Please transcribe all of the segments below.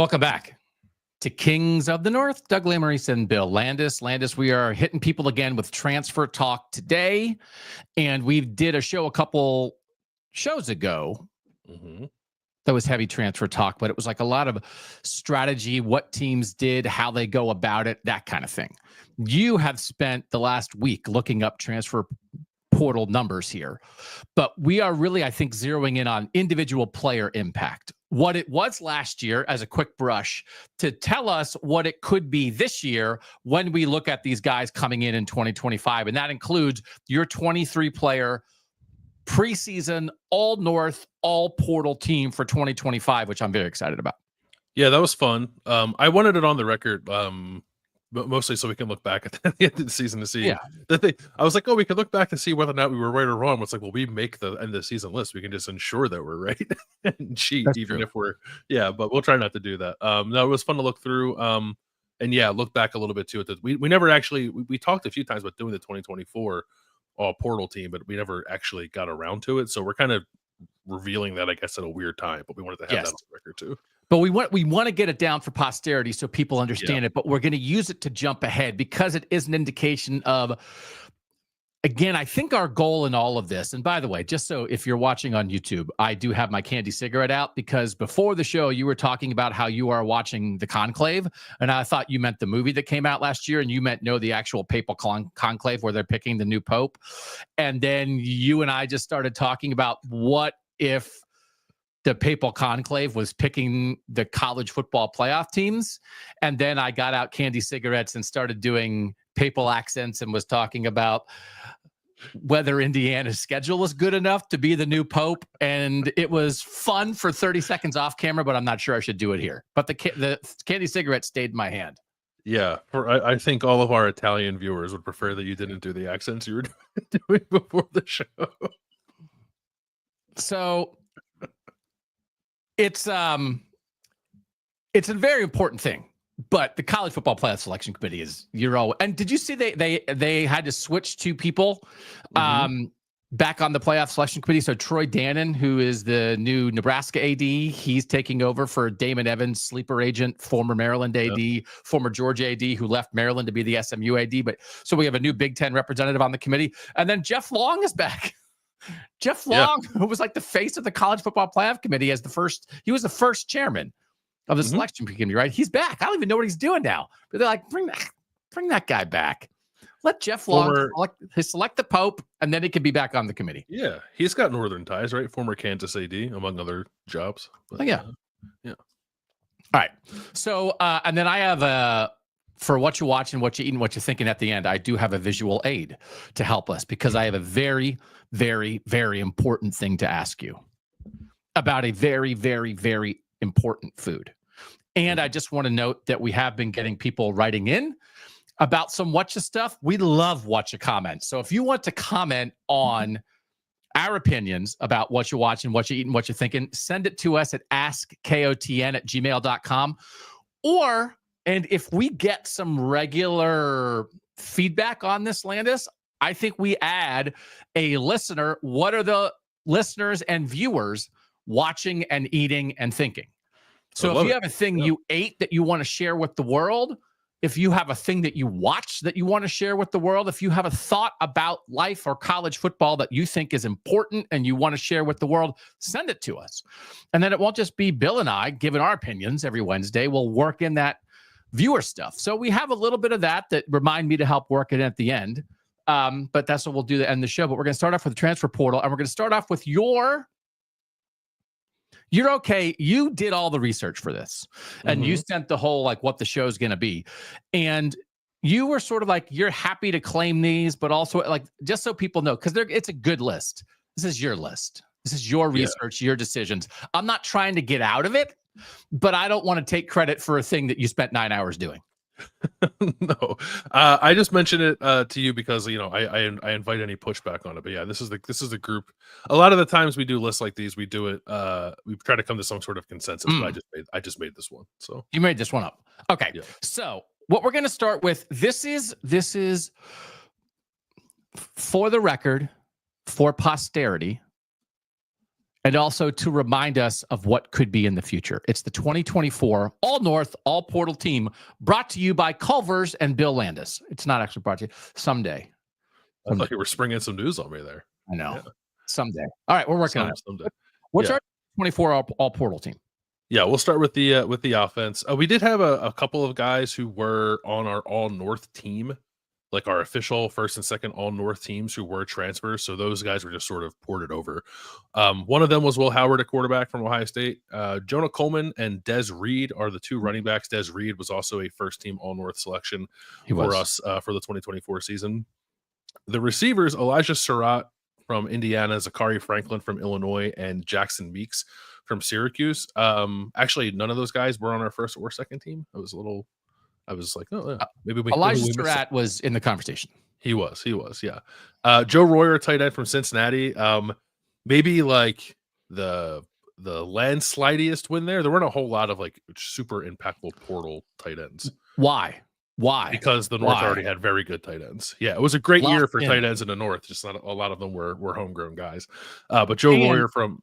Welcome back to Kings of the North. Doug Lesmerises and Bill Landis. Landis, we are hitting people again with transfer talk today. And we did a show a couple shows ago that was heavy transfer talk, but it was like a lot of strategy, what teams did, how they go about it, that kind of thing. You have spent the last week looking up transfer portal numbers here, but we are really, I think, zeroing in on individual player impact. What it was last year as a quick brush to tell us what it could be this year when we look at these guys coming in 2025. And that includes your 23-player preseason all North, all portal team for 2025, which I'm very excited about. Yeah, that was fun. I wanted it on the record, but mostly so we can look back at the end of the season to see that I was like, oh, we could look back to see whether or not we were right or wrong. It's like, well, we make the end of the season list. We can just ensure that we're right and cheat. That's even true. If we're, but we'll try not to do that. No, it was fun to look through. And look back a little bit too. We never actually, we talked a few times about doing the 2024 all portal team, but we never actually got around to it. So we're kind of revealing that, I guess, at a weird time, but we wanted to have that on the record too. But we want to get it down for posterity so people understand it, but we're going to use it to jump ahead because it is an indication of, again, I think our goal in all of this, and by the way, just so if you're watching on YouTube, I do have my candy cigarette out because before the show, you were talking about how you are watching the Conclave, and I thought you meant the movie that came out last year, and you meant the actual papal conclave where they're picking the new pope. And then you and I just started talking about what if the papal conclave was picking the college football playoff teams. And then I got out candy cigarettes and started doing papal accents and was talking about whether Indiana's schedule was good enough to be the new pope. And it was fun for 30 seconds off camera, but I'm not sure I should do it here. But the candy cigarette stayed in my hand. Yeah, I think all of our Italian viewers would prefer that you didn't do the accents you were doing before the show. So it's a very important thing, but the college football playoff selection committee is and did you see they had to switch two people back on the playoff selection committee? So Troy Dannon, who is the new Nebraska AD, he's taking over for Damon Evans, sleeper agent, former Maryland AD, former Georgia AD, who left Maryland to be the SMU AD. But so we have a new Big Ten representative on the committee, and then Jeff Long is back. Jeff Long, who was like the face of the college football playoff committee he was the first chairman of the selection committee, right? He's back. I don't even know what he's doing now. But they're like, bring that guy back. Let Jeff Long select the Pope, and then he can be back on the committee. Yeah, he's got Northern ties, right? Former Kansas AD, among other jobs. But, yeah. All right. So, and then I have for what you watch and what you eat and what you're thinking at the end, I do have a visual aid to help us because I have a very, very, very important thing to ask you about a very, very, very important food. And I just want to note that we have been getting people writing in about some Whatcha stuff. We love Whatcha comments. So if you want to comment on our opinions about what you're watching, what you're eating, what you're thinking, send it to us at askkotn@gmail.com. And if we get some regular feedback on this, Landis, I think we add a listener. What are the listeners and viewers watching and eating and thinking? So if you have a thing you ate that you want to share with the world, if you have a thing that you watch that you want to share with the world, if you have a thought about life or college football that you think is important and you want to share with the world, send it to us. And then it won't just be Bill and I giving our opinions every Wednesday. We'll work in that viewer stuff. So we have a little bit of that remind me to help work it at the end. But that's what we'll do to end the show. But we're going to start off with the transfer portal, and we're going to start off with you're okay. You did all the research for this, and you sent the whole, what the show's going to be. And you were sort of like, you're happy to claim these, but also just so people know, because it's a good list. This is your list. This is your research, your decisions. I'm not trying to get out of it, but I don't want to take credit for a thing that you spent 9 hours doing. No, I just mentioned it to you because I invite any pushback on it. But yeah, this is the group. A lot of the times we do lists like these, we do it. We try to come to some sort of consensus. But I just made this one. So you made this one up. Okay. Yeah. So what we're going to start with, this is for the record, for posterity. and also to remind us of what could be in the future. It's the 2024 All North, All Portal team brought to you by Culver's and Bill Landis. It's not actually brought to you. Someday. I thought you were springing some news on me there. I know. Yeah. Someday. All right, we're working on it. Someday. What's our 24 all portal team? Yeah, we'll start with the offense. We did have a couple of guys who were on our All North team, like our official first and second All North teams who were transfers. So those guys were just sort of ported over. One of them was Will Howard, a quarterback from Ohio State. Jonah Coleman and Des Reed are the two running backs. Des Reed was also a first team All North selection for us for the 2024 season. The receivers, Elijah Surratt from Indiana, Zachary Franklin from Illinois, and Jackson Meeks from Syracuse. Actually, none of those guys were on our first or second team. I was like, oh, yeah, maybe we. Elijah Surratt was in the conversation. He was, yeah. Joe Royer, tight end from Cincinnati. Maybe like the landslidiest win there. There weren't a whole lot of like super impactful portal tight ends. Why? Because the North already had very good tight ends. Yeah, it was a great year for tight ends in the North. Just not a lot of them were homegrown guys. But Joe Royer from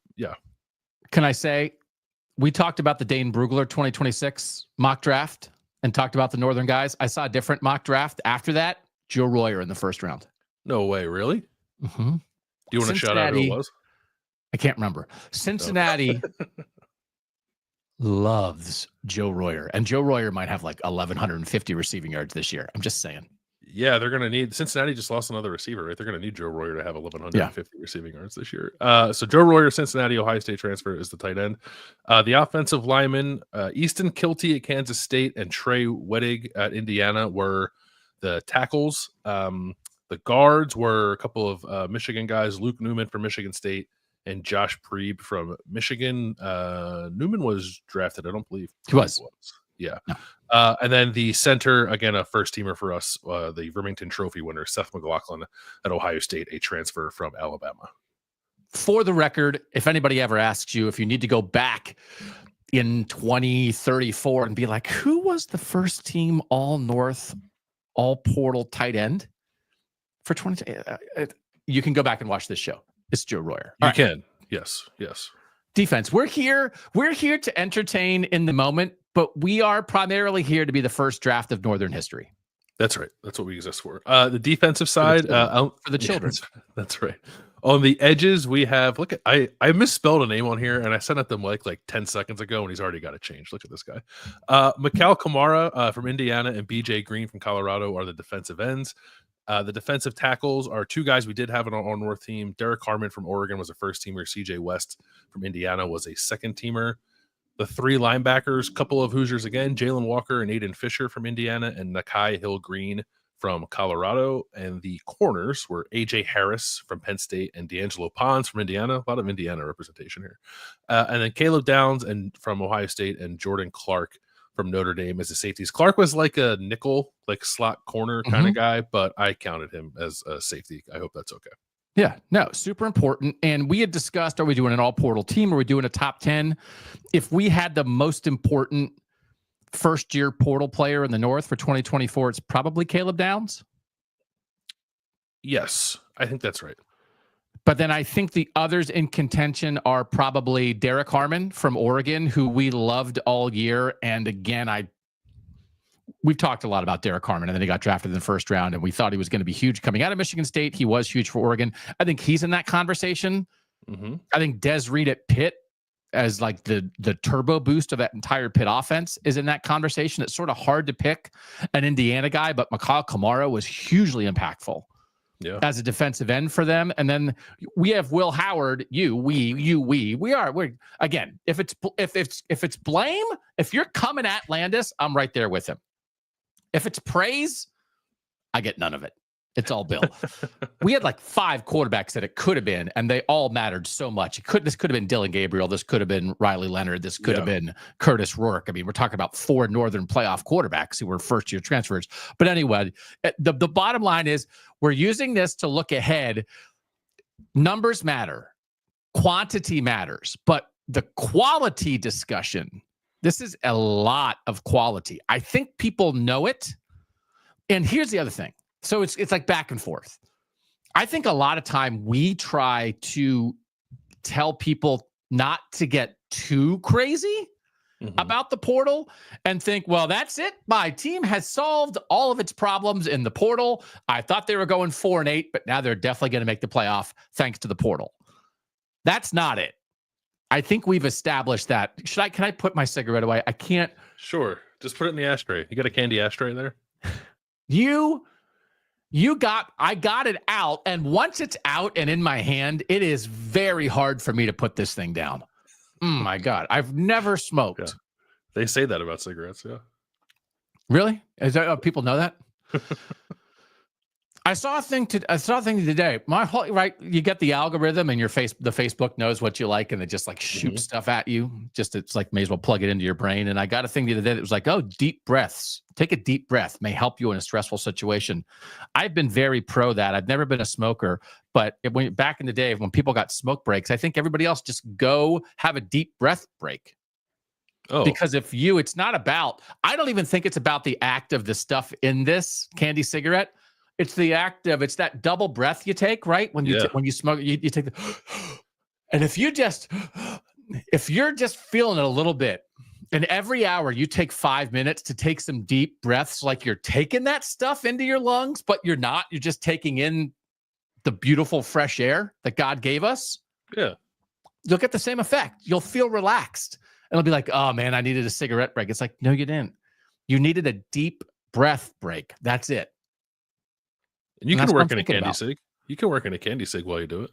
Can I say, we talked about the Dane Brugler 2026 mock draft and talked about the Northern guys. I saw a different mock draft after that. Joe Royer in the first round. No way, really? Mm-hmm. Do you want to shout out who it was? I can't remember. Cincinnati loves Joe Royer, and Joe Royer might have like 1,150 receiving yards this year. I'm just saying. Yeah, they're going to need. Cincinnati just lost another receiver, right? They're going to need Joe Royer to have 1,150 receiving yards this year. So Joe Royer, Cincinnati, Ohio State transfer, is the tight end. The offensive linemen, Easton Kilty at Kansas State and Trey Wedig at Indiana were the tackles. The guards were a couple of Michigan guys, Luke Newman from Michigan State and Josh Preeb from Michigan. Newman was drafted, I don't believe. He was. Yeah. No. And then the center, again, a first teamer for us, the Remington Trophy winner, Seth McLaughlin at Ohio State, a transfer from Alabama. For the record, if anybody ever asks you if you need to go back in 2034 and be like, who was the first team All North, All Portal tight end for 20? You can go back and watch this show. It's Joe Royer. You can. Yes. Defense. We're here to entertain in the moment, but we are primarily here to be the first draft of Northern history. That's right. That's what we exist for. The defensive side for the children. That's right. On the edges, we have I misspelled a name on here and I sent it them like 10 seconds ago and he's already got it changed. Look at this guy. Mikal Kamara from Indiana and BJ Green from Colorado are the defensive ends. The defensive tackles are two guys we did have on our North team. Derek Harmon from Oregon was a first teamer. CJ West from Indiana was a second teamer. The three linebackers, couple of Hoosiers again, Jalen Walker and Aiden Fisher from Indiana and Nakai Hill Green from Colorado. And the corners were AJ Harris from Penn State and D'Angelo Pons from Indiana. A lot of Indiana representation here. And then Caleb Downs and from Ohio State and Jordan Clark from Notre Dame as the safeties. Clark was like a nickel, like slot corner kind of guy, but I counted him as a safety. I hope that's okay. Yeah, no, super important. And we had discussed, are we doing an all portal team? Are we doing a top 10? If we had the most important first year portal player in the North for 2024, it's probably Caleb Downs. Yes, I think that's right. But then I think the others in contention are probably Derek Harmon from Oregon, who we loved all year. And again, we've talked a lot about Derek Harmon, and then he got drafted in the first round, and we thought he was going to be huge coming out of Michigan State. He was huge for Oregon. I think he's in that conversation. Mm-hmm. I think Des Reed at Pitt as like the turbo boost of that entire Pitt offense is in that conversation. It's sort of hard to pick an Indiana guy, but Mikal Kamara was hugely impactful. Yeah. As a defensive end for them. And then we have Will Howard, we're again, if it's blame, if you're coming at Landis, I'm right there with him. If it's praise, I get none of it. It's all Bill. We had like 5 quarterbacks that it could have been, and they all mattered so much. This could have been Dylan Gabriel. This could have been Riley Leonard. This could have been Curtis Rourke. I mean, we're talking about 4 Northern playoff quarterbacks who were first-year transfers. But anyway, the bottom line is we're using this to look ahead. Numbers matter. Quantity matters. But the quality discussion, this is a lot of quality. I think people know it. And here's the other thing. So it's like back and forth. I think a lot of time we try to tell people not to get too crazy about the portal and think, well, that's it. My team has solved all of its problems in the portal. I thought they were going 4-8, but now they're definitely going to make the playoff thanks to the portal. That's not it. I think we've established that. Can I put my cigarette away? I can't. Sure. Just put it in the ashtray. You got a candy ashtray there? I got it out. And once it's out and in my hand, it is very hard for me to put this thing down. My God. I've never smoked. Yeah. They say that about cigarettes. Yeah. Really? People know that? I saw a thing today. You get the algorithm and the Facebook knows what you like and it just like shoots stuff at you. It's like may as well plug it into your brain. And I got a thing the other day that was like, oh, deep breaths. Take a deep breath may help you in a stressful situation. I've been very pro that. I've never been a smoker, but back in the day when people got smoke breaks, I think everybody else just go have a deep breath break. Oh. Because it's not about, I don't even think it's about the act of the stuff in this candy cigarette. It's the act of, it's that double breath you take, right? When you smoke, you take and if you're just feeling it a little bit, and every hour you take 5 minutes to take some deep breaths, like you're taking that stuff into your lungs, but you're not, you're just taking in the beautiful fresh air that God gave us. Yeah. You'll get the same effect. You'll feel relaxed. And it'll be like, oh man, I needed a cigarette break. It's like, no, you didn't. You needed a deep breath break. That's it. And you can work in a candy cig. You can work in a candy cig while you do it.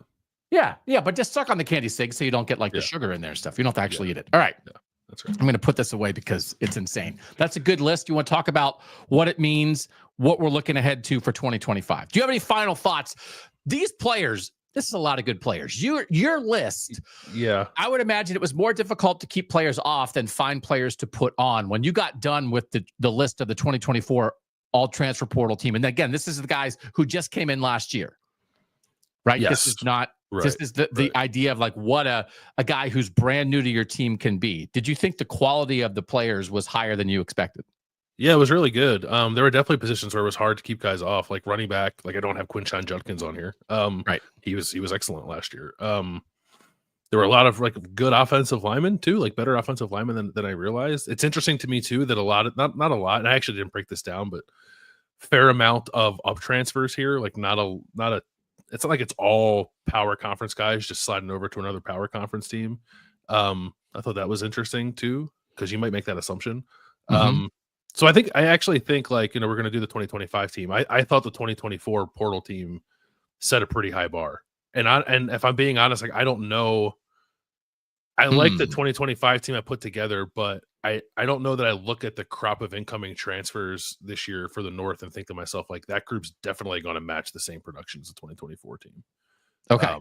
Yeah, but just suck on the candy cig so you don't get like the sugar in there and stuff. You don't have to actually eat it. All right. Yeah, that's right. I'm going to put this away because it's insane. That's a good list. You want to talk about what it means, what we're looking ahead to for 2025. Do you have any final thoughts? These players, this is a lot of good players. Your list, I would imagine it was more difficult to keep players off than find players to put on. When you got done with the list of the 2024 all transfer portal team. And again, this is the guys who just came in last year, right? Yes. This is not, this is the idea of like what a guy who's brand new to your team can be. Did you think the quality of the players was higher than you expected? Yeah, it was really good. There were definitely positions where it was hard to keep guys off, like running back. Like I don't have Quinshon Judkins on here. Right. He was excellent last year. There were a lot of like good offensive linemen too, like better offensive linemen than I realized. It's interesting to me too that a lot of not a lot, and I actually didn't break this down, but fair amount of transfers here. Like not a it's not like it's all power conference guys just sliding over to another power conference team. I thought that was interesting too, because you might make that assumption. So I actually think like, we're going to do the 2025 team. I thought the 2024 portal team set a pretty high bar. And if I'm being honest, like I don't know. I like the 2025 team I put together, but I don't know that I look at the crop of incoming transfers this year for the North and think to myself, like, that group's definitely going to match the same production as the 2024 team. Okay.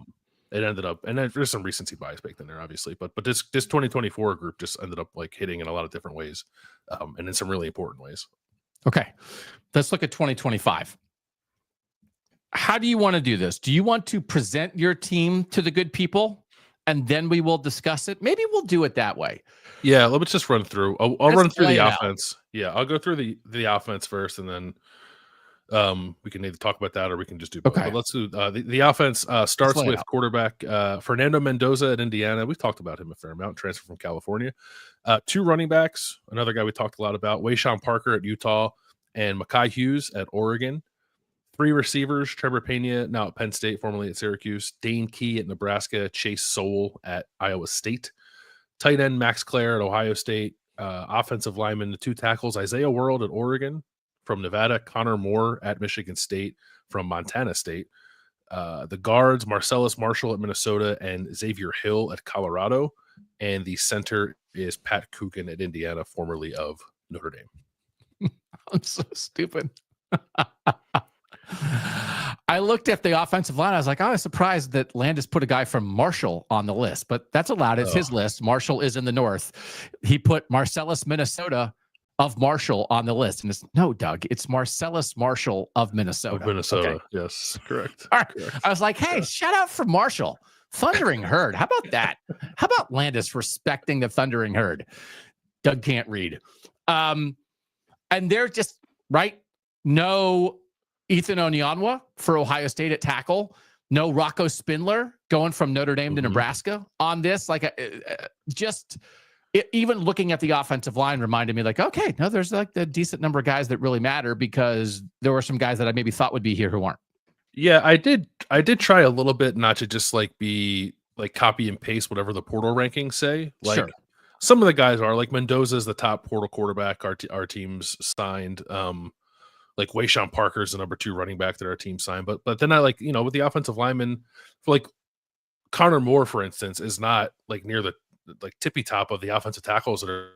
It ended up, and there's some recency bias baked in there, obviously, but this 2024 group just ended up like hitting in a lot of different ways, and in some really important ways. Okay. Let's look at 2025. How do you want to do this? Do you want to present your team to the good people and then we will discuss it? Maybe we'll do it that way. Yeah, let's just run through. I'll run through the offense. Yeah, I'll go through the offense first, and then we can either talk about that or we can just do both. Okay. But let's do the offense. Starts with quarterback Fernando Mendoza at Indiana. We've talked about him a fair amount. Transfer from California. 2 running backs. Another guy we talked a lot about. Wayshawn Parker at Utah and Mekhi Hughes at Oregon. 3 receivers: Trevor Pena, now at Penn State, formerly at Syracuse; Dane Key at Nebraska; Chase Sowell at Iowa State; tight end Max Clare at Ohio State; offensive lineman, the 2 tackles, Isaiah World at Oregon from Nevada; Connor Moore at Michigan State from Montana State; the guards, Marcellus Marshall at Minnesota and Xavier Hill at Colorado; and the center is Pat Coogan at Indiana, formerly of Notre Dame. I'm so stupid. I looked at the offensive line. I was like, I was surprised that Landis put a guy from Marshall on the list, but that's allowed. It's his list. Marshall is in the North. He put Marcellus, Minnesota of Marshall on the list. And it's no, Doug, it's Marcellus Marshall of Minnesota. Of Minnesota. Okay. Yes, correct. All right. Correct. I was like, hey, shout out for Marshall. Thundering Herd. How about that? How about Landis respecting the Thundering Herd? Doug can't read. And they're just right. No Ethan Onyanwa for Ohio State at tackle. No Rocco Spindler going from Notre Dame to Nebraska on this. Like, even looking at the offensive line reminded me, like, okay, no, there's like a decent number of guys that really matter, because there were some guys that I maybe thought would be here who aren't. Yeah, I did try a little bit not to just like be like copy and paste whatever the portal rankings say. Like, sure, some of the guys are like Mendoza's the top portal quarterback our team's signed. Like Wayshawn Parker's the number 2 running back that our team signed. But then I like, with the offensive linemen, for like Connor Moore, for instance, is not like near the like tippy top of the offensive tackles that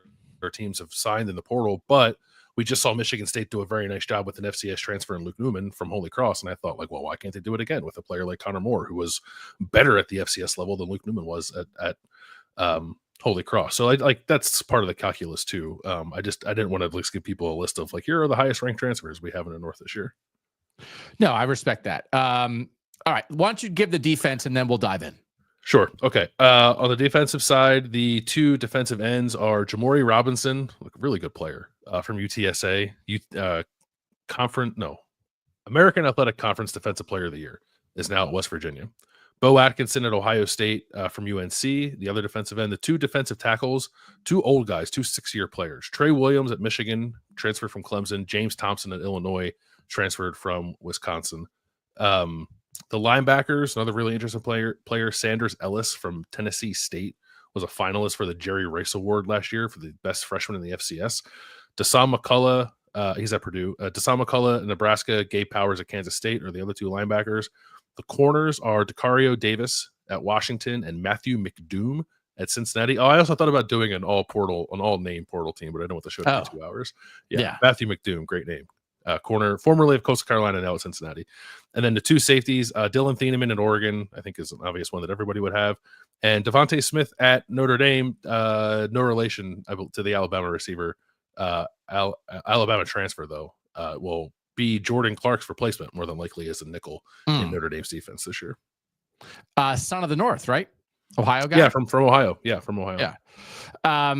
our teams have signed in the portal. But we just saw Michigan State do a very nice job with an FCS transfer in Luke Newman from Holy Cross. And I thought, like, well, why can't they do it again with a player like Connor Moore, who was better at the FCS level than Luke Newman was at Holy Cross. So like that's part of the calculus too. I didn't want to at least give people a list of like, here are the highest ranked transfers we have in the North this year. No, I respect that. All right, why don't you give the defense and then we'll dive in. Sure. Okay. On the defensive side, the 2 defensive ends are Jamori Robinson, really good player from UTSA, American Athletic Conference Defensive Player of the Year, is now at West Virginia. Bo Atkinson at Ohio State from UNC, the other defensive end. The 2 defensive tackles, 2 old guys, 2 6-year players. Trey Williams at Michigan, transferred from Clemson. James Thompson at Illinois, transferred from Wisconsin. The linebackers, another really interesting player, Sanders Ellis from Tennessee State, was a finalist for the Jerry Rice Award last year for the best freshman in the FCS. Deshaun McCullough, he's at Purdue. Deshaun McCullough at Nebraska, Gabe Powers at Kansas State are the other 2 linebackers. The corners are Decario Davis at Washington and Matthew McDoom at Cincinnati. Oh, I also thought about doing an all-name portal team, but I don't want the show to be 2 hours. Yeah, Matthew McDoom, great name. Corner, formerly of Coastal Carolina, now at Cincinnati. And then the 2 safeties, Dylan Thieneman at Oregon, I think is an obvious one that everybody would have. And Devontae Smith at Notre Dame, no relation to the Alabama receiver. Alabama transfer, though, will be Jordan Clark's replacement, more than likely, as a nickel in Notre Dame's defense this year. Son of the North, right? Ohio guy? Yeah, from Ohio. Yeah, from Ohio. Yeah.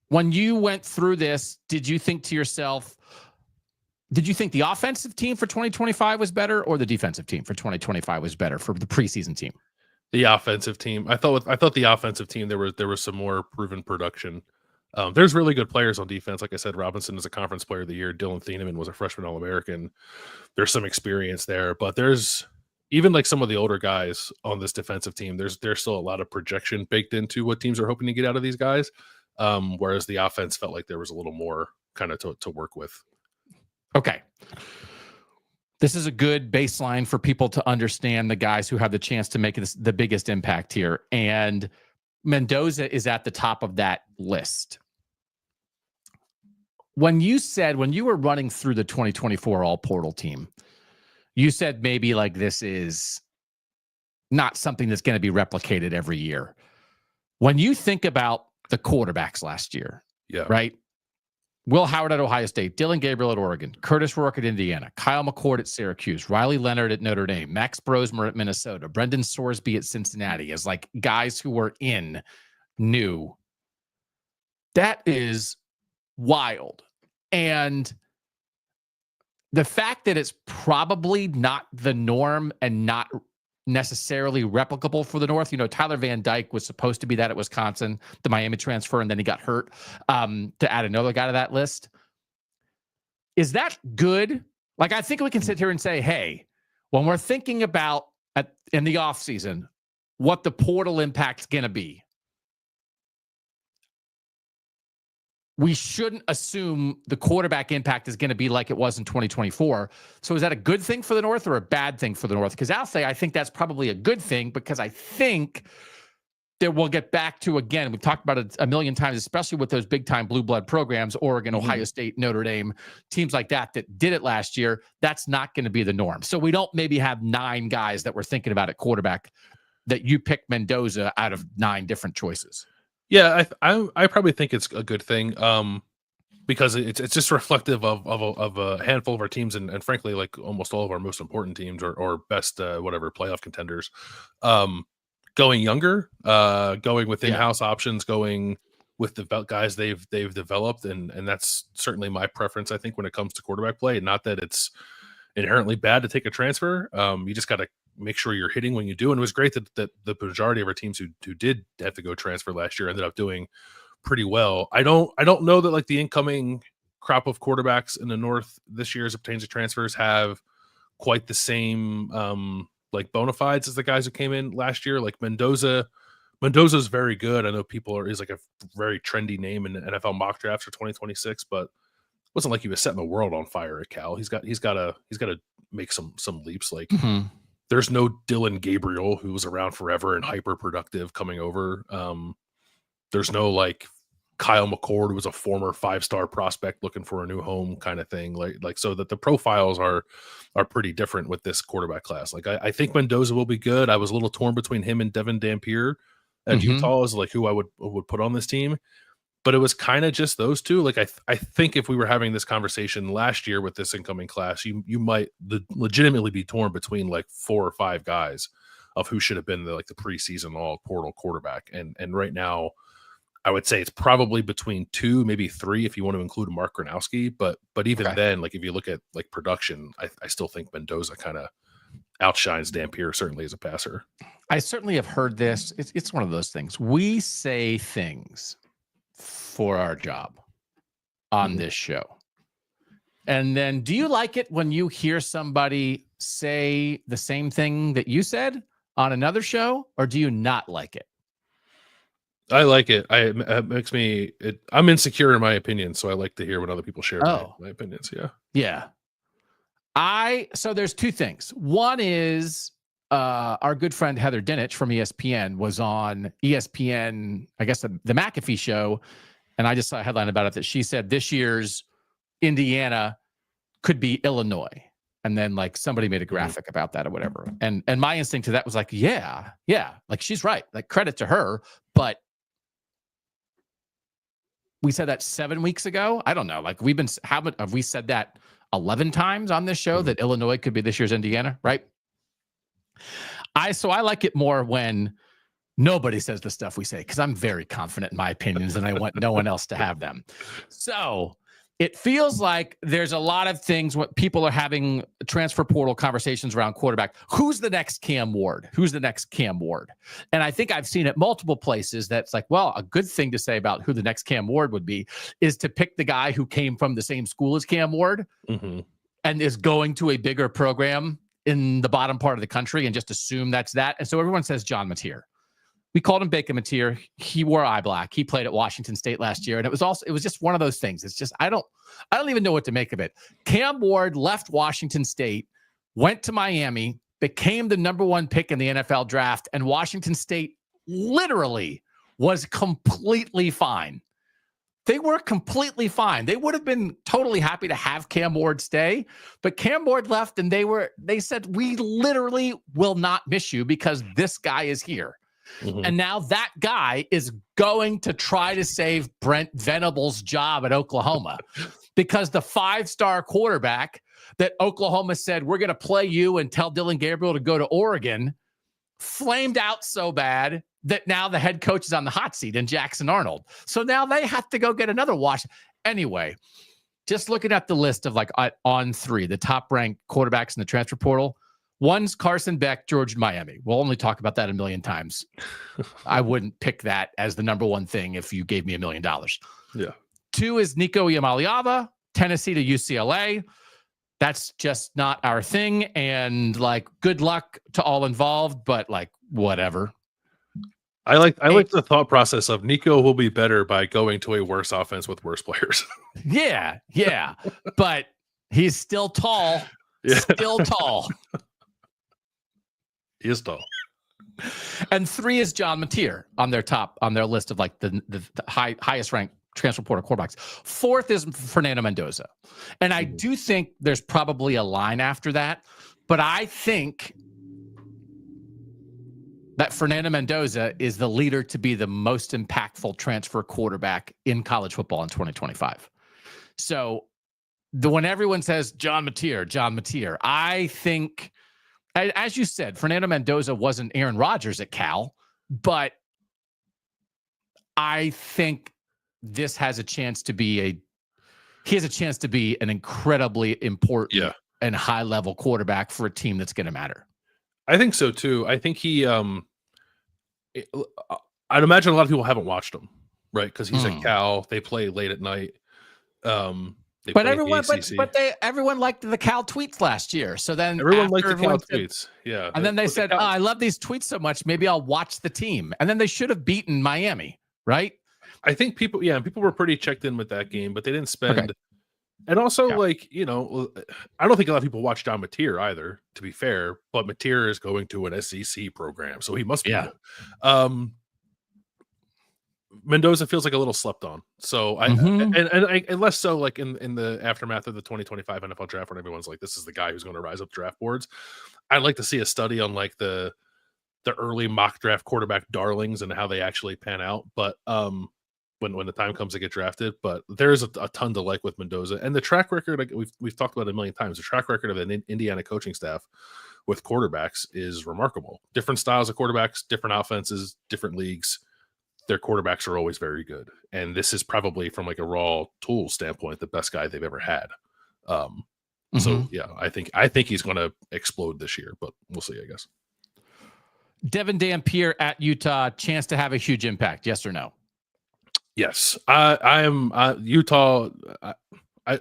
When you went through this, did you think to yourself, did you think the offensive team for 2025 was better, or the defensive team for 2025 was better for the preseason team? The offensive team. I thought the offensive team, there was some more proven production. There's really good players on defense. Like I said, Robinson is a conference player of the year. Dylan Thieneman was a freshman All-American. There's some experience there, but there's even like some of the older guys on this defensive team. There's still a lot of projection baked into what teams are hoping to get out of these guys. Whereas the offense felt like there was a little more kind of to work with. Okay. This is a good baseline for people to understand the guys who have the chance to make the biggest impact here. And Mendoza is at the top of that list. When you were running through the 2024 all portal team, you said maybe like this is not something that's going to be replicated every year. When you think about the quarterbacks last year, right? Will Howard at Ohio State, Dylan Gabriel at Oregon, Curtis Rourke at Indiana, Kyle McCord at Syracuse, Riley Leonard at Notre Dame, Max Brosmer at Minnesota, Brendan Sorsby at Cincinnati, as like guys who were new. That is wild. And the fact that it's probably not the norm and not necessarily replicable for the North. Tyler Van Dyke was supposed to be that at Wisconsin, the Miami transfer, and then he got hurt, to add another guy to that list. Is that good? Like, I think we can sit here and say, hey, when we're thinking about in the offseason what the portal impact's going to be, we shouldn't assume the quarterback impact is going to be like it was in 2024. So is that a good thing for the North or a bad thing for the North? Because I'll say I think that's probably a good thing, because I think that we'll get back to, again, we've talked about it a million times, especially with those big-time blue blood programs, Oregon, Ohio State, Notre Dame, teams like that did it last year. That's not going to be the norm. So we don't maybe have 9 guys that we're thinking about at quarterback that you pick Mendoza out of 9 different choices. Yeah, I probably think it's a good thing, because it's just reflective of a handful of our teams and frankly, like almost all of our most important teams or best whatever playoff contenders, going younger, going with in-house options, going with the guys they've developed, and that's certainly my preference. I think when it comes to quarterback play, not that it's inherently bad to take a transfer. You just got to make sure you're hitting when you do. And it was great that the majority of our teams who did have to go transfer last year ended up doing pretty well. I don't know that like the incoming crop of quarterbacks in the North this year as it pertains to transfers have quite the same like bona fides as the guys who came in last year. Like Mendoza's very good. I know is like a very trendy name in the NFL mock drafts for 2026, but it wasn't like he was setting the world on fire at Cal. He's got to make some leaps. Like there's no Dylan Gabriel who was around forever and hyper productive coming over. There's no like Kyle McCord, who was a former 5-star prospect looking for a new home kind of thing. Like so that the profiles are pretty different with this quarterback class. Like I think Mendoza will be good. I was a little torn between him and Devin Dampier at Utah as like who I would put on this team. But it was kind of just those two. Like I think if we were having this conversation last year with this incoming class, you might legitimately be torn between like 4 or 5 guys of who should have been the preseason all portal quarterback. And right now, I would say it's probably between 2, maybe 3 if you want to include Mark Gronowski. But even then, like if you look at like production, I still think Mendoza kind of outshines Dampier certainly as a passer. I certainly have heard this. It's one of those things. We say things for our job on this show. And then do you like it when you hear somebody say the same thing that you said on another show, or do you not like it? I like it. It makes me. I'm insecure in my opinion, so I like to hear what other people share my opinions. Yeah. So there's 2 things. One is our good friend Heather Dinich from ESPN was on ESPN, I guess the McAfee show, and I just saw a headline about it that she said this year's Indiana could be Illinois. And then like somebody made a graphic about that or whatever. And my instinct to that was like, yeah, like she's right. Like credit to her, but we said that 7 weeks ago. I don't know. Like have we said that 11 times on this show that Illinois could be this year's Indiana, right? I like it more when nobody says the stuff we say because I'm very confident in my opinions and I want no one else to have them. So it feels like there's a lot of things what people are having transfer portal conversations around quarterback. Who's the next Cam Ward? And I think I've seen it multiple places that's like, well, a good thing to say about who the next Cam Ward would be is to pick the guy who came from the same school as Cam Ward and is going to a bigger program in the bottom part of the country and just assume that's that. And so everyone says John Mateer. We called him Bacon Mateer. He wore eye black. He played at Washington State last year. And it was just one of those things. It's just, I don't even know what to make of it. Cam Ward left Washington State, went to Miami, became the number 1 pick in the NFL draft. And Washington State literally was completely fine. They were completely fine. They would have been totally happy to have Cam Ward stay, but Cam Ward left and they said, we literally will not miss you because this guy is here. And now that guy is going to try to save Brent Venables' job at Oklahoma because the 5-star quarterback that Oklahoma said, we're going to play you and tell Dylan Gabriel to go to Oregon, flamed out so bad that now the head coach is on the hot seat in Jackson Arnold. So now they have to go get another watch. Anyway, just looking at the list of like on 3, the top ranked quarterbacks in the transfer portal. One's Carson Beck, Georgia, Miami. We'll only talk about that a million times. I wouldn't pick that as the number 1 thing if you gave me $1 million. Yeah. 2 is Nico Iamaleava, Tennessee to UCLA. That's just not our thing. And like, good luck to all involved, but like, whatever. I like the thought process of Nico will be better by going to a worse offense with worse players. Yeah. But he's still tall. Yeah. Still tall. He is tall. And 3 is John Mateer on their list of like the highest ranked transfer portal quarterbacks. 4th is Fernando Mendoza. And I do think there's probably a line after that, but I think that Fernando Mendoza is the leader to be the most impactful transfer quarterback in college football in 2025. So when everyone says John Mateer, I think, as you said, Fernando Mendoza wasn't Aaron Rodgers at Cal, but I think this has a chance to be an incredibly important and high-level quarterback for a team that's going to matter. I think so too. I think he it- I'd imagine a lot of people haven't watched him, right? Because he's at Cal. They play late at night. They But play in the everyone, ACC. everyone liked the Cal tweets last year. So then Everyone liked after the Cal everyone said, tweets. Yeah. and then they said, Cal, oh, I love these tweets so much. Maybe I'll watch the team. And then they should have beaten Miami, right? I think people were pretty checked in with that game, but they didn't spend. And also, like, I don't think a lot of people watch John Mateer either, to be fair, but Mateer is going to an SEC program, so he must be good. Mendoza feels like a little slept on. So and less so like in the aftermath of the 2025 NFL draft when everyone's like, this is the guy who's going to rise up draft boards. I'd like to see a study on like the early mock draft quarterback darlings and how they actually pan out. But when the time comes to get drafted, but there's a ton to like with Mendoza and the track record. Like we've talked about it a million times. The track record of an Indiana coaching staff with quarterbacks is remarkable. Different styles of quarterbacks, different offenses, different leagues. Their quarterbacks are always very good, and this is probably from like a raw tool standpoint the best guy they've ever had. So yeah, I think he's going to explode this year, but we'll see. I guess. Devin Dampier at Utah, chance to have a huge impact? Yes or no? Yes, I am. Utah.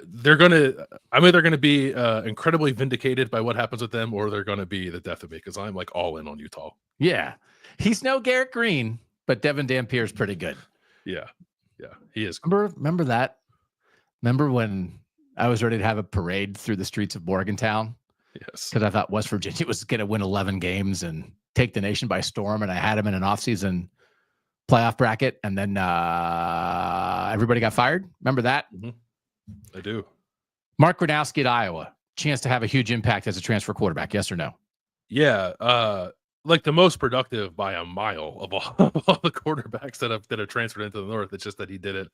They're either gonna be incredibly vindicated by what happens with them, or they're gonna be the death of me because I'm like all in on Utah. Yeah, he's no Garrett Green, but Devin Dampier is pretty good. Yeah, he is. Remember that? Remember when I was ready to have a parade through the streets of Morgantown? Yes, because I thought West Virginia was going to win 11 games and take the nation by storm, and I had him in an offseason playoff bracket, and then everybody got fired. Remember that? I do. Mark Gronowski at Iowa, chance to have a huge impact as a transfer quarterback. Yes or no? Yeah, like the most productive by a mile of all the quarterbacks that have transferred into the North. It's just that he did it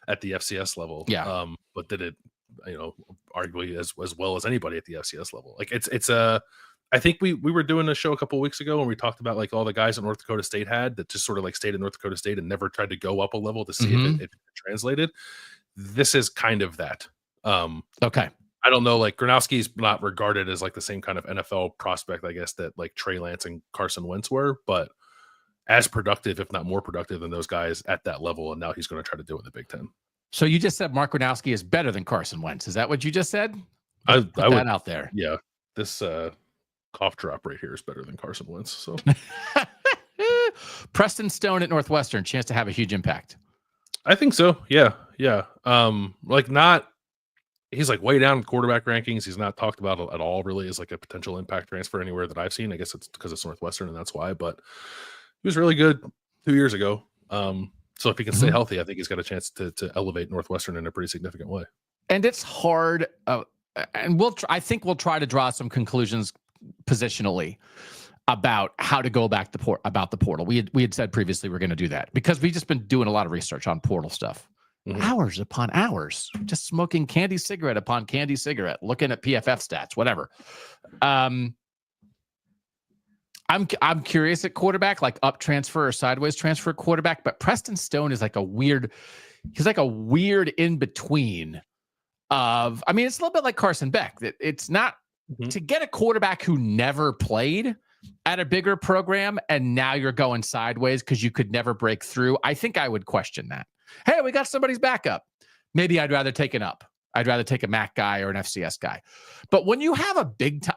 at the FCS level. Yeah. But did it, arguably as well as anybody at the FCS level. Like it's I think we were doing a show a couple of weeks ago and we talked about like all the guys that North Dakota State had that just sort of like stayed in North Dakota State and never tried to go up a level to see if it translated. This is kind of that. Okay. I don't know, like Gronowski's not regarded as like the same kind of NFL prospect, I guess, that like Trey Lance and Carson Wentz were, but as productive, if not more productive than those guys at that level. And now he's going to try to do it in the Big Ten. So you just said Mark Gronowski is better than Carson Wentz. Is that what you just said? I would put that out there. Yeah. This cough drop right here is better than Carson Wentz. So Preston Stone at Northwestern, chance to have a huge impact. I think so. Yeah. He's like way down in quarterback rankings. He's not talked about at all really as like a potential impact transfer anywhere that I've seen. I guess it's because it's Northwestern and that's why, but he was really good 2 years ago. So if he can stay healthy, I think he's got a chance to elevate Northwestern in a pretty significant way. And it's hard. And I think we'll try to draw some conclusions positionally about how to go back about the portal. We had said previously we're going to do that because we've just been doing a lot of research on portal stuff. Hours upon hours, just smoking candy cigarette upon candy cigarette, looking at PFF stats, whatever. I'm curious at quarterback, like up transfer or sideways transfer quarterback, but Preston Stone is like he's like a weird in between of, I mean, it's a little bit like Carson Beck. It's not to get a quarterback who never played at a bigger program and now you're going sideways because you could never break through. I think I would question that. Hey, we got somebody's backup. Maybe I'd rather take an up. I'd rather take a MAC guy or an FCS guy. But when you have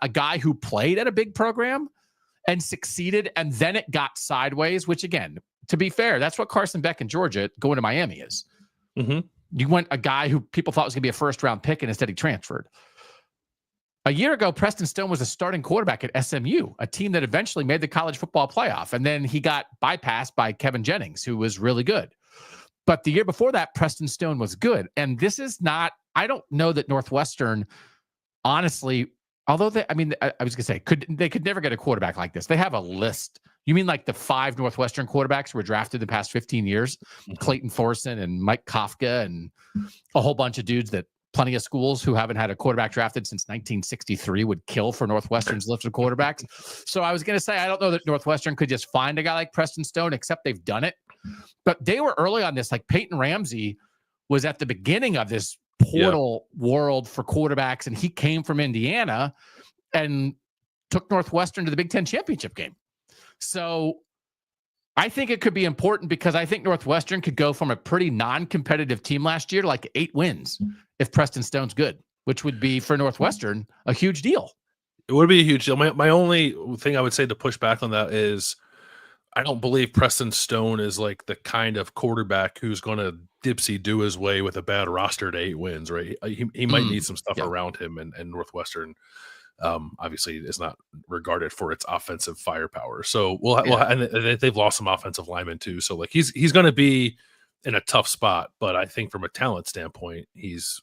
a guy who played at a big program and succeeded, and then it got sideways, which again, to be fair, that's what Carson Beck in Georgia going to Miami is. You went a guy who people thought was going to be a first-round pick, and instead he transferred. A year ago, Preston Stone was a starting quarterback at SMU, a team that eventually made the college football playoff. And then he got bypassed by Kevin Jennings, who was really good. But the year before that, Preston Stone was good. And this is not, I don't know that Northwestern, honestly, although I was going to say, they could never get a quarterback like this. They have a list. You mean like the 5 Northwestern quarterbacks who were drafted the past 15 years? Clayton Thorson and Mike Kafka and a whole bunch of dudes that plenty of schools who haven't had a quarterback drafted since 1963 would kill for Northwestern's list of quarterbacks. So I was going to say, I don't know that Northwestern could just find a guy like Preston Stone, except they've done it. But they were early on this. Like Peyton Ramsey was at the beginning of this portal world for quarterbacks, and he came from Indiana. And took Northwestern to the Big Ten championship game. So I think it could be important because I think Northwestern could go from a pretty non-competitive team last year to like 8 wins if Preston Stone's good, which would be for Northwestern a huge deal. It would be a huge deal. My only thing I would say to push back on that is I don't believe Preston Stone is like the kind of quarterback who's going to dipsy do his way with a bad roster to 8 wins, right? He might need some stuff around him, and Northwestern obviously is not regarded for its offensive firepower. So and they've lost some offensive linemen too. So like he's going to be in a tough spot, but I think from a talent standpoint, he's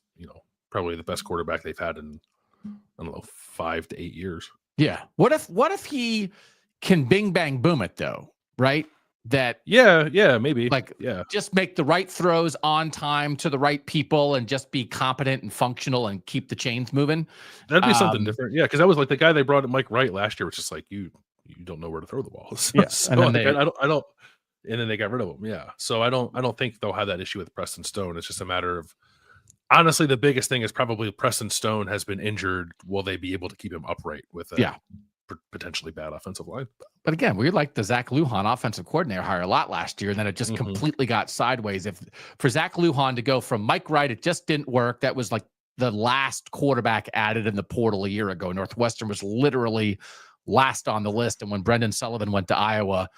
probably the best quarterback they've had in, I don't know, 5 to 8 years. Yeah. What if he can bing bang boom it though? Right? That maybe just make the right throws on time to the right people and just be competent and functional and keep the chains moving. That'd be something different. Yeah, because that was like the guy they brought in, Mike Wright, last year, which is like you don't know where to throw the ball. So, yeah, so and then and then they got rid of him. Yeah, so I don't think they'll have that issue with Preston Stone. It's just a matter of, honestly, the biggest thing is probably Preston Stone has been injured. Will they be able to keep him upright with potentially bad offensive line? But again, we liked the Zach Lujan offensive coordinator hire a lot last year, and then it just completely got sideways. If for Zach Lujan to go from Mike Wright, it just didn't work. That was like the last quarterback added in the portal a year ago. Northwestern was literally last on the list. And when Brendan Sullivan went to Iowa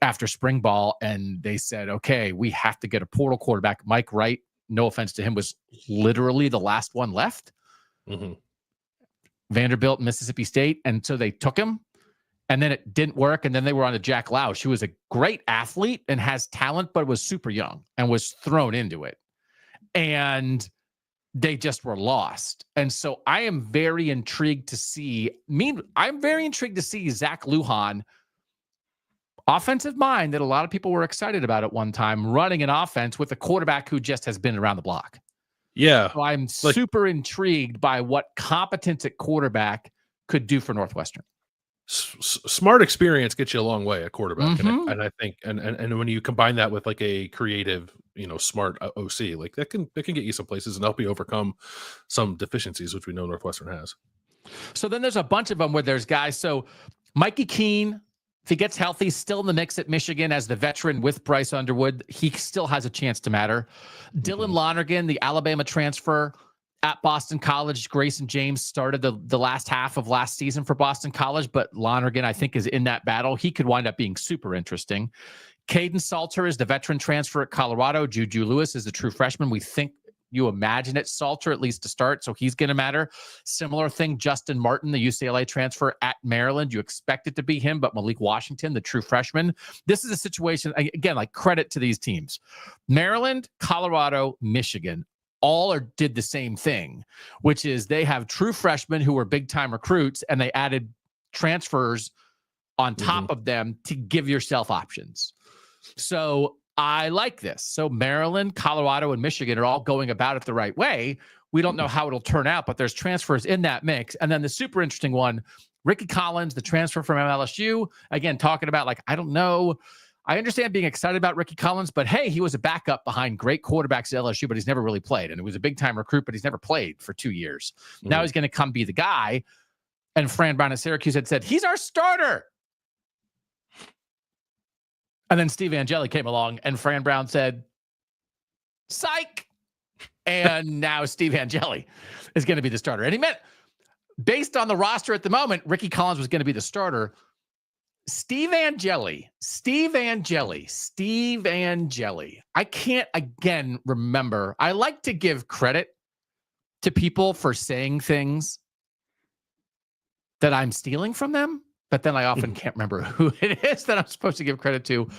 after spring ball and they said, okay, we have to get a portal quarterback, Mike Wright, no offense to him, was literally the last one left. Vanderbilt, Mississippi State. And so they took him, and then it didn't work. And then they were on to Jack Lausch, who was a great athlete and has talent, but was super young and was thrown into it. And they just were lost. And so I am very intrigued to see, I'm very intrigued to see Zach Lujan, offensive mind that a lot of people were excited about at one time, running an offense with a quarterback who just has been around the block. Yeah. So I'm super intrigued by what competence at quarterback could do for Northwestern. Smart experience gets you a long way at quarterback. And I think, and when you combine that with like a creative, smart OC, like that can get you some places and help you overcome some deficiencies, which we know Northwestern has. So then there's a bunch of them where there's guys. So Mikey Keene, if he gets healthy, still in the mix at Michigan as the veteran with Bryce Underwood. He still has a chance to matter. Dylan Lonergan, the Alabama transfer at Boston College. Grayson James started the last half of last season for Boston College, but Lonergan, I think, is in that battle. He could wind up being super interesting. Caden Salter is the veteran transfer at Colorado. Juju Lewis is the true freshman. We think, you imagine it's Salter at least to start, so he's going to matter. Similar thing, Justin Martin, the UCLA transfer at Maryland. You expect it to be him, but Malik Washington, the true freshman. This is a situation, again, like credit to these teams. Maryland, Colorado, Michigan, all did the same thing, which is they have true freshmen who were big-time recruits, and they added transfers on top of them to give yourself options. So I like this. So Maryland, Colorado, and Michigan are all going about it the right way. We don't know how it'll turn out, but there's transfers in that mix. And then the super interesting one, Ricky Collins, the transfer from LSU, again, talking about like, I don't know. I understand being excited about Ricky Collins, but hey, he was a backup behind great quarterbacks at LSU, but he's never really played. And it was a big-time recruit, but he's never played for 2 years. Now he's going to come be the guy. And Fran Brown at Syracuse had said, he's our starter. And then Steve Angeli came along, and Fran Brown said, psych. And now Steve Angeli is going to be the starter. And he meant, based on the roster at the moment, Ricky Collins was going to be the starter. Steve Angeli. I can't, again, remember. I like to give credit to people for saying things that I'm stealing from them, but then I often can't remember who it is that I'm supposed to give credit to.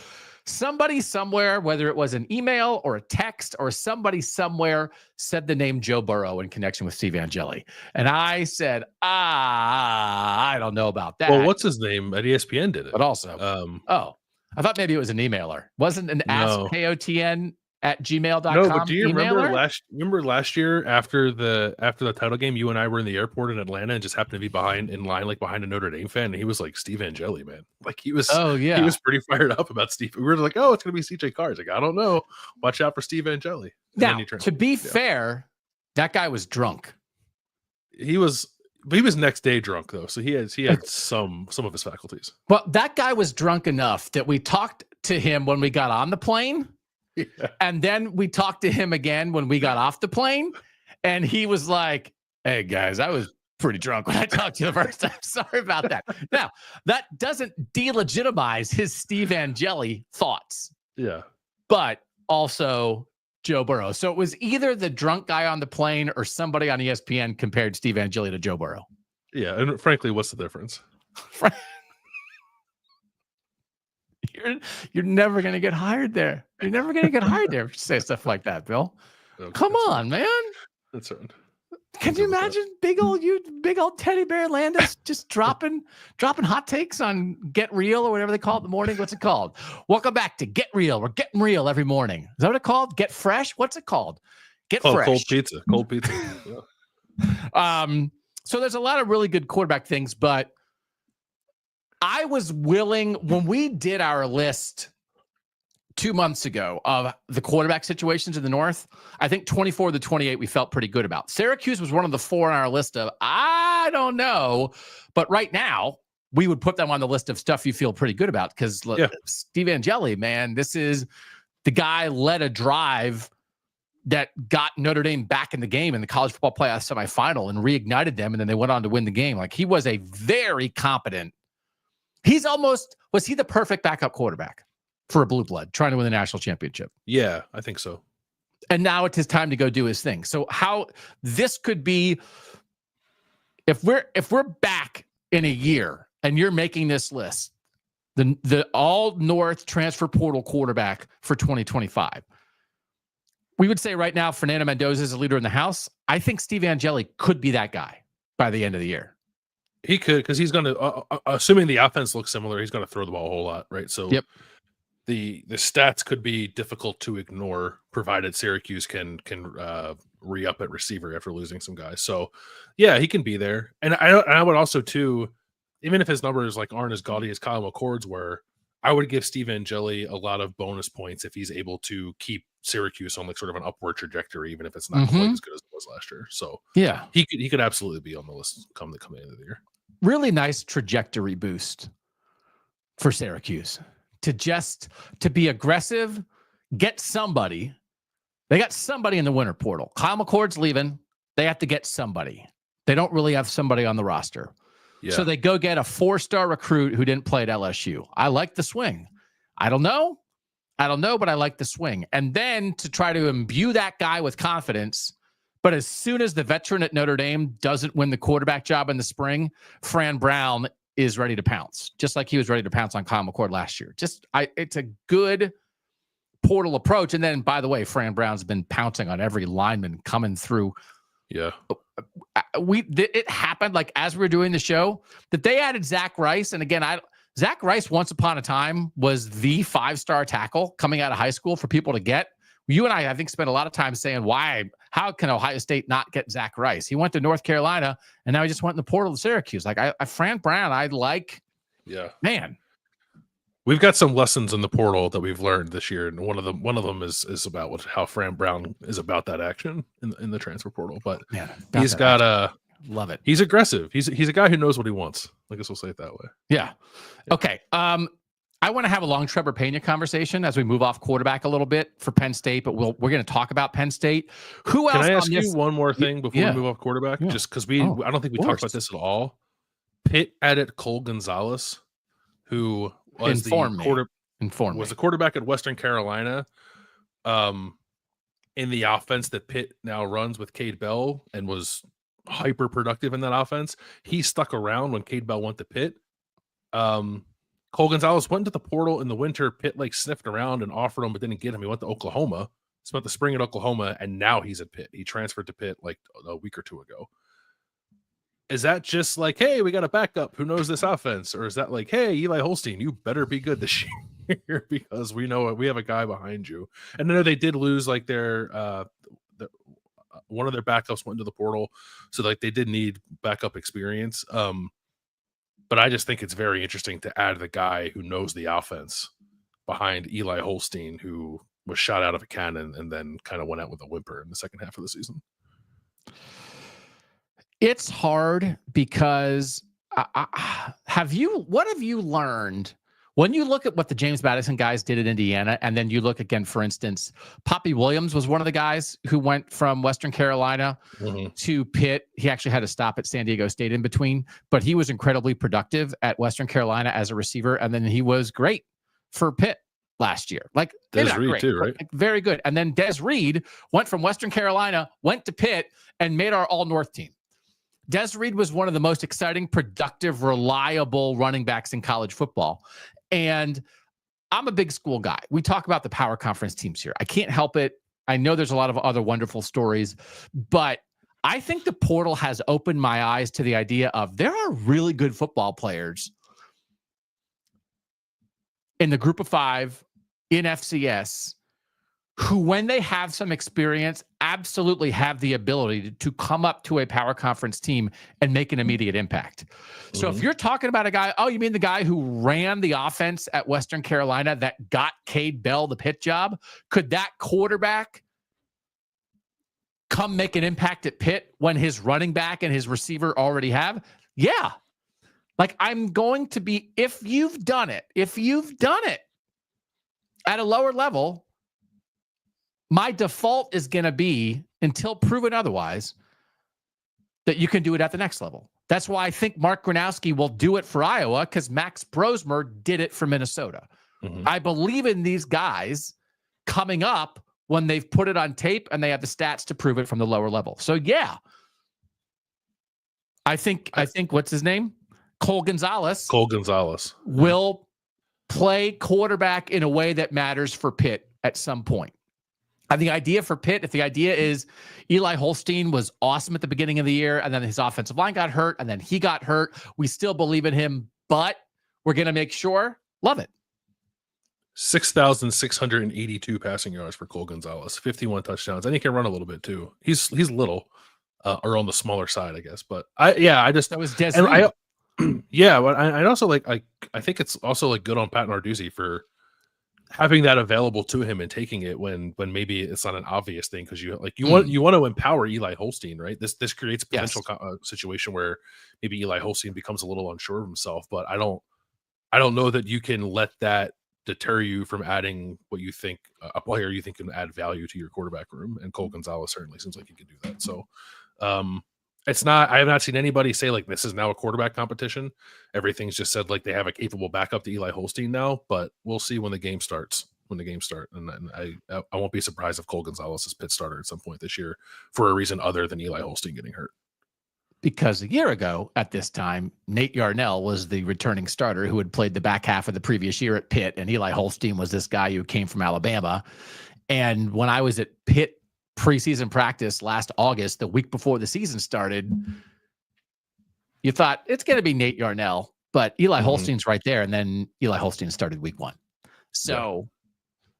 Somebody somewhere, whether it was an email or a text or somebody somewhere, said the name Joe Burrow in connection with Steve Angeli. And I said, I don't know about that. Well, what's his name? At ESPN did it. But also, I thought maybe it was an emailer. Wasn't an askKOTN@gmail.com. No, but do you remember last year after the title game, you and I were in the airport in Atlanta and just happened to be behind a Notre Dame fan, and he was like, Steve Angeli, man. Like he was he was pretty fired up about Steve. We were like, oh, it's gonna be CJ Carr. He's like, I don't know. Watch out for Steve Angeli. Now, to be fair, that guy was drunk. He was, But he was next day drunk though, so he had some of his faculties. Well, that guy was drunk enough that we talked to him when we got on the plane, and then we talked to him again when we got off the plane, and he was like, "Hey guys, I was pretty drunk when I talked to you the first time. Sorry about that." Now, that doesn't delegitimize his Steve Angeli thoughts. Yeah, but also Joe Burrow. So it was either the drunk guy on the plane or somebody on ESPN compared Steve Angeli to Joe Burrow. Yeah, and frankly, what's the difference? You're never going to get hired there. You're never going to get hired there if you say stuff like that, Bill. Okay, come on, man. That's right. Can you imagine big old teddy bear Landis just dropping hot takes on Get Real or whatever they call it in the morning? What's it called? Welcome back to Get Real. We're getting real every morning. Is that what it's called? Get Fresh? What's it called? Get Fresh. Cold pizza. Cold pizza. Yeah. So there's a lot of really good quarterback things, but I was willing when we did our list 2 months ago of the quarterback situations in the North, I think 24 to 28 we felt pretty good about. Syracuse was one of the 4 on our list of, I don't know. But right now, we would put them on the list of stuff you feel pretty good about because Steve Angeli, man, this is the guy led a drive that got Notre Dame back in the game in the college football playoff semifinal and reignited them, and then they went on to win the game. Like, he was a very competent. Was he the perfect backup quarterback for a blue blood trying to win the national championship? Yeah, I think so. And now it's his time to go do his thing. So how this could be, if we're back in a year and you're making this list, the all North transfer portal quarterback for 2025, we would say right now Fernando Mendoza is a leader in the house. I think Steve Angeli could be that guy by the end of the year. He could, because he's going to, assuming the offense looks similar, he's going to throw the ball a whole lot, right? So the stats could be difficult to ignore, provided Syracuse can re-up at receiver after losing some guys. So yeah, he can be there. And I would also too, even if his numbers like aren't as gaudy as Kyle McCord's were, I would give Steve Angeli a lot of bonus points if he's able to keep Syracuse on like sort of an upward trajectory, even if it's not quite as good as it was last year. So yeah, he could absolutely be on the list come the end of the year. Really nice trajectory boost for Syracuse to be aggressive, get somebody. They got somebody in the winter portal. Kyle McCord's leaving. They have to get somebody. They don't really have somebody on the roster. Yeah. So they go get a 4-star recruit who didn't play at LSU. I like the swing. I don't know, but I like the swing. And then to try to imbue that guy with confidence. But as soon as the veteran at Notre Dame doesn't win the quarterback job in the spring, Fran Brown is ready to pounce, just like he was ready to pounce on Kyle McCord last year. It's a good portal approach. And then, by the way, Fran Brown's been pouncing on every lineman coming through. Yeah. It happened like as we were doing the show that they added Zach Rice. And again, Zach Rice once upon a time was the 5-star tackle coming out of high school for people to get. You and I think, spent a lot of time saying, how can Ohio State not get Zach Rice? He went to North Carolina, and now he just went in the portal to Syracuse. Like, Fran Brown, yeah, man. We've got some lessons in the portal that we've learned this year, and one of them is about how Fran Brown is about that action in the transfer portal. But he's got love it. He's aggressive. He's a guy who knows what he wants. I guess we'll say it that way. Yeah. Okay. I want to have a long Trevor Pena conversation as we move off quarterback a little bit for Penn State, but we're going to talk about Penn State. Who else? Can I ask you one more thing before we move off quarterback? Yeah. Just because I don't think we talked about this at all. Pitt added Cole Gonzalez, who was the quarterback at Western Carolina, in the offense that Pitt now runs with Cade Bell, and was hyper productive in that offense. He stuck around when Cade Bell went to Pitt. Cole Gonzalez went to the portal in the winter. Pitt sniffed around and offered him, but didn't get him. He went to Oklahoma, spent the spring at Oklahoma, and now he's at Pitt. He transferred to Pitt like a week or two ago. Is that just like, hey, we got a backup who knows this offense? Or is that like, hey, Eli Holstein, you better be good this year because we know we have a guy behind you. And I know they did lose like their one of their backups went into the portal. So like they did need backup experience. But I just think it's very interesting to add the guy who knows the offense behind Eli Holstein, who was shot out of a cannon and then kind of went out with a whimper in the second half of the season. It's hard because what have you learned when you look at what the James Madison guys did at Indiana, and then you look again, for instance, Poppy Williams was one of the guys who went from Western Carolina to Pitt. He actually had to stop at San Diego State in between, but he was incredibly productive at Western Carolina as a receiver, and then he was great for Pitt last year. Like Des Reed too, right? Like, very good. And then Des Reed went from Western Carolina, went to Pitt, and made our All-North team. Des Reed was one of the most exciting, productive, reliable running backs in college football. And I'm a big school guy. We talk about the power conference teams here. I can't help it. I know there's a lot of other wonderful stories, but I think the portal has opened my eyes to the idea of there are really good football players in the group of 5 in FCS who, when they have some experience, absolutely have the ability to come up to a power conference team and make an immediate impact. So if you're talking about a guy, oh, you mean the guy who ran the offense at Western Carolina that got Cade Bell the Pitt job? Could that quarterback come make an impact at Pitt when his running back and his receiver already have? Yeah. Like, I'm going to be, if you've done it at a lower level, my default is going to be, until proven otherwise, that you can do it at the next level. That's why I think Mark Gronowski will do it for Iowa, because Max Brosmer did it for Minnesota. I believe in these guys coming up when they've put it on tape and they have the stats to prove it from the lower level. So yeah, I think what's his name? Cole Gonzalez will play quarterback in a way that matters for Pitt at some point. And the idea for Pitt, if the idea is Eli Holstein was awesome at the beginning of the year, and then his offensive line got hurt, and then he got hurt, we still believe in him, but we're going to make sure. Love it. 6,682 passing yards for Cole Gonzalez, 51 touchdowns, and he can run a little bit too. He's little, or on the smaller side, I guess. But that was Des Reed. But I also I think it's also like good on Pat Narduzzi for having that available to him and taking it when maybe it's not an obvious thing, because you want to empower Eli Holstein, right? This creates a potential situation where maybe Eli Holstein becomes a little unsure of himself, but I don't know that you can let that deter you from adding what you think a player you think can add value to your quarterback room, and Cole Gonzalez certainly seems like he can do that. So I have not seen anybody say like this is now a quarterback competition. Everything's just said like they have a capable backup to Eli Holstein now, but we'll see when the game starts. And I won't be surprised if Cole Gonzalez is Pitt starter at some point this year for a reason other than Eli Holstein getting hurt. Because a year ago at this time, Nate Yarnell was the returning starter who had played the back half of the previous year at Pitt, and Eli Holstein was this guy who came from Alabama. And when I was at Pitt preseason practice last August, the week before the season started, you thought it's going to be Nate Yarnell, but Eli Holstein's right there. And then Eli Holstein started week 1. So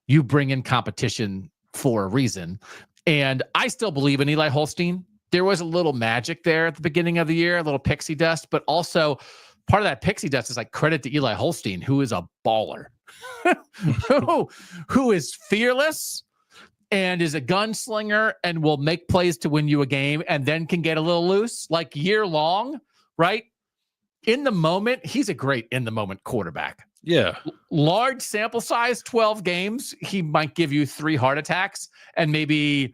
you bring in competition for a reason. And I still believe in Eli Holstein. There was a little magic there at the beginning of the year, a little pixie dust, but also part of that pixie dust is like credit to Eli Holstein, who is a baller, who is fearless and is a gunslinger and will make plays to win you a game, and then can get a little loose, like year long, right? In the moment, he's a great in the moment quarterback. Yeah. Large sample size, 12 games, he might give you 3 heart attacks, and maybe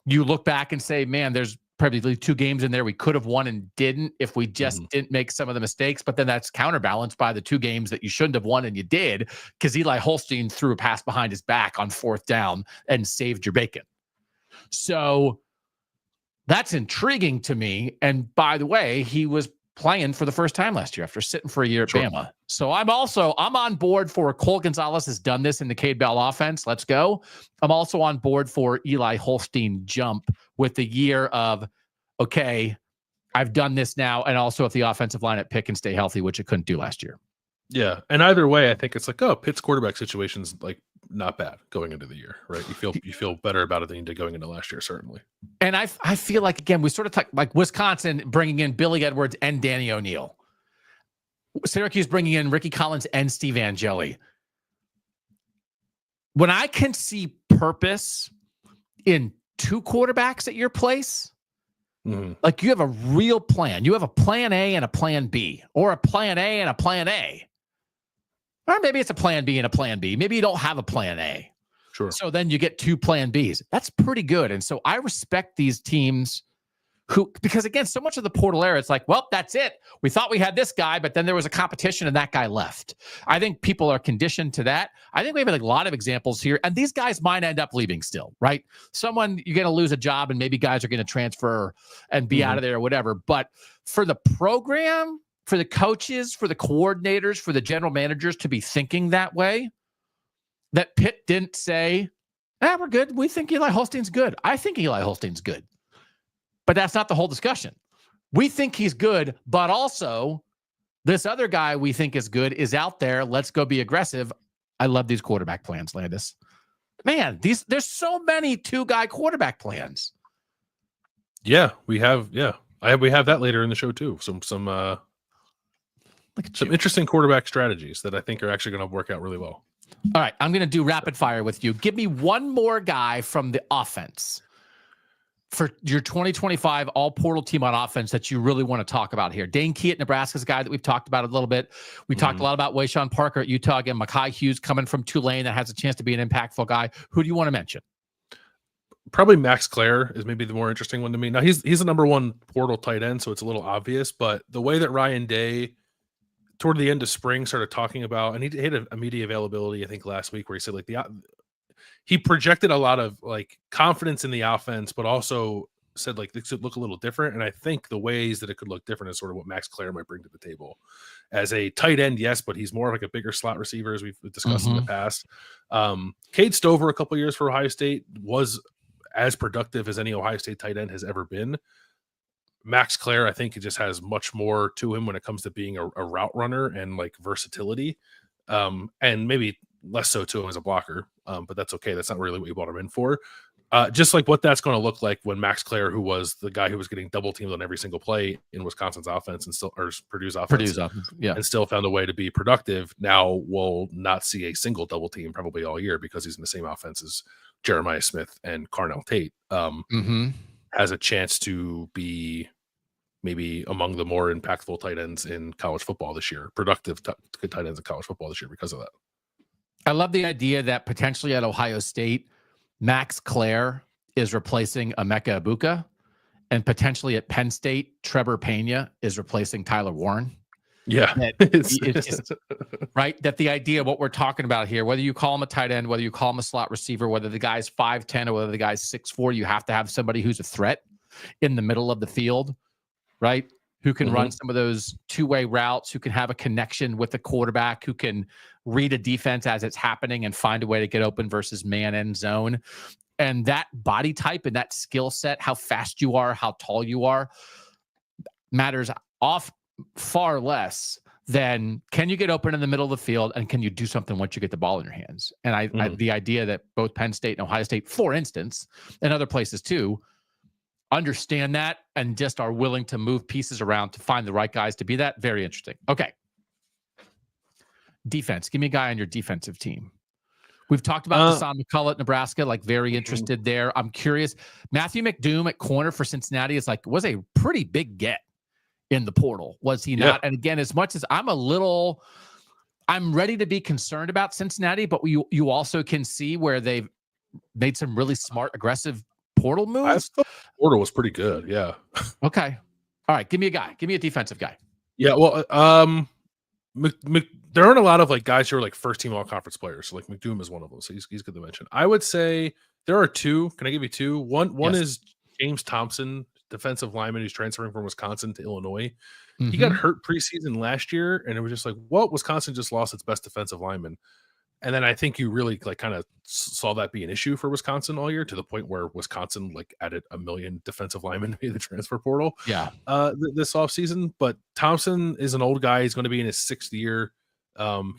you look back and say, man, there's probably 2 games in there we could have won and didn't if we just didn't make some of the mistakes. But then that's counterbalanced by the 2 games that you shouldn't have won and you did, because Eli Holstein threw a pass behind his back on 4th down and saved your bacon. So that's intriguing to me. And by the way, he was playing for the first time last year after sitting for a year at Bama. So I'm on board for Cole Gonzalez has done this in the Cade Bell offense. Let's go. I'm also on board for Eli Holstein jump with the year of, okay, I've done this now. And also if the offensive line at Pitt can stay healthy, which it couldn't do last year. Yeah. And either way, I think it's like, Pitt's quarterback situation's like not bad going into the year, right? You feel better about it than you did going into last year, certainly. And I feel like, again, we sort of talk like Wisconsin bringing in Billy Edwards and Danny O'Neal. Syracuse bringing in Ricky Collins and Steve Angeli. When I can see purpose in 2 quarterbacks at your place, Like you have a real plan. You have a plan A and a plan B, or a plan A and a plan A. Or maybe it's a plan B and a plan B. Maybe you don't have a plan A. Sure. So then you get 2 plan Bs. That's pretty good. And so I respect these teams because again, so much of the portal era, it's like, well, that's it. We thought we had this guy, but then there was a competition and that guy left. I think people are conditioned to that. I think we have a lot of examples here, and these guys might end up leaving still, right? You're going to lose a job, and maybe guys are going to transfer and be out of there or whatever. But for the program, for the coaches, for the coordinators, for the general managers to be thinking that way, that Pitt didn't say, we're good. We think Eli Holstein's good. I think Eli Holstein's good. But that's not the whole discussion. We think he's good, but also this other guy we think is good is out there. Let's go be aggressive. I love these quarterback plans, Landis. Man, there's so many 2-guy quarterback plans. Yeah, we have. Yeah, we have that later in the show too. Some interesting quarterback strategies that I think are actually going to work out really well. All right, I'm going to do rapid fire with you. Give me one more guy from the offense for your 2025 all-portal team on offense that you really want to talk about here. Dane Key at Nebraska is a guy that we've talked about a little bit. We talked a lot about Wayshawn Parker at Utah. Again, Mekhi Hughes coming from Tulane that has a chance to be an impactful guy. Who do you want to mention? Probably Max Clare is maybe the more interesting one to me. Now, he's the number 1 portal tight end, so it's a little obvious. But the way that Ryan Day, toward the end of spring, started talking about, and he had a media availability, I think, last week, where he said he projected a lot of confidence in the offense, but also said this should look a little different. And I think the ways that it could look different is sort of what Max Clare might bring to the table as a tight end. Yes, but he's more like a bigger slot receiver, as we've discussed in the past. Cade Stover, a couple years for Ohio State, was as productive as any Ohio State tight end has ever been. Max Clare, I think, it just has much more to him when it comes to being a route runner and versatility, and maybe less so to him as a blocker, but that's okay. That's not really what you brought him in for. Just what that's going to look like when Max Clare, who was the guy who was getting double teamed on every single play in Wisconsin's offense and Purdue's offense, and still found a way to be productive, now will not see a single double team probably all year because he's in the same offense as Jeremiah Smith and Carnell Tate. Has a chance to be maybe among the more impactful tight ends in college football this year, productive tight ends in college football this year because of that. I love the idea that potentially at Ohio State, Max Clare is replacing Emeka Egbuka, and potentially at Penn State, Trevor Pena is replacing Tyler Warren. Yeah. It's just, right? That the idea of what we're talking about here, whether you call him a tight end, whether you call him a slot receiver, whether the guy's 5'10", or whether the guy's 6'4", you have to have somebody who's a threat in the middle of the field, right? Who can run some of those 2-way routes, who can have a connection with the quarterback, who can read a defense as it's happening and find a way to get open versus man and zone. And that body type and that skill set, how fast you are, how tall you are, matters far less than can you get open in the middle of the field and can you do something once you get the ball in your hands. And I the idea that both Penn State and Ohio State, for instance, and other places too, understand that and just are willing to move pieces around to find the right guys to be that. Very interesting. Okay. Defense. Give me a guy on your defensive team. We've talked about Deshaun McCullough at Nebraska, very interested there. I'm curious. Matthew McDoom at corner for Cincinnati was a pretty big get in the portal. Was he not? And again, as much as I'm ready to be concerned about Cincinnati, but you also can see where they've made some really smart, aggressive portal moves. I thought portal was pretty good. Yeah. Okay. All right. Give me a guy. Give me a defensive guy. Yeah. Well, there aren't a lot of guys who are first team all conference players. So McDoom is one of them. So he's good to mention. I would say there are 2. Can I give you 2? One is James Thompson, defensive lineman who's transferring from Wisconsin to Illinois. He got hurt preseason last year, and it was just Wisconsin just lost its best defensive lineman. And then I think you really kind of saw that be an issue for Wisconsin all year, to the point where Wisconsin added 1 million defensive linemen via the transfer portal. Yeah. This offseason. But Thompson is an old guy. He's going to be in his 6th year.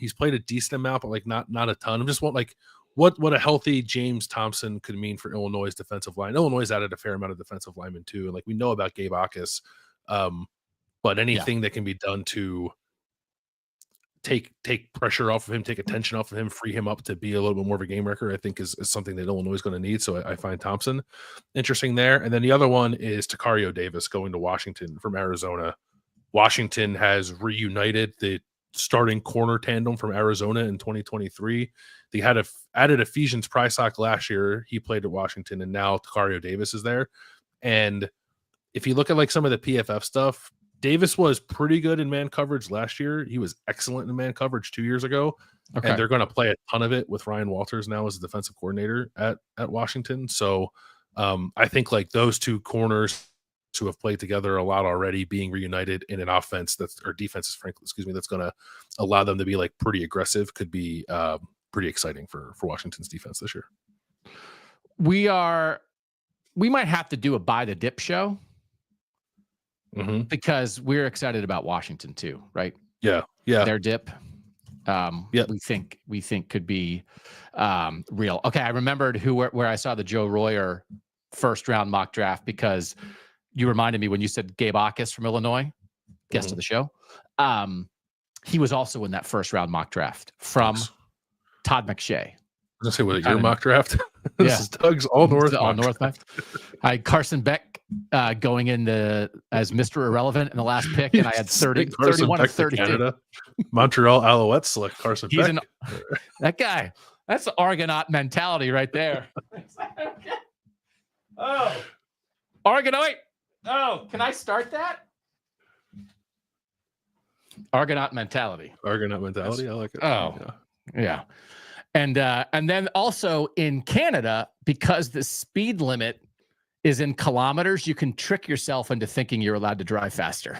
He's played a decent amount, but not a ton. I'm just what a healthy James Thompson could mean for Illinois' defensive line. Illinois added a fair amount of defensive linemen too, and we know about Gabe Akis. But anything that can be done to take pressure off of him, take attention off of him, free him up to be a little bit more of a game wrecker, I think is something that Illinois is going to need. So I find Thompson interesting there. And then the other one is Takario Davis going to Washington from Arizona. Washington has reunited the starting corner tandem from Arizona in 2023. They had added Ephesians Prysock last year. He played at Washington, and now Takario Davis is there. And if you look at like some of the PFF stuff, Davis was pretty good in man coverage last year. He was excellent in man coverage 2 years ago. Okay. And they're going to play a ton of it with Ryan Walters now as the defensive coordinator at Washington. So I think like those two corners who have played together a lot already being reunited in an offense defense, frankly, that's going to allow them to be like pretty aggressive could be pretty exciting for Washington's defense this year. We might have to do a buy the dip show. Mm-hmm. Because we're excited about Washington too, right? Yeah. Their dip, we think could be real. Okay, I remembered where I saw the Joe Royer first round mock draft because you reminded me when you said Gabe Akis from Illinois, guest of the show. He was also in that first round mock draft from Todd McShay. I was going to say, your mock draft? This is Doug's all north. All north. I had Carson Beck going in as Mr. Irrelevant in the last pick, and I had 31 and 32. Montreal Alouettes select Carson Beck. That guy, that's the Argonaut mentality right there. Oh, Argonaut. Oh, can I start that? Argonaut mentality. I like it. Oh, yeah. And then also in Canada, because the speed limit is in kilometers, you can trick yourself into thinking you're allowed to drive faster.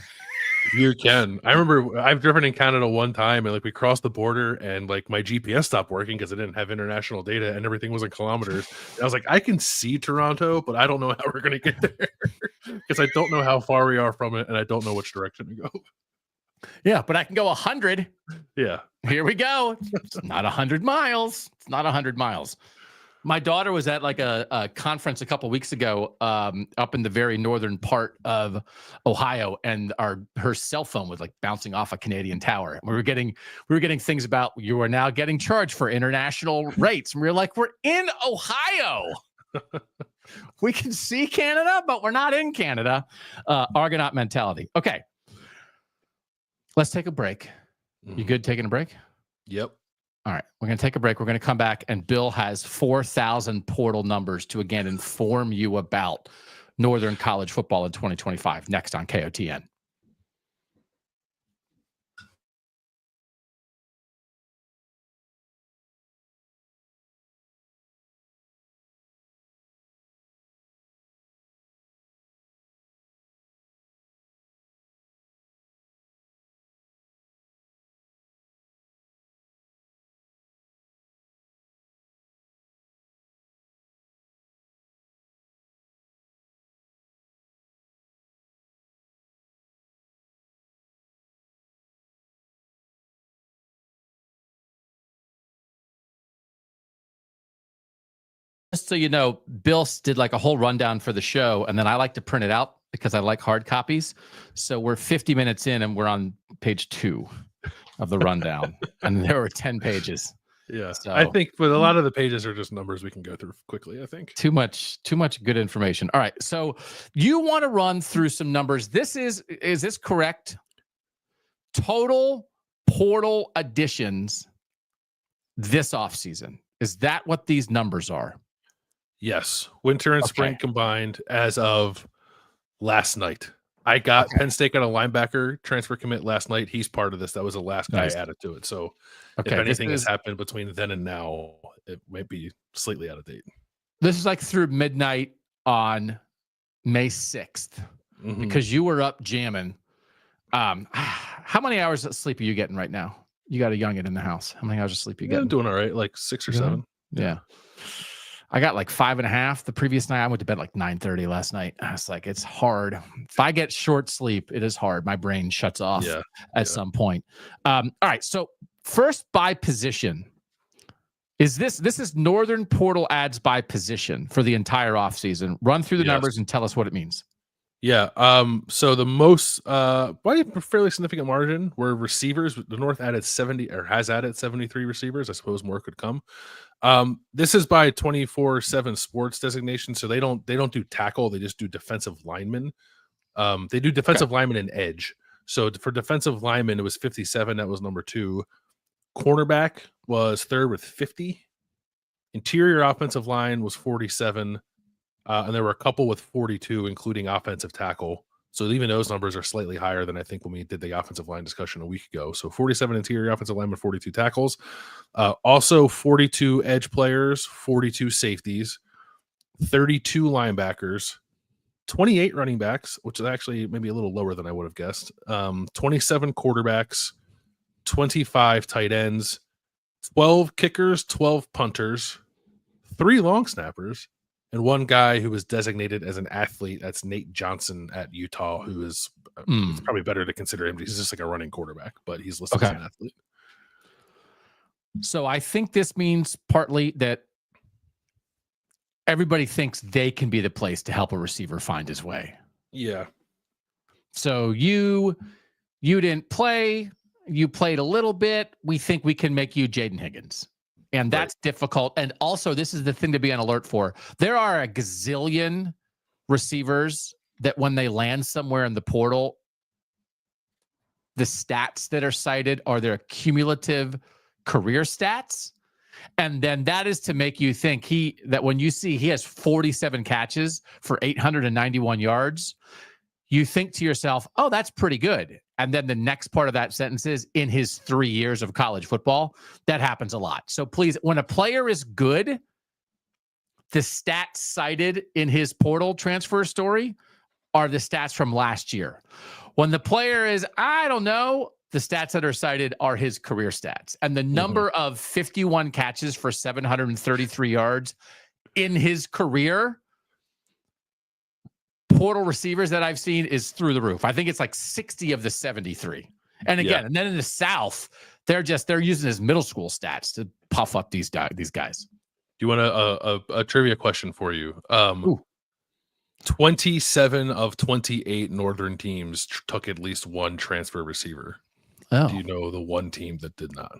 You can. I remember I've driven in Canada one time, and like we crossed the border, and like my GPS stopped working because it didn't have international data, and everything was in kilometers. And I was like, I can see Toronto, but I don't know how we're going to get there because I don't know how far we are from it, and I don't know which direction to go. Yeah, but I can go 100. Yeah. Here we go. It's not 100 miles. It's not 100 miles. My daughter was at like a conference a couple weeks ago up in the very northern part of Ohio, and her cell phone was like bouncing off a Canadian tower. We were getting things about you are now getting charged for international rates. And we were like, we're in Ohio. We can see Canada, but we're not in Canada. Argonaut mentality. Okay. Let's take a break. You good taking a break? Yep. All right. We're going to take a break. We're going to come back, and Bill has 4,000 portal numbers to, again, inform you about Northern college football in 2025. Next on KOTN. Just so you know, Bill did like a whole rundown for the show, and then I like to print it out because I like hard copies. So we're 50 minutes in, and we're on page 2 of the rundown, and there were 10 pages. Yeah, so, I think, but a lot of the pages are just numbers we can go through quickly. I think too much good information. All right, so you want to run through some numbers. Is this correct? Total portal additions this offseason. Is that what these numbers are? Yes, winter and spring combined as of last night. I got Penn State got a linebacker transfer commit last night. He's part of this. That was the last guy I added to it. So if anything has happened between then and now, it might be slightly out of date. This is like through midnight on May 6th because you were up jamming. How many hours of sleep are you getting right now? You got a youngin in the house. How many hours of sleep are you getting? I'm doing all right, like 6 or 7. Yeah. I got like 5.5 the previous night. I went to bed like 9:30 last night. I was like, it's hard. If I get short sleep, it is hard. My brain shuts off at some point. All right. So first by position. This is Northern portal ads by position for the entire offseason. Run through the numbers and tell us what it means. Yeah. So the most by a fairly significant margin were receivers. The North added 70 or has added 73 receivers. I suppose more could come. This is by 24/7 sports designation. So they don't do tackle, they just do defensive linemen. They do defensive lineman and edge. So for defensive lineman, it was 57. That was number 2. Cornerback was 3rd with 50. Interior offensive line was 47. And there were a couple with 42, including offensive tackle. So even those numbers are slightly higher than I think when we did the offensive line discussion a week ago. So 47 interior offensive linemen, 42 tackles. Also 42 edge players, 42 safeties, 32 linebackers, 28 running backs, which is actually maybe a little lower than I would have guessed. 27 quarterbacks, 25 tight ends, 12 kickers, 12 punters, 3 long snappers, and 1 guy who was designated as an athlete. That's Nate Johnson at Utah, who is it's probably better to consider him. He's just like a running quarterback, but he's listed as an athlete. So I think this means partly that everybody thinks they can be the place to help a receiver find his way. Yeah. So you didn't play, you played a little bit. We think we can make you Jaden Higgins. And that's difficult. And also, this is the thing to be on alert for. There are a gazillion receivers that when they land somewhere in the portal, the stats that are cited are their cumulative career stats. And then that is to make you think that when you see he has 47 catches for 891 yards, you think to yourself, oh, that's pretty good. And then the next part of that sentence is in his 3 years of college football. That happens a lot. So please, when a player is good, the stats cited in his portal transfer story are the stats from last year. When the player is, I don't know, the stats that are cited are his career stats. And the number of 51 catches for 733 yards in his career, portal receivers that I've seen, is through the roof. I think it's like 60 of the 73. And again, and then in the South, they're using his middle school stats to puff up these guys. Do you want a trivia question for you? 27 of 28 Northern teams took at least 1 transfer receiver. Oh. Do you know the one team that did not?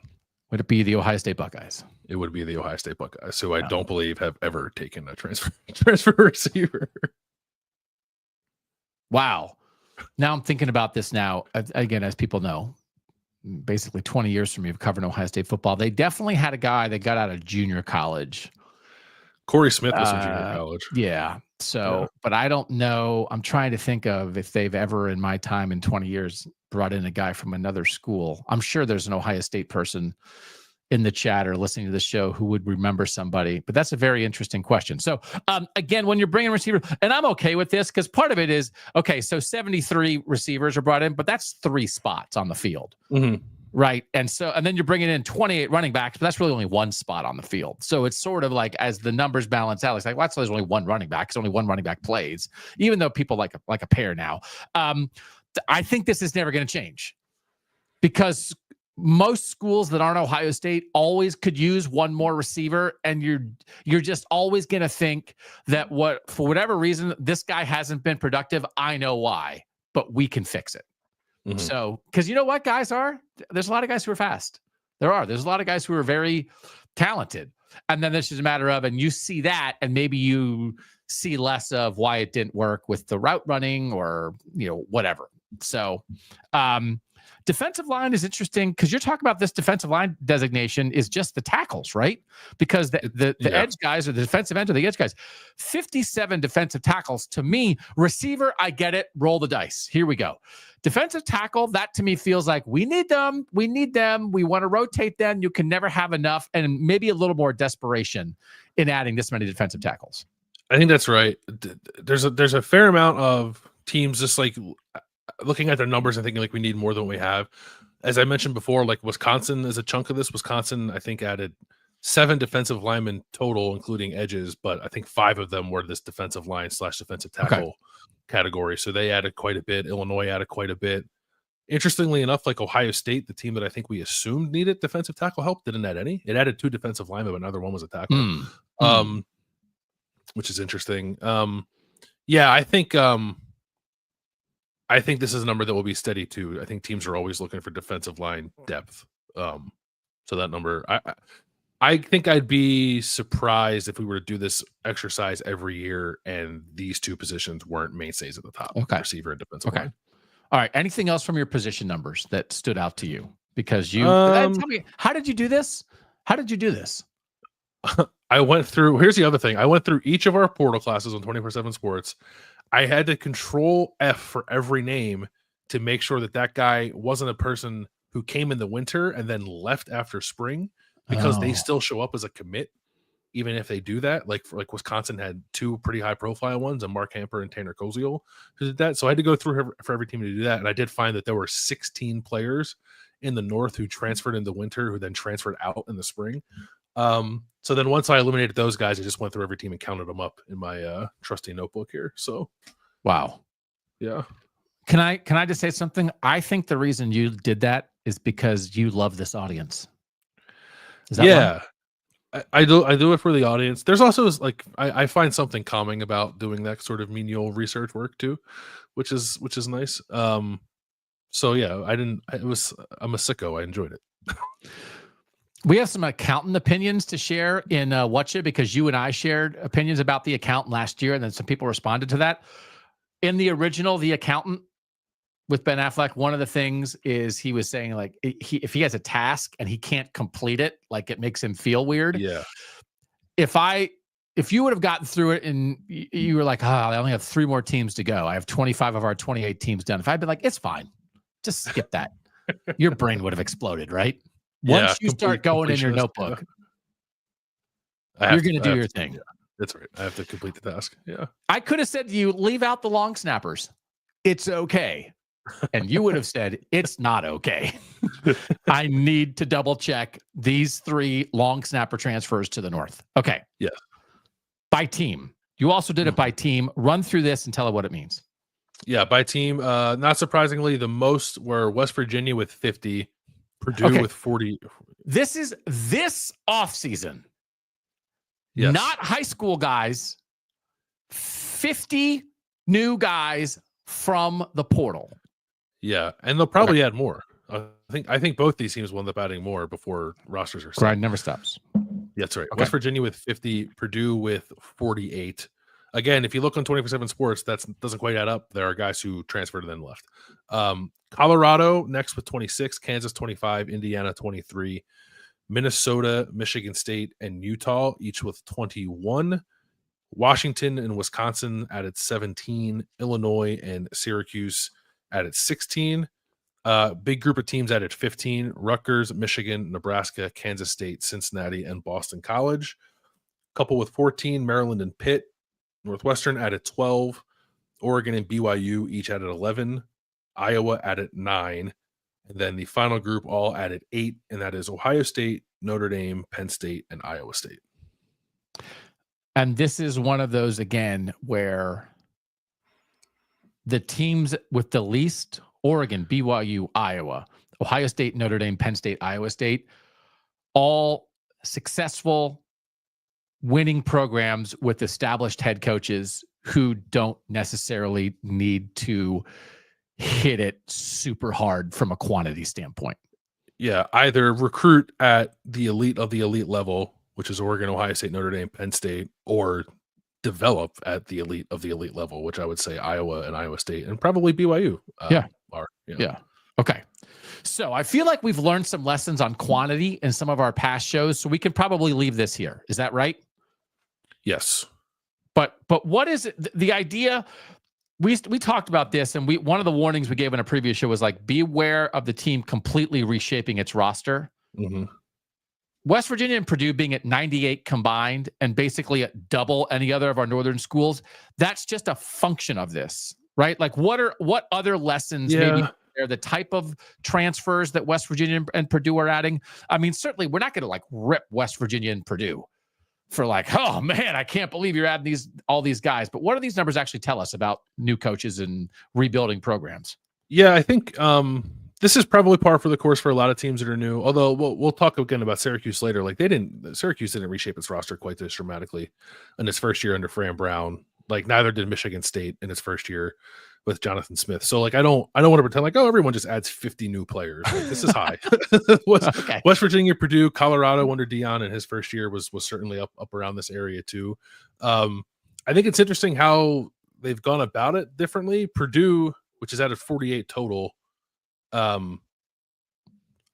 Would it be the Ohio State Buckeyes? It would be the Ohio State Buckeyes, who I don't believe have ever taken a transfer receiver. Wow. Now I'm thinking about this now. Again, as people know, basically 20 years from me of covering Ohio State football, they definitely had a guy that got out of junior college. Corey Smith was in junior college. Yeah. So, but I don't know. I'm trying to think of if they've ever in my time in 20 years brought in a guy from another school. I'm sure there's an Ohio State person in the chat or listening to the show who would remember somebody, but that's a very interesting question. So again, when you're bringing receivers, and I'm okay with this because part of it is, okay, so 73 receivers are brought in, but that's 3 spots on the field. Right. And then you're bringing in 28 running backs, but that's really only 1 spot on the field. So it's sort of like as the numbers balance out, it's like, well, there's only 1 running back. It's only 1 running back plays, even though people like a pair now. I think this is never going to change because most schools that aren't Ohio State always could use 1 more receiver. And you're just always going to think that for whatever reason, this guy hasn't been productive. I know why, but we can fix it. So, because you know what guys are? There's a lot of guys who are fast. There's a lot of guys who are very talented. And then this is a matter of, and you see that, and maybe you see less of why it didn't work with the route running or, whatever. So, defensive line is interesting because you're talking about this defensive line designation is just the tackles, right? Because the edge guys or the defensive end or the edge guys, 57 defensive tackles. To me, receiver, I get it. Roll the dice. Here we go. Defensive tackle, that to me feels like we need them. We want to rotate them. You can never have enough, and maybe a little more desperation in adding this many defensive tackles. I think that's right. There's a fair amount of teams just like looking at their numbers and thinking like we need more than we have. As I mentioned before, like Wisconsin is a chunk of this. Wisconsin, I think, added 7 defensive linemen total, including edges, but I think 5 of them were this defensive line / defensive tackle category. So they added quite a bit. Illinois added quite a bit. Interestingly enough, like Ohio State, the team that I think we assumed needed defensive tackle help, didn't add any. It added 2 defensive linemen, but another one was a tackle. Which is interesting. I think I think this is a number that will be steady too. I think teams are always looking for defensive line depth. So that number, I think I'd be surprised if we were to do this exercise every year and these two positions weren't mainstays at the top, receiver and defensive line. All right. Anything else from your position numbers that stood out to you? Because tell me, how did you do this? How did you do this? I went through, here's the other thing. I went through each of our portal classes on 24/7 Sports. I had to control F for every name to make sure that guy wasn't a person who came in the winter and then left after spring, because they still show up as a commit, even if they do that. Like Wisconsin had two pretty high profile ones, and Mark Hamper and Tanner Koziel, who did that. So I had to go through for every team to do that. And I did find that there were 16 players in the North who transferred in the winter, who then transferred out in the spring. So then once I eliminated those guys, I just went through every team and counted them up in my trusty notebook here. So, wow. Yeah. Can I just say something? I think the reason you did that is because you love this audience. Is that I do it for the audience. There's also I find something calming about doing that sort of menial research work too, which is nice. So yeah, I'm a sicko. I enjoyed it. We have some accountant opinions to share in Whatcha, because you and I shared opinions about the accountant last year, and then some people responded to that. In the original, The Accountant with Ben Affleck, one of the things is he was saying, like, if he has a task and he can't complete it, like, it makes him feel weird. Yeah. If you would have gotten through it and you were like, I only have 3 more teams to go, I have 25 of our 28 teams done. If I'd been like, it's fine, just skip that, your brain would have exploded, right? Once you start going in your notebook, you're going to do your thing. Yeah, that's right. I have to complete the task. Yeah. I could have said to you, leave out the long snappers. It's okay. And you would have said, it's not okay. I need to double check these 3 long snapper transfers to the North. Okay. Yeah. By team. You also did it by team. Run through this and tell it what it means. Yeah. By team, not surprisingly, the most were West Virginia with 50, Purdue with 40. This is this offseason. Yes. Not high school guys. 50 new guys from the portal. Yeah, and they'll probably add more. I think both these teams will end up adding more before rosters are set. Grind never stops. That's right. Okay. West Virginia with 50, Purdue with 48. Again, if you look on 24/7 Sports, that doesn't quite add up. There are guys who transferred and then left. Colorado next with 26, Kansas 25, Indiana 23, Minnesota, Michigan State, and Utah each with 21. Washington and Wisconsin added 17. Illinois and Syracuse added 16. Big group of teams added 15. Rutgers, Michigan, Nebraska, Kansas State, Cincinnati, and Boston College. Couple with 14, Maryland and Pitt. Northwestern added 12. Oregon and BYU each added 11. Iowa added 9. And then the final group all added 8, and that is Ohio State, Notre Dame, Penn State, and Iowa State. And this is one of those, again, where the teams with the least, Oregon, BYU, Iowa, Ohio State, Notre Dame, Penn State, Iowa State, all successful winning programs with established head coaches who don't necessarily need to hit it super hard from a quantity standpoint. Yeah, either recruit at the elite of the elite level, which is Oregon, Ohio State, Notre Dame, Penn State, or develop at the elite of the elite level, which I would say Iowa and Iowa State and probably BYU are. Yeah. Okay. So I feel like we've learned some lessons on quantity in some of our past shows, so we can probably leave this here. Is that right? Yes. But what is it? The idea, we talked about this, and one of the warnings we gave in a previous show was like, beware of the team completely reshaping its roster. Mm-hmm. West Virginia and Purdue being at 98 combined and basically at double any other of our northern schools, that's just a function of this, right? Like what other lessons maybe are the type of transfers that West Virginia and Purdue are adding? I mean, certainly we're not going to like rip West Virginia and Purdue for like, oh man, I can't believe you're adding all these guys. But what do these numbers actually tell us about new coaches and rebuilding programs? Yeah, I think this is probably par for the course for a lot of teams that are new. Although we'll talk again about Syracuse later. Like Syracuse didn't reshape its roster quite this dramatically in its first year under Fran Brown. Like neither did Michigan State in its first year with Jonathan Smith. So like I don't want to pretend like, oh, everyone just adds 50 new players. Like, this is high. West Virginia, Purdue, Colorado under Dion in his first year was certainly up around this area too. I think it's interesting how they've gone about it differently. Purdue, which is added 48 total, a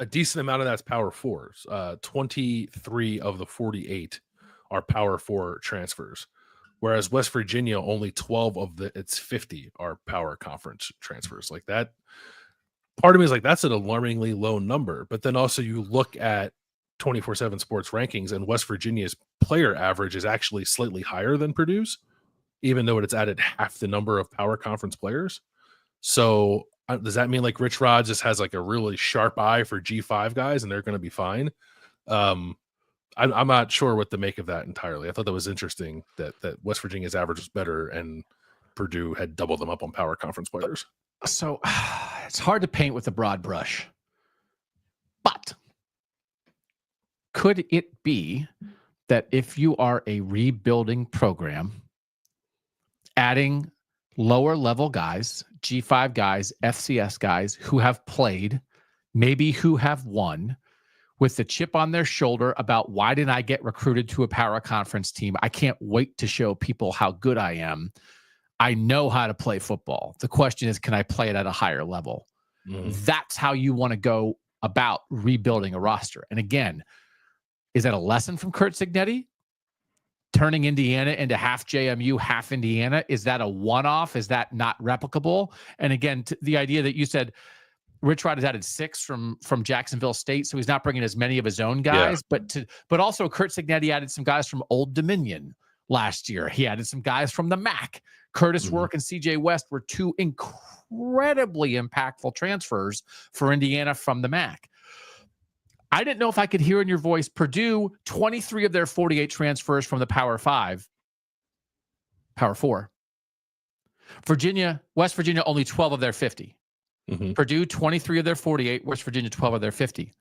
decent amount of that's power fours. 23 of the 48 are power four transfers, whereas West Virginia, only 12 of its 50 are power conference transfers. Like that, part of me is like, that's an alarmingly low number. But then also you look at 24/7 Sports rankings, and West Virginia's player average is actually slightly higher than Purdue's, even though it's added half the number of power conference players. So does that mean like Rich Rod just has like a really sharp eye for G5 guys and they're going to be fine? I'm not sure what to make of that entirely. I thought that was interesting that West Virginia's average was better and Purdue had doubled them up on power conference players. So it's hard to paint with a broad brush, but could it be that if you are a rebuilding program, adding lower level guys, G5 guys, FCS guys who have played, maybe who have won, with the chip on their shoulder about why didn't I get recruited to a power conference team? I can't wait to show people how good I am. I know how to play football. The question is, can I play it at a higher level? That's how you want to go about rebuilding a roster. And again, is that a lesson from Curt Cignetti? Turning Indiana into half JMU, half Indiana? Is that a one-off? Is that not replicable? And again, the idea that you said Rich Rod has added 6 from Jacksonville State, so he's not bringing as many of his own guys. Yeah. But also Curt Cignetti added some guys from Old Dominion last year. He added some guys from the MAC. Curtis Work and CJ West were 2 incredibly impactful transfers for Indiana from the MAC. I didn't know if I could hear in your voice, Purdue, 23 of their 48 transfers from the Power 5. Power 4. West Virginia, only 12 of their 50. Purdue, 23 of their 48. West Virginia, 12 of their 50.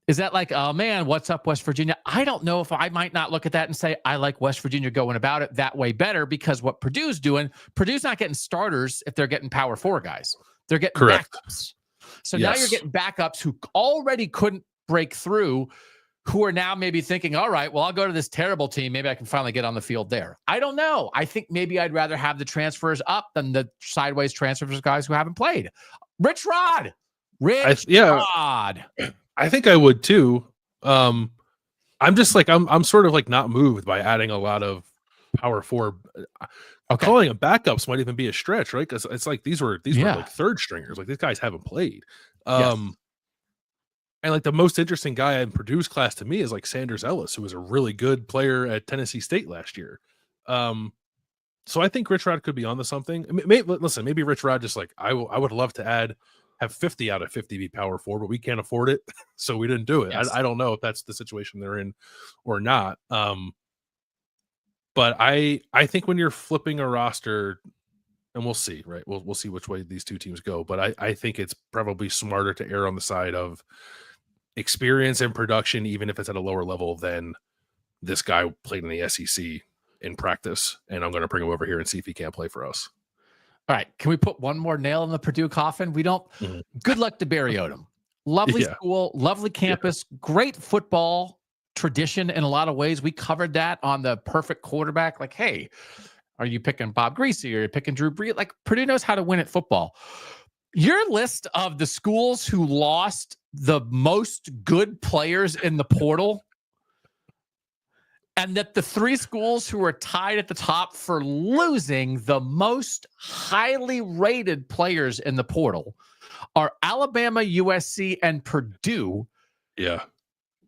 Is that like, oh man, what's up, West Virginia? I don't know if I might not look at that and say, I like West Virginia going about it that way better, because what Purdue's doing, Purdue's not getting starters if they're getting Power 4 guys. They're getting backups. So now you're getting backups who already couldn't break through, who are now maybe thinking, all right, well, I'll go to this terrible team. Maybe I can finally get on the field there. I don't know. I think maybe I'd rather have the transfers up than the sideways transfers of guys who haven't played. Rich Rod. Rod. I think I would too. I'm just like, I'm sort of like not moved by adding a lot of Power 4. Calling them backups might even be a stretch, right? Because it's like these were like third stringers. Like these guys haven't played. And like the most interesting guy in Purdue's class to me is like Sanders Ellis, who was a really good player at Tennessee State last year. So I think Rich Rod could be onto something. Maybe Rich Rod just like, I would love to have 50 out of 50 be Power 4, but we can't afford it, so we didn't do it. I don't know if that's the situation they're in or not. But I think when you're flipping a roster, and we'll see, right? We'll see which way these two teams go. But I think it's probably smarter to err on the side of experience and production, even if it's at a lower level than this guy played in the SEC in practice. And I'm going to bring him over here and see if he can't play for us. All right. Can we put one more nail in the Purdue coffin? We don't. Good luck to Barry Odom. Lovely school, lovely campus, great football tradition in a lot of ways. We covered that on the perfect quarterback. Like, hey, are you picking Bob Greasy or are you picking Drew Brees? Like, Purdue knows how to win at football. Your list of the schools who lost the most good players in the portal, and that the 3 schools who are tied at the top for losing the most highly rated players in the portal are Alabama, USC, and Purdue.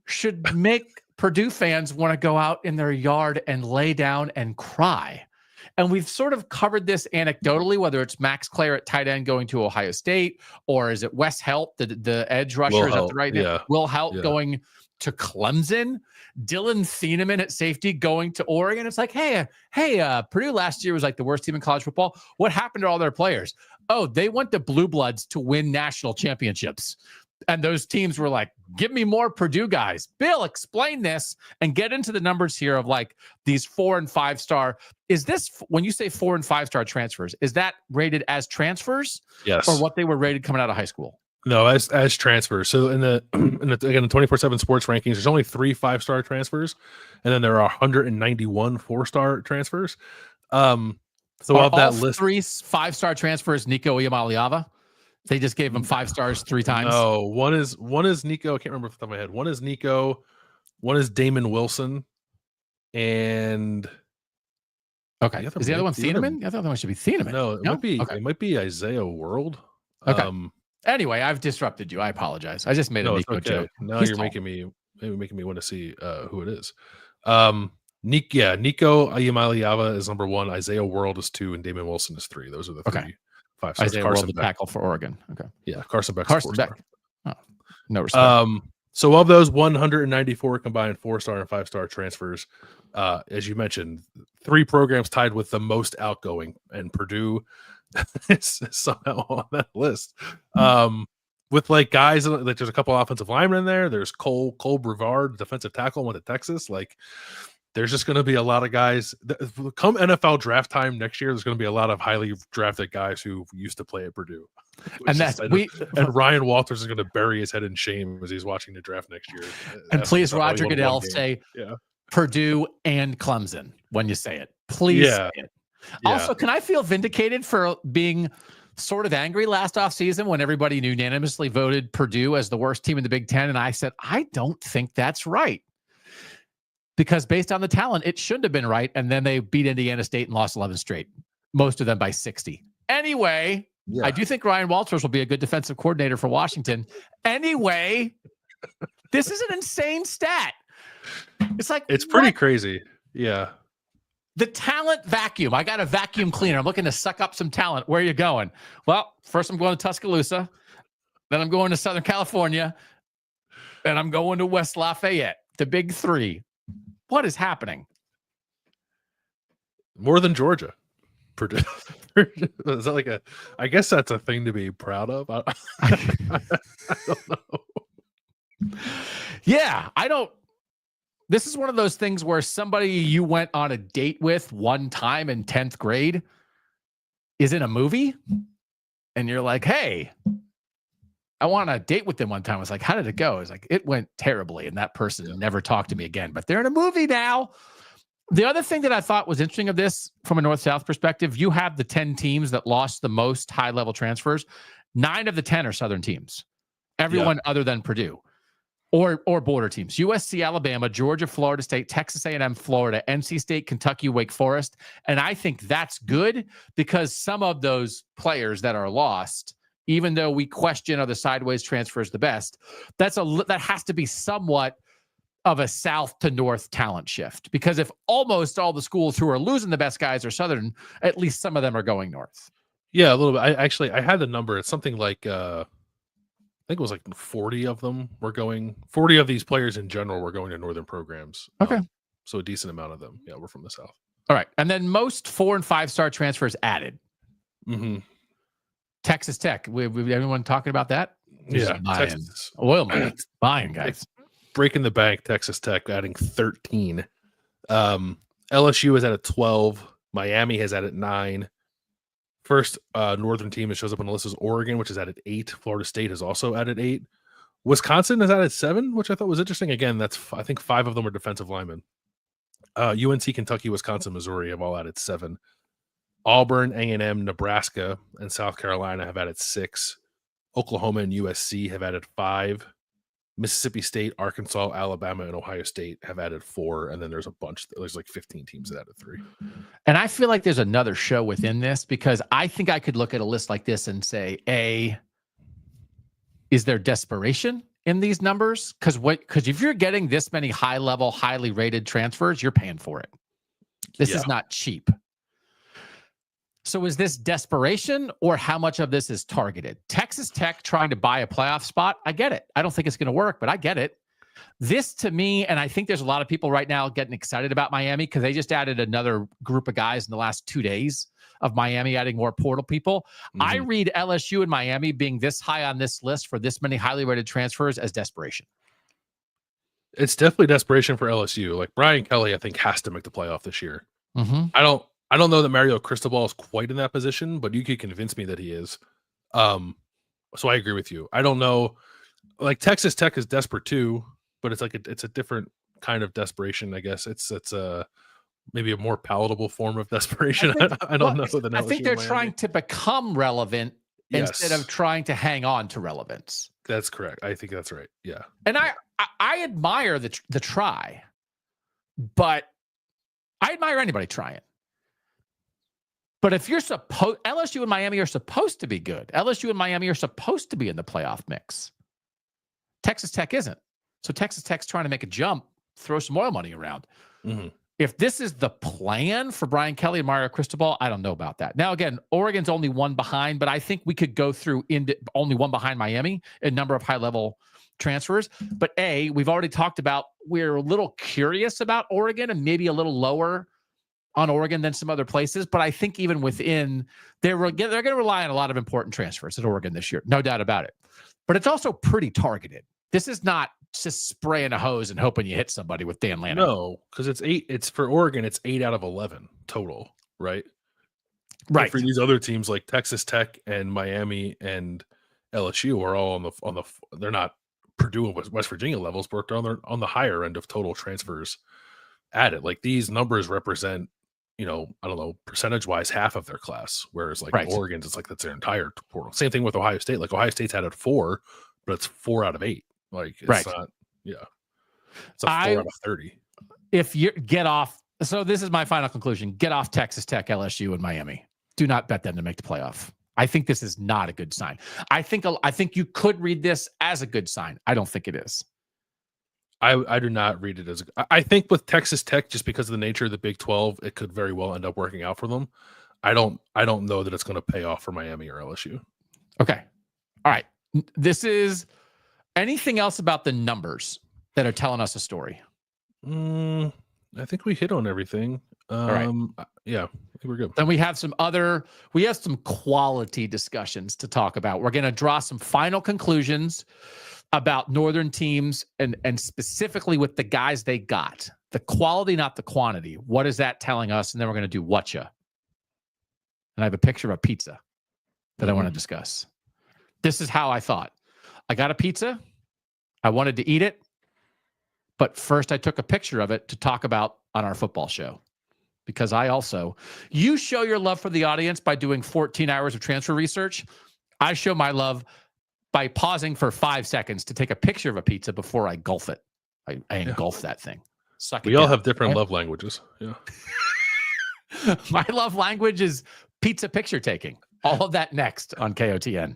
Should make Purdue fans want to go out in their yard and lay down and cry. And we've sort of covered this anecdotally, whether it's Max Clare at tight end going to Ohio State, or is it Wes Helt, the edge rusher, is that the right name? Will Helt going to Clemson, Dylan Thieneman at safety going to Oregon. It's like, hey, Purdue last year was like the worst team in college football. What happened to all their players? Oh, they went to Blue Bloods to win national championships. And those teams were like, give me more Purdue guys. Bill, explain this and get into the numbers here of like these 4 and 5 star. Is this, when you say 4 and 5 star transfers, is that rated as transfers? Yes. Or what they were rated coming out of high school? No, as transfers. So in the 24/7 sports rankings, there's only 3 5-star transfers, and then there are 191 4-star transfers. So of that list, 3 5-star transfers, Nico Iamaleava. They just gave him 5 stars 3 times. No, one is Nico. I can't remember off the top of my head. One is Nico, one is Damon Wilson, and okay. Is the other one Thieneman? I thought the other one should be Thieneman. No, it might be Isaiah World. Okay. Anyway, I've disrupted you. I apologize. I just made a Nico joke. Now you're making me want to see who it is. Nico Iamaleava is number 1, Isaiah World is 2, and Damon Wilson is 3. Those are the 3 5 stars. Isaiah World, the tackle for Oregon. Okay. Yeah, Carson Beck. Oh, no respect. So of those 194 combined 4-star and 5-star transfers, as you mentioned, 3 programs tied with the most outgoing, and Purdue is somehow on that list. With like guys, like there's a couple offensive linemen in there. There's Cole Brevard, defensive tackle, went to Texas. Like, there's just going to be a lot of guys. Come NFL draft time next year, there's going to be a lot of highly drafted guys who used to play at Purdue. And Ryan Walters is going to bury his head in shame as he's watching the draft next year. And please, Roger Goodell, say Purdue and Clemson when you say it. Please say it. Also, can I feel vindicated for being sort of angry last offseason when everybody unanimously voted Purdue as the worst team in the Big Ten? And I said, I don't think that's right. Because based on the talent, it shouldn't have been right. And then they beat Indiana State and lost 11 straight, most of them by 60. Anyway, I do think Ryan Walters will be a good defensive coordinator for Washington. Anyway, this is an insane stat. It's like, it's pretty crazy. Yeah. The talent vacuum. I got a vacuum cleaner. I'm looking to suck up some talent. Where are you going? Well, first I'm going to Tuscaloosa. Then I'm going to Southern California. Then I'm going to West Lafayette, the big 3. What is happening? More than Georgia. Purdue. Is that like I guess that's a thing to be proud of. I don't know. Yeah, this is one of those things where somebody you went on a date with one time in 10th grade is in a movie and you're like, hey, I want to date with them one time. I was like, how did it go? It's like, it went terribly. And that person never talked to me again, but they're in a movie now. The other thing that I thought was interesting of this from a North-South perspective, you have the 10 teams that lost the most high-level transfers. 9 of the 10 are Southern teams. Everyone other than Purdue or border teams. USC, Alabama, Georgia, Florida State, Texas A&M, Florida, NC State, Kentucky, Wake Forest. And I think that's good because some of those players that are lost, even though we question are the sideways transfers the best, that has to be somewhat of a south to north talent shift. Because if almost all the schools who are losing the best guys are Southern, at least some of them are going north. Yeah, a little bit. I had the number. It's something like I think it was like 40 of them were going. 40 of these players in general were going to northern programs. Okay, so a decent amount of them, were from the south. All right, and then most 4- and 5-star transfers added. Mm-hmm. Texas Tech. We anyone talking about that? Texas. Oil mines. Buying, guys. Breaking the bank, Texas Tech adding 13. LSU is at a 12. Miami has added 9. First northern team that shows up on the list is Oregon, which is added 8. Florida State has also added 8. Wisconsin has added 7, which I thought was interesting. Again, I think 5 of them are defensive linemen. UNC, Kentucky, Wisconsin, Missouri have all added 7. Auburn, A&M, Nebraska, and South Carolina have added 6. Oklahoma and USC have added 5. Mississippi State, Arkansas, Alabama, and Ohio State have added 4. And then there's a bunch. There's like 15 teams that added 3. And I feel like there's another show within this because I think I could look at a list like this and say, is there desperation in these numbers? Because if you're getting this many high-level, highly rated transfers, you're paying for it. This is not cheap. So is this desperation or how much of this is targeted? Texas Tech trying to buy a playoff spot, I get it. I don't think it's going to work, but I get it. This to me, and I think there's a lot of people right now getting excited about Miami because they just added another group of guys in the last 2 days of Miami adding more portal people. I read LSU and Miami being this high on this list for this many highly rated transfers as desperation. It's definitely desperation for LSU. Like Brian Kelly, I think has to make the playoff this year. I don't know that Mario Cristobal is quite in that position, but you could convince me that he is. So I agree with you. I don't know. Like Texas Tech is desperate too, but it's like it's a different kind of desperation. I guess it's maybe a more palatable form of desperation. I don't know. I think they're trying to become relevant instead of trying to hang on to relevance. That's correct. I think that's right. Yeah. And I admire the try, but I admire anybody trying. But if you're LSU and Miami are supposed to be good. LSU and Miami are supposed to be in the playoff mix. Texas Tech isn't. So Texas Tech's trying to make a jump, throw some oil money around. If this is the plan for Brian Kelly and Mario Cristobal, I don't know about that. Now, again, Oregon's only one behind, but I think we could go through only one behind Miami in number of high-level transfers. But we've already talked about we're a little curious about Oregon and maybe a little lower on Oregon than some other places. But I think even within, they're going to rely on a lot of important transfers at Oregon this year. No doubt about it. But it's also pretty targeted. This is not just spraying a hose and hoping you hit somebody with Dan Lanning. No, because it's for Oregon, it's 8 out of 11 total, right? Right. And for these other teams like Texas Tech and Miami and LSU are all on the they're not Purdue and West Virginia levels, but they're on the higher end of total transfers added. Like these numbers represent, I don't know, percentage wise, half of their class. Whereas like Oregon's, it's like that's their entire portal. Same thing with Ohio State. Like Ohio State's added 4, but it's 4 out of 8. Like it's not, it's a 4 out of 30. If you get off, so this is my final conclusion: get off Texas Tech, LSU, and Miami. Do not bet them to make the playoff. I think this is not a good sign. I think you could read this as a good sign. I don't think it is. I do not read it as. I think with Texas Tech, just because of the nature of the Big 12, it could very well end up working out for them. I don't know that it's going to pay off for Miami or LSU. Okay, all right. This is anything else about the numbers that are telling us a story? I think we hit on everything. All right. Yeah, I think we're good. Then we have some quality discussions to talk about. We're going to draw some final conclusions about Northern teams and specifically with the guys they got. The quality, not the quantity. What is that telling us? And then we're going to do Whatcha. And I have a picture of a pizza that I want to discuss. This is how I thought. I got a pizza. I wanted to eat it. But first I took a picture of it to talk about on our football show. Because you show your love for the audience by doing 14 hours of transfer research. I show my love by pausing for 5 seconds to take a picture of a pizza before I gulf it. I engulf that thing. We all have different love languages. Yeah. My love language is pizza picture taking. All of that next on KOTN.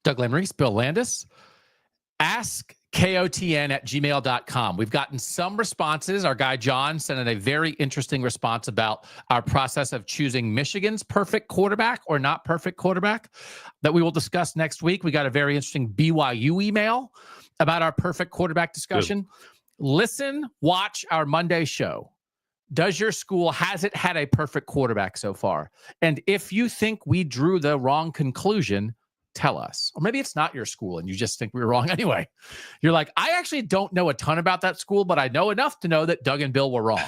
Doug Lesmerises, Bill Landis. Ask KOTN@gmail.com. We've gotten some responses. Our guy John sent in a very interesting response about our process of choosing Michigan's perfect quarterback or not perfect quarterback that we will discuss next week. We got a very interesting BYU email about our perfect quarterback discussion. Good. Listen, watch our Monday show. Has it had a perfect quarterback so far? And if you think we drew the wrong conclusion, tell us. Or maybe it's not your school and you just think we were wrong anyway. You're like, I actually don't know a ton about that school, but I know enough to know that Doug and Bill were wrong.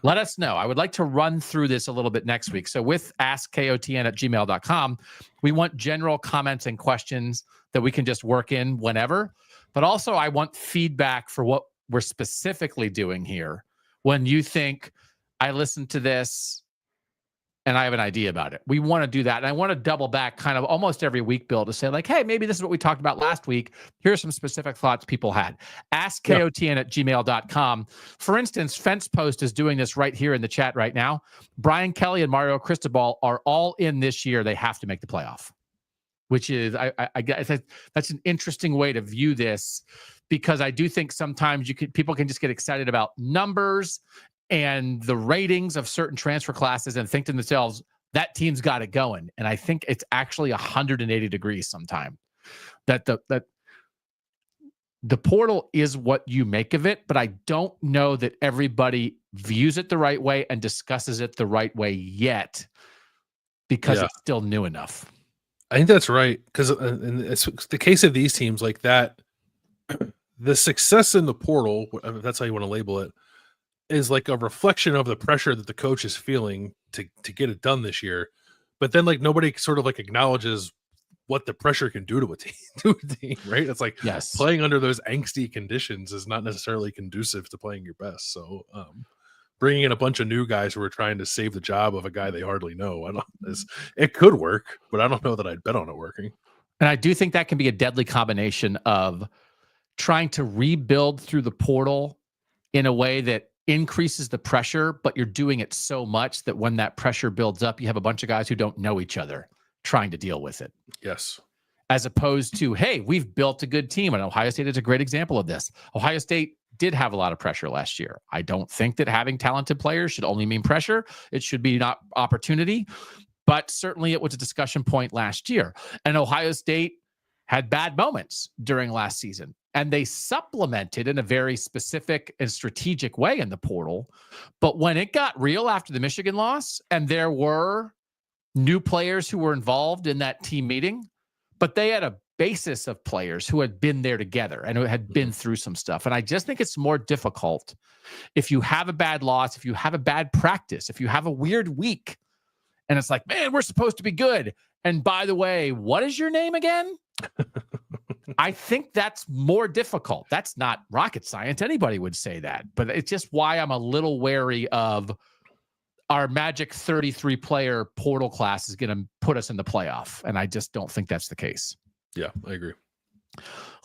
Let us know. I would like to run through this a little bit next week. So with askkotn@gmail.com, we want general comments and questions that we can just work in whenever. But also I want feedback for what we're specifically doing here. When you think, I listened to this, and I have an idea about it. We want to do that. And I want to double back kind of almost every week, Bill, to say like, hey, maybe this is what we talked about last week. Here's some specific thoughts people had. AskKOTN@gmail.com. For instance, Fence Post is doing this right here in the chat right now. Brian Kelly and Mario Cristobal are all in this year. They have to make the playoff, which is, I guess that's an interesting way to view this, because I do think sometimes people can just get excited about numbers and the ratings of certain transfer classes and think to themselves, that team's got it going. And I think it's actually 180 degrees sometime. That the portal is what you make of it, but I don't know that everybody views it the right way and discusses it the right way yet, because it's still new enough. I think that's right, because it's the case of these teams like that. The success in the portal, if that's how you want to label it, is like a reflection of the pressure that the coach is feeling to get it done this year. But then like nobody sort of like acknowledges what the pressure can do to a team, right? It's like playing under those angsty conditions is not necessarily conducive to playing your best. So bringing in a bunch of new guys who are trying to save the job of a guy they hardly know, it could work, but I don't know that I'd bet on it working. And I do think that can be a deadly combination of trying to rebuild through the portal in a way that increases the pressure, but you're doing it so much that when that pressure builds up, you have a bunch of guys who don't know each other trying to deal with it. Yes. As opposed to, hey, we've built a good team. And Ohio State is a great example of this. Ohio State did have a lot of pressure last year. I don't think that having talented players should only mean pressure. It should be not opportunity. But certainly it was a discussion point last year. And Ohio State had bad moments during last season. And they supplemented in a very specific and strategic way in the portal. But when it got real after the Michigan loss, and there were new players who were involved in that team meeting, but they had a basis of players who had been there together and who had been through some stuff. And I just think it's more difficult if you have a bad loss, if you have a bad practice, if you have a weird week, and it's like, man, we're supposed to be good. And by the way, what is your name again? I think that's more difficult. That's not rocket science. Anybody would say that. But it's just why I'm a little wary of our magic 33 player portal class is going to put us in the playoff. And I just don't think that's the case. Yeah, I agree.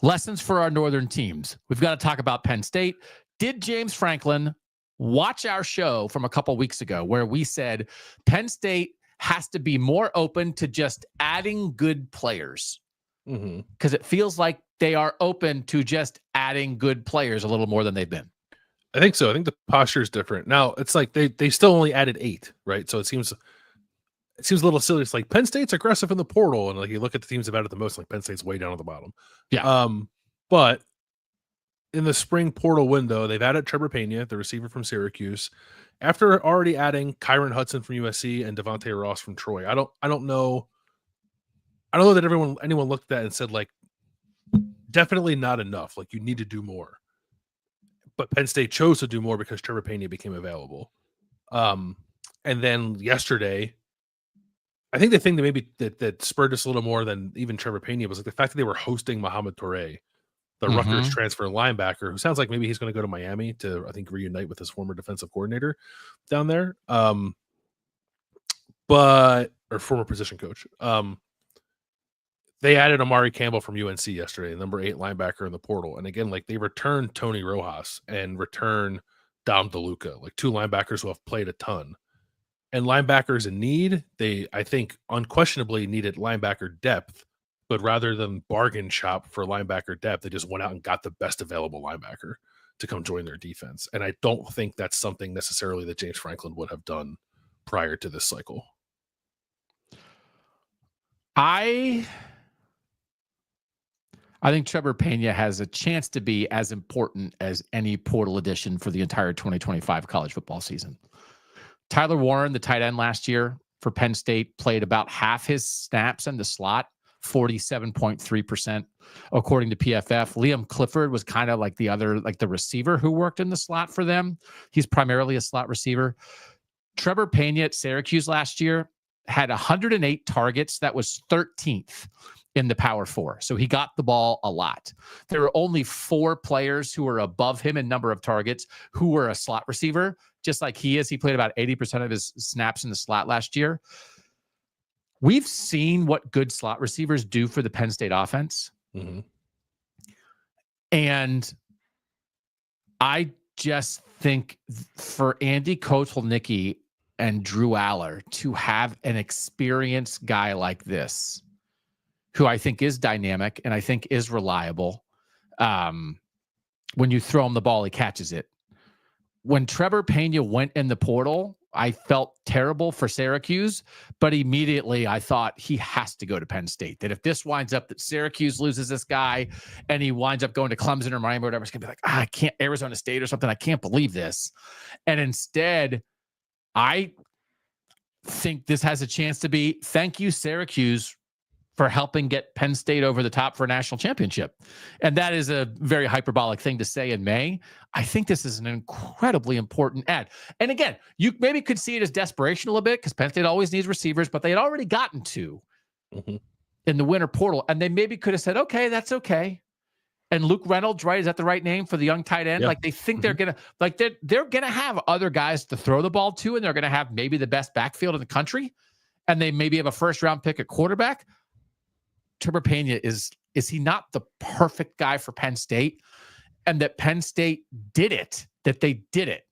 Lessons for our northern teams. We've got to talk about Penn State. Did James Franklin watch our show from a couple weeks ago where we said Penn State has to be more open to just adding good players? Because it feels like they are open to just adding good players a little more than they've been. I think so. I think the posture is different. Now, it's like they still only added 8, right? So it seems a little silly. It's like Penn State's aggressive in the portal, and like you look at the teams that have added the most, like Penn State's way down at the bottom. Yeah. But in the spring portal window, they've added Trevor Pena, the receiver from Syracuse, after already adding Kyron Hudson from USC and Devontae Ross from Troy. I don't know that anyone looked at that and said, like, definitely not enough. Like, you need to do more. But Penn State chose to do more because Trevor Pena became available. And then yesterday, I think the thing that maybe that spurred us a little more than even Trevor Pena was like the fact that they were hosting Mohamed Toure, the Rutgers transfer linebacker, who sounds like maybe he's going to go to Miami to, I think, reunite with his former defensive coordinator down there. Or former position coach. They added Amari Campbell from UNC yesterday, number 8 linebacker in the portal. And again, like they returned Tony Rojas and return Dom DeLuca, like 2 linebackers who have played a ton. And linebackers in need, they, I think, unquestionably needed linebacker depth, but rather than bargain shop for linebacker depth, they just went out and got the best available linebacker to come join their defense. And I don't think that's something necessarily that James Franklin would have done prior to this cycle. I think Trevor Pena has a chance to be as important as any portal addition for the entire 2025 college football season. Tyler Warren, the tight end last year for Penn State, played about half his snaps in the slot, 47.3%, according to PFF. Liam Clifford was kind of like the other, like the receiver who worked in the slot for them. He's primarily a slot receiver. Trevor Pena at Syracuse last year had 108 targets. That was 13th in the Power Four. So he got the ball a lot. There were only 4 players who were above him in number of targets who were a slot receiver, just like he is. He played about 80% of his snaps in the slot last year. We've seen what good slot receivers do for the Penn State offense. Mm-hmm. And I just think for Andy Kotelnicki and Drew Aller to have an experienced guy like this, who I think is dynamic and I think is reliable. When you throw him the ball, he catches it. When Trevor Pena went in the portal, I felt terrible for Syracuse, but immediately I thought he has to go to Penn State. That if this winds up that Syracuse loses this guy and he winds up going to Clemson or Miami or whatever, it's going to be like, I can't, Arizona State or something. I can't believe this. And instead, I think this has a chance to be, thank you, Syracuse, for helping get Penn State over the top for a national championship. And that is a very hyperbolic thing to say in May. I think this is an incredibly important ad. And again, you maybe could see it as desperation a little bit because Penn State always needs receivers, but they had already gotten 2 in the winter portal. And they maybe could have said, okay, that's okay. And Luke Reynolds, right? Is that the right name for the young tight end? Yeah. Like they think they're going to, like they're going to have other guys to throw the ball to, and they're going to have maybe the best backfield in the country. And they maybe have a first round pick at quarterback. Trevor Pena, is he not the perfect guy for Penn State? And that Penn State did it, that they did it,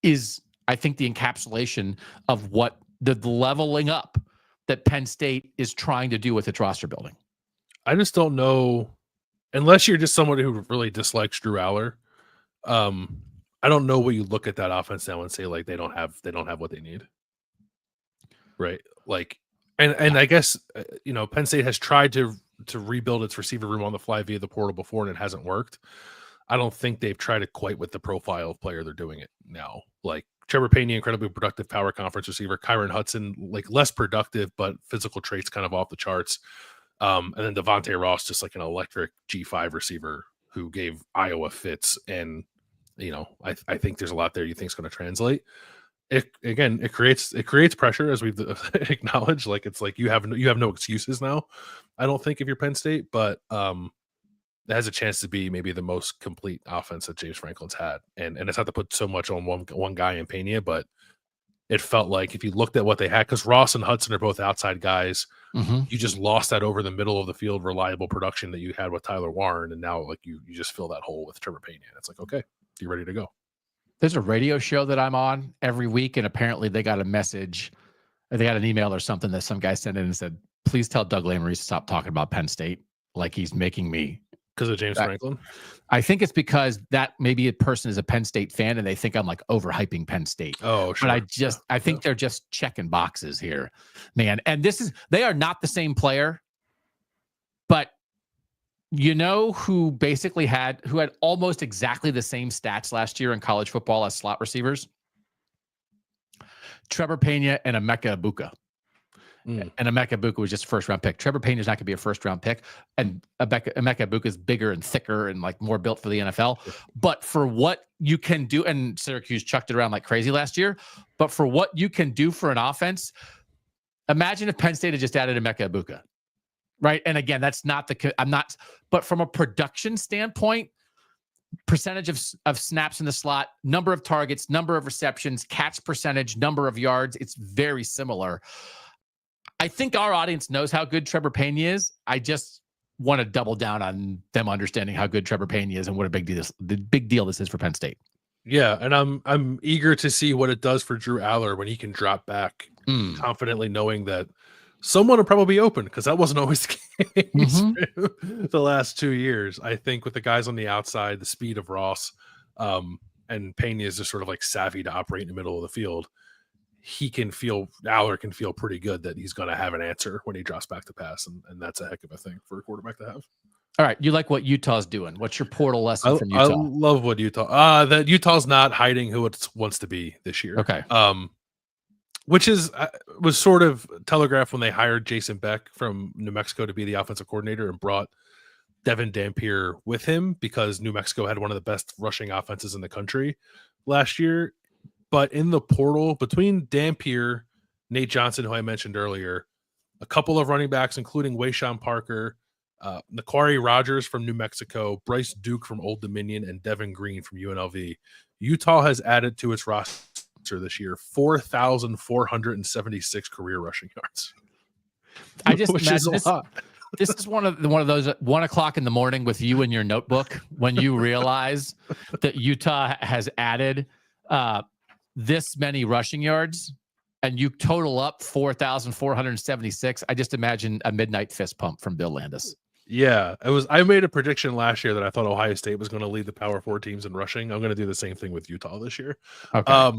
is, I think, the encapsulation of what the leveling up that Penn State is trying to do with its roster building. I just don't know, unless you're just somebody who really dislikes Drew Aller. I don't know what you look at that offense now and say like they don't have what they need, right? Like. And I guess, Penn State has tried to rebuild its receiver room on the fly via the portal before, and it hasn't worked. I don't think they've tried it quite with the profile of player they're doing it now. Like Trevor Pena, incredibly productive power conference receiver. Kyron Hudson, like less productive, but physical traits kind of off the charts. And then Devontae Ross, just like an electric G5 receiver who gave Iowa fits. And, I think there's a lot there you think is going to translate. It creates pressure, as we've acknowledged. Like it's like you have no excuses now. I don't think if you're Penn State, but it has a chance to be maybe the most complete offense that James Franklin's had. And it's not to put so much on one guy in Pena, but it felt like if you looked at what they had, because Ross and Hudson are both outside guys, you just lost that over the middle of the field reliable production that you had with Tyler Warren, and now like you just fill that hole with Trevor Pena. And it's like, okay, you're ready to go. There's a radio show that I'm on every week, and apparently they got a message, or they got an email or something that some guy sent in and said, please tell Doug Lesmerises to stop talking about Penn State like he's making me. Because of James Franklin? I think it's because that maybe a person is a Penn State fan and they think I'm like overhyping Penn State. Oh, sure. But I think they're just checking boxes here, man. And they are not the same player, but who basically had almost exactly the same stats last year in college football as slot receivers? Trevor Pena and Emeka Egbuka. And Emeka Egbuka was just a first-round pick. Trevor Pena is not going to be a first-round pick, and Emeka Egbuka is bigger and thicker and like more built for the NFL. But for what you can do, and Syracuse chucked it around like crazy last year, but for what you can do for an offense, imagine if Penn State had just added Emeka Egbuka. Right. And again, that's not but from a production standpoint, percentage of snaps in the slot, number of targets, number of receptions, catch percentage, number of yards, it's very similar. I think our audience knows how good Trevor Pena is. I just want to double down on them understanding how good Trevor Pena is and what a big deal this is for Penn State. Yeah. And I'm eager to see what it does for Drew Aller when he can drop back confidently, knowing that someone will probably be open, because that wasn't always the case the last 2 years. I think with the guys on the outside, the speed of Ross, and Pena is just sort of like savvy to operate in the middle of the field. Aller can feel pretty good that he's going to have an answer when he drops back to pass. And that's a heck of a thing for a quarterback to have. All right. You like what Utah's doing. What's your portal lesson from Utah? I love what that Utah's not hiding who it wants to be this year. Okay. Which was sort of telegraphed when they hired Jason Beck from New Mexico to be the offensive coordinator and brought Devin Dampier with him, because New Mexico had one of the best rushing offenses in the country last year. But in the portal, between Dampier, Nate Johnson, who I mentioned earlier, a couple of running backs, including Wayshawn Parker, Naquari Rogers from New Mexico, Bryce Duke from Old Dominion, and Devin Green from UNLV. Utah has added to its roster this year 4,476 career rushing yards. I just which imagine is a lot. This is one of those at 1 o'clock in the morning with you and your notebook when you realize that Utah has added this many rushing yards, and you total up 4,476. I just imagine a midnight fist pump from Bill Landis. Yeah, I made a prediction last year that I thought Ohio State was going to lead the Power 4 teams in rushing. I'm going to do the same thing with Utah this year. Okay.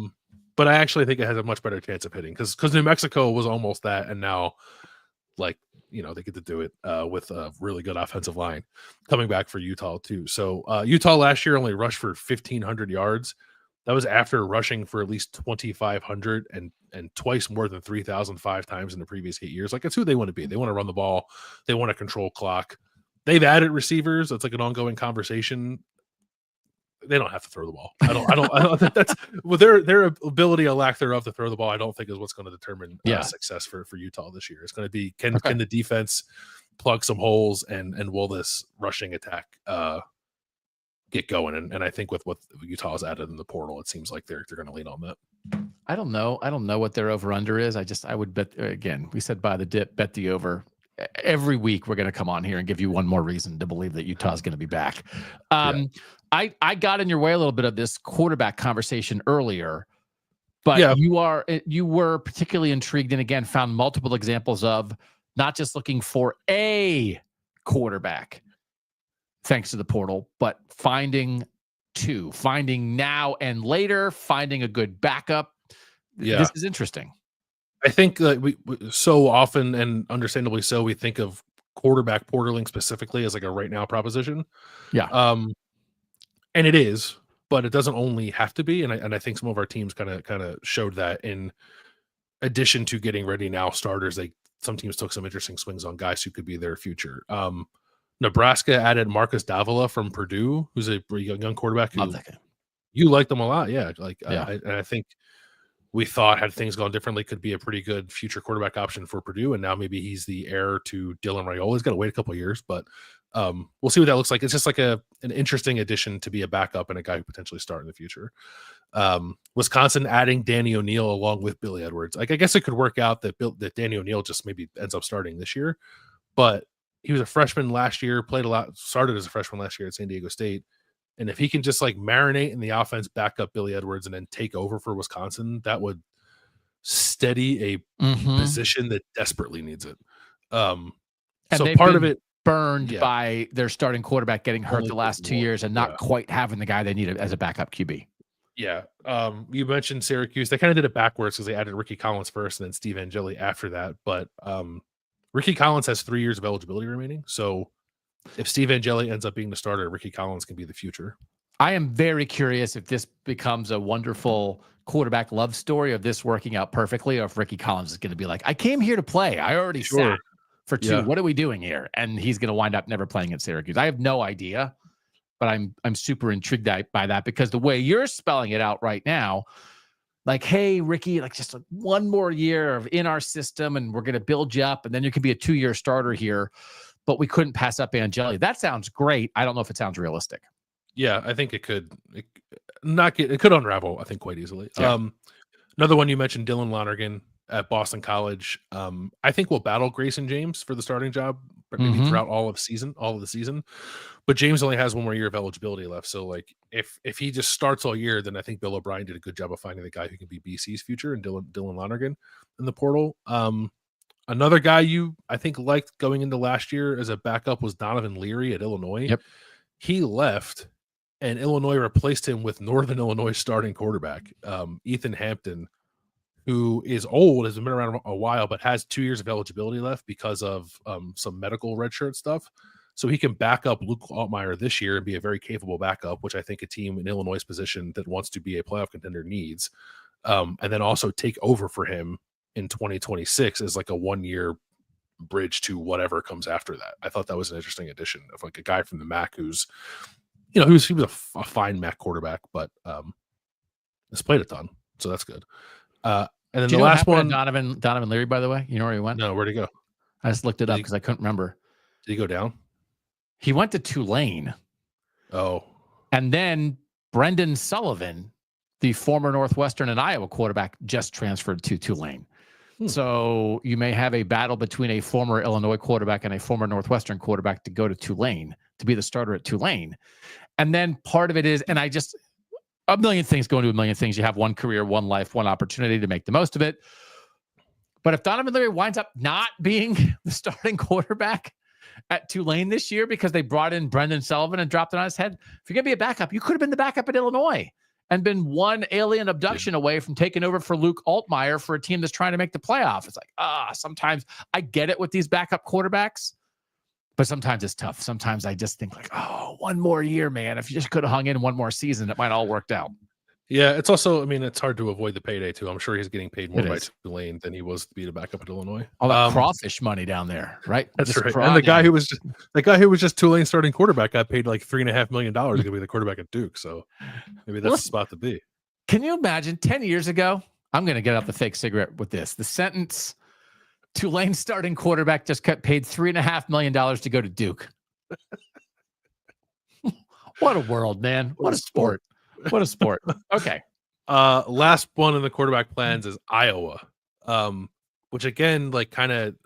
But I actually think it has a much better chance of hitting because New Mexico was almost that, and now, like, they get to do it with a really good offensive line coming back for Utah too. So Utah last year only rushed for 1,500 yards. That was after rushing for at least 2,500 and twice more than 3,005 times in the previous 8 years. Like, it's who they want to be. They want to run the ball. They want to control clock. They've added receivers. It's like an ongoing conversation. They don't have to throw the ball. I don't think that's their ability or lack thereof to throw the ball. I don't think is what's going to determine success for Utah this year. It's going to be can the defense plug some holes and will this rushing attack get going? And I think with what Utah has added in the portal, it seems like they're going to lean on that. I don't know what their over under is. I would bet, again, we said buy the dip, bet the over. Every week we're going to come on here and give you one more reason to believe that Utah's going to be back. I got in your way a little bit of this quarterback conversation earlier, but you were particularly intrigued and again found multiple examples of not just looking for a quarterback thanks to the portal, but finding now and later, finding a good backup. Yeah. This is interesting. I think that we so often, and understandably so, we think of quarterback portaling specifically as like a right now proposition. Yeah. And it is, but it doesn't only have to be. And I think some of our teams kind of showed that in addition to getting ready now starters, some teams took some interesting swings on guys who could be their future. Nebraska added Marcus Davila from Purdue, who's a young quarterback. You liked them a lot. Yeah. I think we thought had things gone differently could be a pretty good future quarterback option for Purdue. And now maybe he's the heir to Dylan Raiola. He's got to wait a couple of years, but we'll see what that looks like. It's just like an interesting addition to be a backup and a guy who potentially start in the future. Wisconsin adding Danny O'Neal along with Billy Edwards. Like, I guess it could work out that Danny O'Neal just maybe ends up starting this year, but he was a freshman last year, played a lot, started as a freshman last year at San Diego State. And if he can just like marinate in the offense, back up Billy Edwards, and then take over for Wisconsin, that would steady a position that desperately needs it. And so part of it burned by their starting quarterback getting hurt the last 2 years and not quite having the guy they needed as a backup QB. Yeah. You mentioned Syracuse. They kind of did it backwards because they added Ricky Collins first and then Steve Angeli after that. But Ricky Collins has 3 years of eligibility remaining. So if Steve Angeli ends up being the starter, Ricky Collins can be the future. I am very curious if this becomes a wonderful quarterback love story of this working out perfectly, or if Ricky Collins is going to be like, I came here to play. I already sat for 2. Yeah. What are we doing here? And he's going to wind up never playing at Syracuse. I have no idea, but I'm super intrigued by that because the way you're spelling it out right now, like, hey, Ricky, like just one more year of in our system and we're going to build you up and then you could be a 2-year starter here. But we couldn't pass up Angeli. That sounds great. I don't know if it sounds realistic. Yeah, I think it could unravel, I think, quite easily. Yeah. Another one you mentioned, Dylan Lonergan at Boston College. I think we'll battle Grayson James for the starting job maybe throughout all of the season. But James only has 1 more year of eligibility left. So like if he just starts all year, then I think Bill O'Brien did a good job of finding the guy who can be BC's future and Dylan Lonergan in the portal. Another guy you, I think, liked going into last year as a backup was Donovan Leary at Illinois. Yep. He left, and Illinois replaced him with Northern Illinois starting quarterback, Ethan Hampton, who is old, has been around a while, but has 2 years of eligibility left because of some medical redshirt stuff. So he can back up Luke Altmaier this year and be a very capable backup, which I think a team in Illinois' position that wants to be a playoff contender needs. And then also take over for him in 2026 is like a 1-year bridge to whatever comes after that. I thought that was an interesting addition of like a guy from the MAC who's, he was a fine MAC quarterback, but has played a ton, so that's good. And then the last one, Donovan Leary, by the way, you know where he went? No, where'd he go? I just looked it up because I couldn't remember. Did he go down? He went to Tulane. Oh. And then Brendan Sullivan, the former Northwestern and Iowa quarterback, just transferred to Tulane. So you may have a battle between a former Illinois quarterback and a former Northwestern quarterback to go to Tulane, to be the starter at Tulane. And then part of it is, and a million things go into a million things. You have one career, one life, one opportunity to make the most of it. But if Donovan Leary winds up not being the starting quarterback at Tulane this year because they brought in Brendan Sullivan and dropped it on his head, if you're going to be a backup, you could have been the backup at Illinois and been one alien abduction away from taking over for Luke Altmaier for a team that's trying to make the playoff. It's like, sometimes I get it with these backup quarterbacks, but sometimes it's tough. Sometimes I just think like, one more year, man. If you just could have hung in one more season, it might all worked out. Yeah, it's also, I mean, it's hard to avoid the payday too. I'm sure he's getting paid more by Tulane than he was to be the backup at Illinois. All that crawfish money down there, right? That's right. And the guy who was just Tulane starting quarterback got paid like $3.5 million to be the quarterback at Duke. So maybe that's the spot to be. Can you imagine 10 years ago? I'm going to get out the fake cigarette with this. The sentence: Tulane starting quarterback just got paid $3.5 million to go to Duke. What a world, man! What a sport! What a sport. Okay. Last one in the quarterback plans is Iowa, which again, like kind of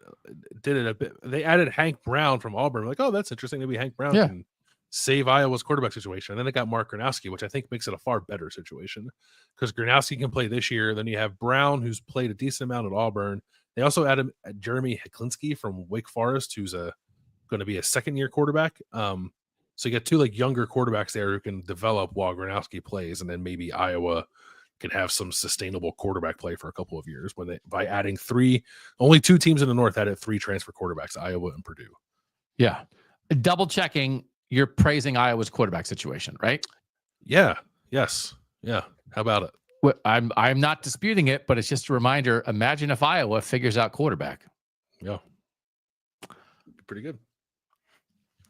did it a bit. They added Hank Brown from Auburn. Like, oh, that's interesting. Maybe Hank Brown can save Iowa's quarterback situation. And then they got Mark Gronowski, which I think makes it a far better situation because Gronowski can play this year. Then you have Brown, who's played a decent amount at Auburn. They also added Jeremy Heklinski from Wake Forest, who's going to be a second-year quarterback. So you get two like younger quarterbacks there who can develop while Gronowski plays, and then maybe Iowa can have some sustainable quarterback play for a couple of years by adding only two teams in the North added 3 transfer quarterbacks, Iowa and Purdue. Yeah. Double checking, you're praising Iowa's quarterback situation, right? Yeah. Yes. Yeah. How about it? Well, I'm not disputing it, but it's just a reminder. Imagine if Iowa figures out quarterback. Yeah. Pretty good.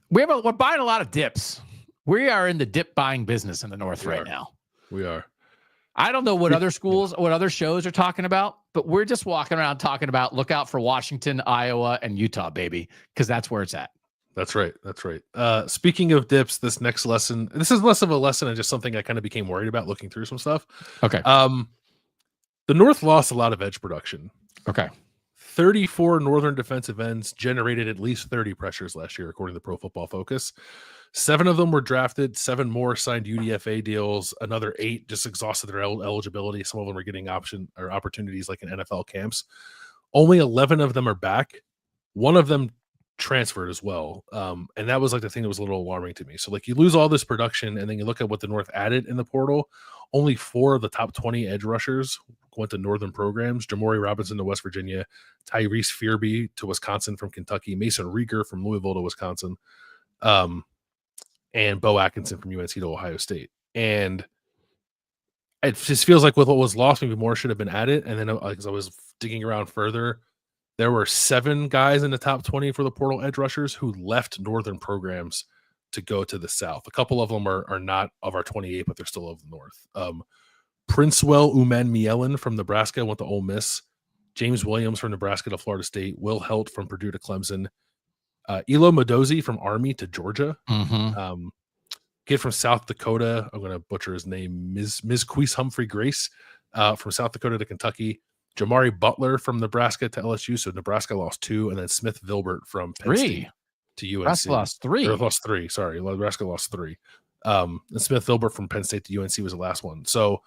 We're buying a lot of dips. We are in the dip buying business in the North now. We are. I don't know what other schools, what other shows are talking about, but we're just walking around talking about look out for Washington, Iowa, and Utah, baby, because that's where it's at. That's right. That's right. Speaking of dips, this next lesson, this is less of a lesson and just something I kind of became worried about looking through some stuff. Okay. The North lost a lot of edge production. Okay. 34 Northern defensive ends generated at least 30 pressures last year, according to Pro Football Focus. 7 of them were drafted. 7 more signed UDFA deals. Another 8 just exhausted their eligibility. Some of them are getting opportunities like in NFL camps. Only 11 of them are back. One of them transferred as well. And that was like the thing that was a little alarming to me. So like you lose all this production and then you look at what the North added in the portal. Only 4 of the top 20 edge rushers went to Northern programs. Jamori Robinson to West Virginia, Tyrese Fearby to Wisconsin from Kentucky, Mason Rieger from Louisville to Wisconsin, and Bo Atkinson from UNC to Ohio State. And it just feels like with what was lost, maybe more should have been added. And then as I was digging around further, there were 7 guys in the top 20 for the portal edge rushers who left Northern programs to go to the South. A couple of them are not of our 28, but they're still of the North. Princewell Uman-Mielen from Nebraska went to Ole Miss. James Williams from Nebraska to Florida State. Will Helt from Purdue to Clemson. Elo Madozi from Army to Georgia. Mm-hmm. Kid from South Dakota. I'm going to butcher his name. Ms. Queese Humphrey Grace from South Dakota to Kentucky. Jamari Butler from Nebraska to LSU. So Nebraska lost 2. And then Smith Vilbert from Penn State to UNC. Nebraska lost 3. Or lost 3. Sorry. Nebraska lost 3. And Smith Vilbert from Penn State to UNC was the last one. So,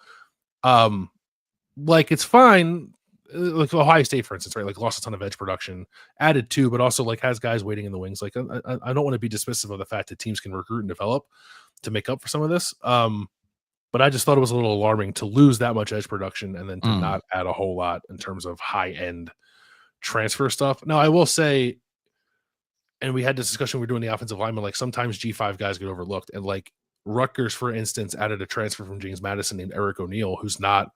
like it's fine. Like Ohio State, for instance, right? Like lost a ton of edge production, added 2, but also like has guys waiting in the wings. Like I don't want to be dismissive of the fact that teams can recruit and develop to make up for some of this. But I just thought it was a little alarming to lose that much edge production and then to not add a whole lot in terms of high end transfer stuff. Now I will say, and we had this discussion, we're doing the offensive lineman, like sometimes G5 guys get overlooked, and like Rutgers, for instance, added a transfer from James Madison named Eric O'Neill, who's not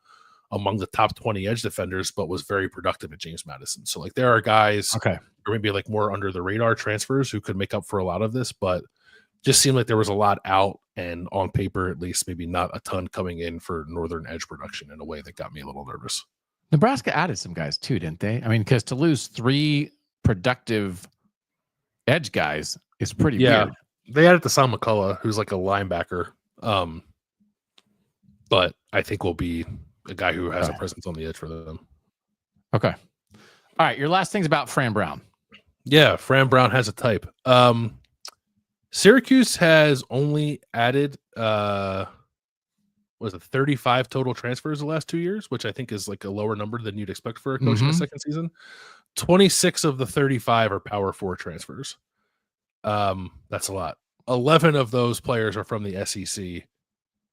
among the top 20 edge defenders, but was very productive at James Madison. So like there are guys or maybe like more under the radar transfers who could make up for a lot of this, but just seemed like there was a lot out and on paper, at least maybe not a ton coming in for Northern edge production in a way that got me a little nervous. Nebraska added some guys too, didn't they? I mean, because to lose 3 productive edge guys is pretty Yeah. weird. They added Sam McCullough, who's like a linebacker. But I think will be a guy who has a presence on the edge for them. Okay. All right. Your last thing's about Fran Brown. Yeah, Fran Brown has a type. Syracuse has only added 35 total transfers the last 2 years, which I think is like a lower number than you'd expect for a coach in the second season. 26 of the 35 are Power 4 transfers. That's a lot. 11 of those players are from the SEC,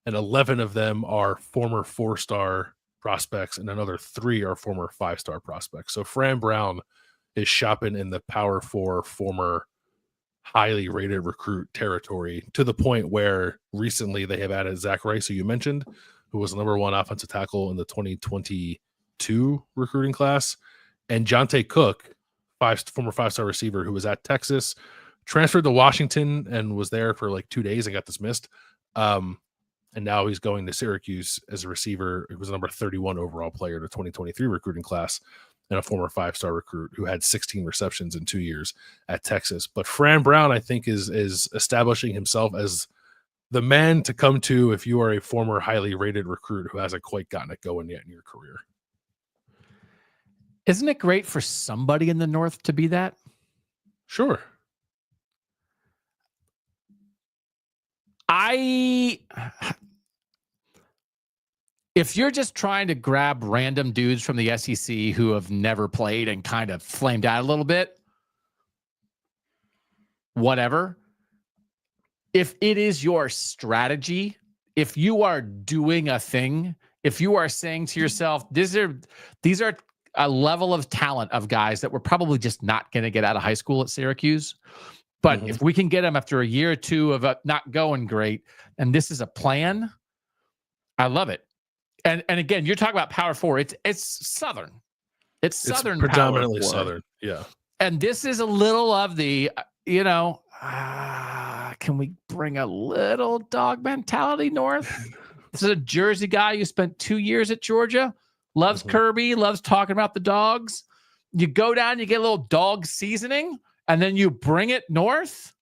and 11 of them are former 4-star prospects, and another 3 are former 5-star prospects. So Fran Brown is shopping in the Power 4 former highly rated recruit territory, to the point where recently they have added Zach Rice, who you mentioned, who was the number 1 offensive tackle in the 2022 recruiting class, and Jonte Cook, former 5-star receiver who was at Texas, transferred to Washington and was there for like 2 days and got dismissed. And now he's going to Syracuse as a receiver. He was a number 31 overall player in the 2023 recruiting class, and a former 5-star recruit who had 16 receptions in 2 years at Texas. But Fran Brown, I think, is establishing himself as the man to come to if you are a former highly rated recruit who hasn't quite gotten it going yet in your career. Isn't it great for somebody in the North to be that? Sure. If you're just trying to grab random dudes from the SEC who have never played and kind of flamed out a little bit, whatever. If it is your strategy, if you are doing a thing, if you are saying to yourself, these are a level of talent of guys that we're probably just not going to get out of high school at Syracuse. But if we can get them after a year or two of not going great, and this is a plan, I love it. And again, you're talking about Power 4. It's Southern. It's Southern, predominantly Power 4. Southern. Yeah. And this is a little of the, can we bring a little dog mentality north? This is a Jersey guy who spent 2 years at Georgia, loves Kirby, loves talking about the dogs. You go down, you get a little dog seasoning, and then you bring it north.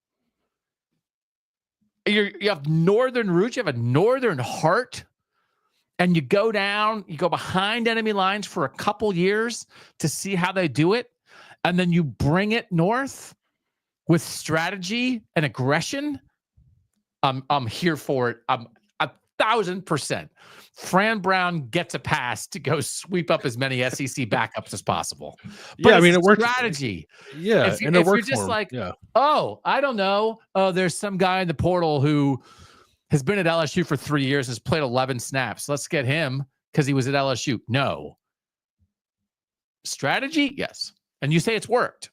You have northern roots, you have a northern heart. And you go down, you go behind enemy lines for a couple years to see how they do it. And then you bring it north with strategy and aggression. I'm here for it. I'm 1,000%. Fran Brown gets a pass to go sweep up as many SEC backups as possible. But yeah, I mean, it works. Strategy. Yeah, if you're just like, oh, I don't know. Oh, there's some guy in the portal who has been at LSU for 3 years, has played 11 snaps. Let's get him because he was at LSU. No. Strategy? Yes. And you say it's worked.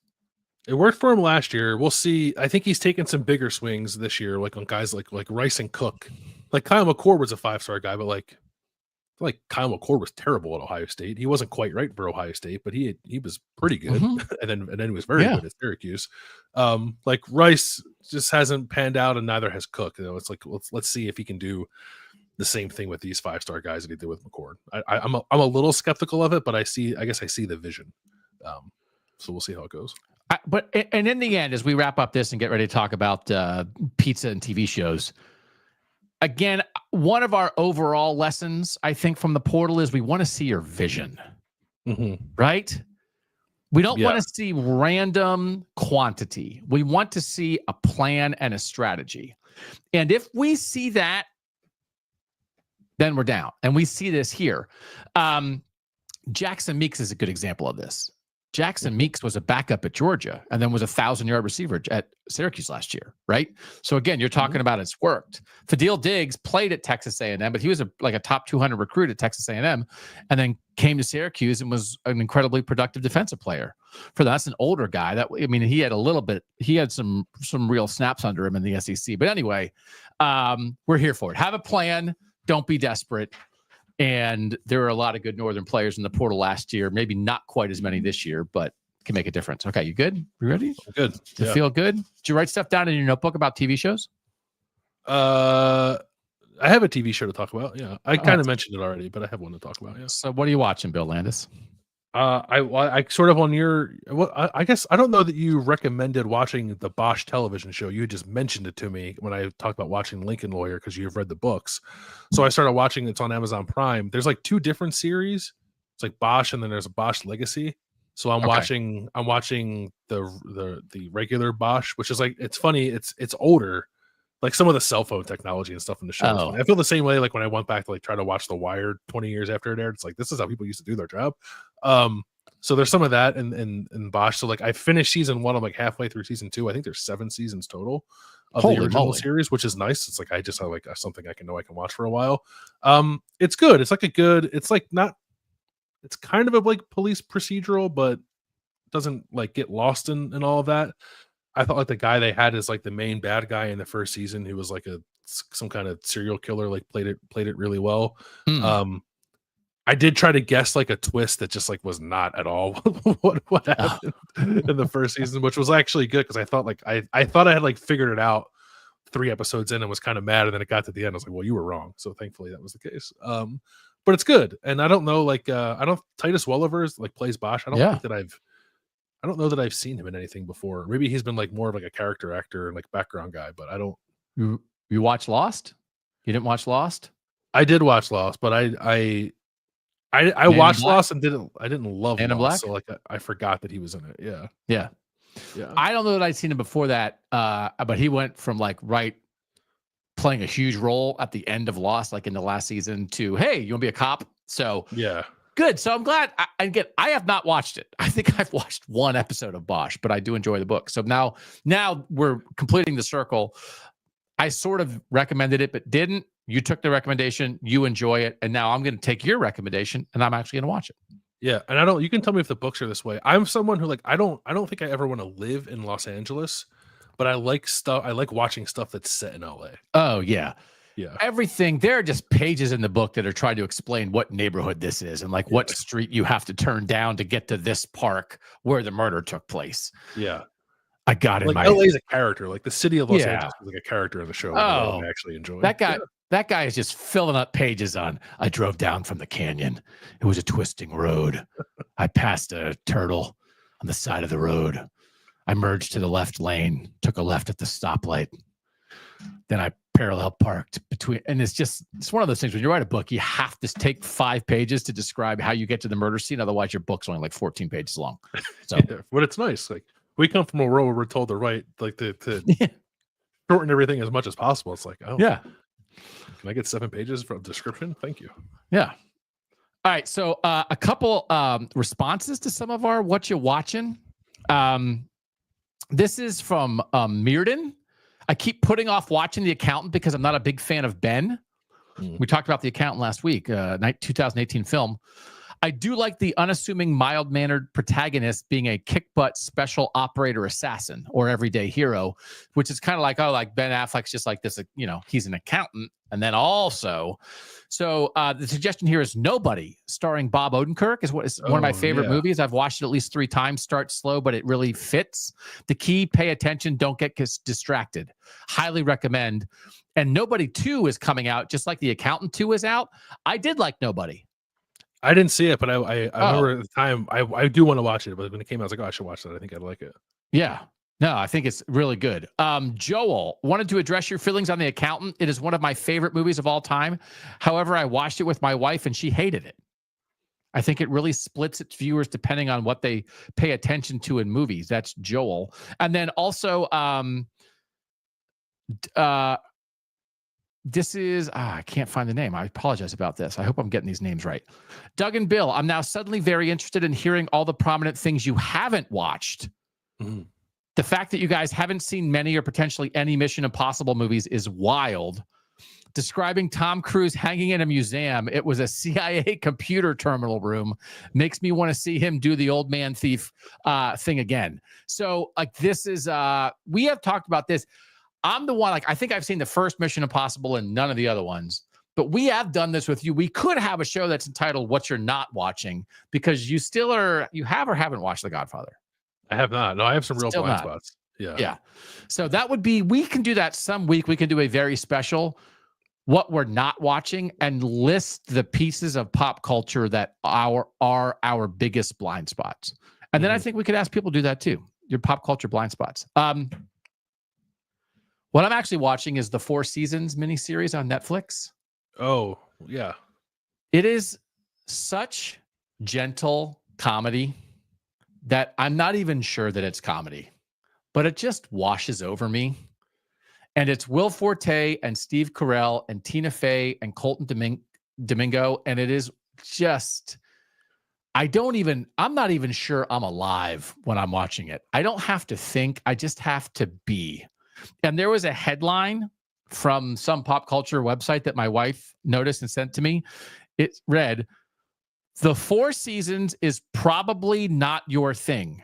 It worked for him last year. We'll see. I think he's taken some bigger swings this year, like on guys like Rice and Cook. Like Kyle McCord was a 5-star guy, but like Kyle McCord was terrible at Ohio State. He wasn't quite right for Ohio State, but he was pretty good. and then he was very good at Syracuse. Like Rice just hasn't panned out, and neither has Cook. It's like let's see if he can do the same thing with these 5-star guys that he did with McCord. I'm a little skeptical of it, but I guess I see the vision. So we'll see how it goes. But in the end, as we wrap up this and get ready to talk about pizza and TV shows, again, one of our overall lessons, I think, from the portal is we want to see your vision, right? We don't want to see random quantity. We want to see a plan and a strategy. And if we see that, then we're down. And we see this here. Jackson Meeks is a good example of this. Jackson Meeks was a backup at Georgia and then was a 1,000-yard receiver at Syracuse last year, right? So again, you're talking about it's worked. Fadil Diggs played at Texas A&M, but he was like a top 200 recruit at Texas A&M and then came to Syracuse and was an incredibly productive defensive player. For that's an older guy. He had some real snaps under him in the SEC. But anyway, we're here for it. Have a plan. Don't be desperate. And there are a lot of good Northern players in the portal last year. Maybe not quite as many this year, but can make a difference. Okay, you good? You ready? Good. You feel good? Did you write stuff down in your notebook about TV shows? I have a TV show to talk about. Yeah, I kind of mentioned it already, but I have one to talk about. Yeah. So what are you watching, Bill Landis? I sort of on your well, I guess I don't know that you recommended watching the Bosch television show. You had just mentioned it to me when I talked about watching Lincoln Lawyer because you've read the books. So I started watching. It's on Amazon Prime. There's like 2 different series. It's like Bosch, and then there's a Bosch Legacy. So I'm watching the regular Bosch, which is like, it's funny. It's older. Like some of the cell phone technology and stuff in the show. Oh. I feel the same way. Like when I went back to like try to watch The Wire 20 years after it aired, it's like, this is how people used to do their job. So there's some of that in Bosch. So like I finished season 1. I'm like halfway through season 2. I think there's 7 seasons total of the original series, which is nice. It's like, I just have like something I can watch for a while. It's good. It's like it's like not, it's kind of a like police procedural, but doesn't like get lost in all of that. I thought like the guy they had as like the main bad guy in the first season, who was like some kind of serial killer, like played it really well. I did try to guess like a twist that just like was not at all what happened in the first season, which was actually good because I thought like I thought I had like figured it out 3 episodes in and was kind of mad, and then it got to the end. I was like, well, you were wrong. So thankfully that was the case. But it's good, and I don't know like I don't Titus Welliver like plays Bosch. I don't know that I've seen him in anything before. Maybe he's been like more of like a character actor and like background guy, but I don't. You watch Lost? You didn't watch Lost? I did watch Lost, but I watched Lost and I didn't love Lost, so like I forgot that he was in it. Yeah. I don't know that I'd seen him before that, but he went from like playing a huge role at the end of Lost, like in the last season, to hey, you want to be a cop? So yeah. Good. So I'm glad. I have not watched it. I think I've watched 1 episode of Bosch, but I do enjoy the book. So now we're completing the circle. I sort of recommended it, but didn't. You took the recommendation. You enjoy it, and now I'm going to take your recommendation, and I'm actually going to watch it. Yeah, and you can tell me if the books are this way. I'm someone who like I don't think I ever want to live in Los Angeles, but I like stuff. I like watching stuff that's set in LA. Oh yeah. Yeah. Everything. There are just pages in the book that are trying to explain what neighborhood this is and like what street you have to turn down to get to this park where the murder took place. Yeah. I got it. Like LA is a character. Like the city of Los Angeles is like a character in the show. Oh, I actually enjoy that guy. Yeah. That guy is just filling up pages on. I drove down from the canyon. It was a twisting road. I passed a turtle on the side of the road. I merged to the left lane, took a left at the stoplight. Then I parallel parked between, and it's one of those things when you write a book, you have to take 5 pages to describe how you get to the murder scene. Otherwise your book's only like 14 pages long. So, but it's nice. Like we come from a world where we're told to write, like to shorten everything as much as possible. It's like, oh yeah. Can I get 7 pages from description? Thank you. Yeah. All right. So a couple responses to some of our What You Watching. This is from Mearden. I keep putting off watching The Accountant because I'm not a big fan of Ben. We talked about The Accountant last week, 2018 film. I do like the unassuming, mild-mannered protagonist being a kick-butt special operator assassin or everyday hero, which is kind of like, like Ben Affleck's just like this, he's an accountant. And then also, so the suggestion here is Nobody, starring Bob Odenkirk, is one of my favorite movies. I've watched it at least 3 times. Starts slow, but it really fits. The key, pay attention, don't get distracted. Highly recommend. And Nobody 2 is coming out, just like The Accountant 2 is out. I did like Nobody. I didn't see it, but I remember at the time I do want to watch it, but when it came out, I was like, oh, I should watch that. I think I'd like it. Yeah. No, I think it's really good. Joel, wanted to address your feelings on The Accountant. It is one of my favorite movies of all time. However, I watched it with my wife and she hated it. I think it really splits its viewers depending on what they pay attention to in movies. That's Joel. And then also, this is, I can't find the name. I apologize about this. I hope I'm getting these names right. Doug and Bill, I'm now suddenly very interested in hearing all the prominent things you haven't watched. Mm-hmm. The fact that you guys haven't seen many or potentially any Mission Impossible movies is wild. Describing Tom Cruise hanging in a museum, it was a CIA computer terminal room, makes me want to see him do the old man thief thing again. So like this is, we have talked about this. I'm the one, like, I think I've seen the first Mission Impossible and none of the other ones, but we have done this with you. We could have a show that's entitled What You're Not Watching, because you have or haven't watched The Godfather. I have not. No, I have some real blind spots. Yeah. So that would be, we can do that some week. We can do a very special. what we're not watching and list the pieces of pop culture that are our biggest blind spots. And then I think we could ask people to do that too. Your pop culture blind spots. What I'm actually watching is the 4 Seasons miniseries on Netflix. Oh, yeah. It is such gentle comedy that I'm not even sure that it's comedy, but it just washes over me. And it's Will Forte and Steve Carell and Tina Fey and Colton Domingo. And it is just, I'm not even sure I'm alive when I'm watching it. I don't have to think. I just have to be. And there was a headline from some pop culture website that my wife noticed and sent to me. It read, "The 4 Seasons is probably not your thing.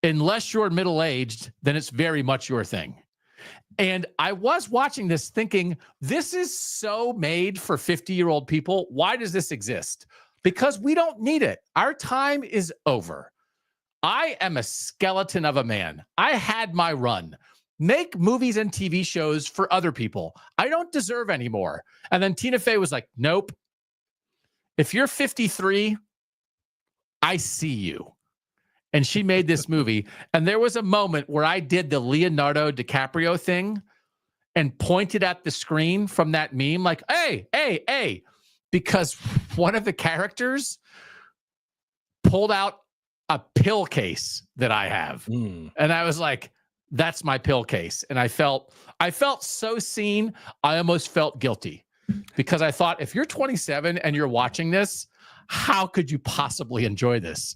Unless you're middle-aged, then it's very much your thing." And I was watching this thinking, this is so made for 50-year-old people. Why does this exist? Because we don't need it. Our time is over. I am a skeleton of a man. I had my run. Make movies and TV shows for other people. I don't deserve any more. And then Tina Fey was like, nope. If you're 53, I see you. And she made this movie. And there was a moment where I did the Leonardo DiCaprio thing and pointed at the screen from that meme like, hey, because one of the characters pulled out a pill case that I have. And I was like, that's my pill case. And I felt so seen. I almost felt guilty because I thought, if you're 27 and you're watching this, how could you possibly enjoy this?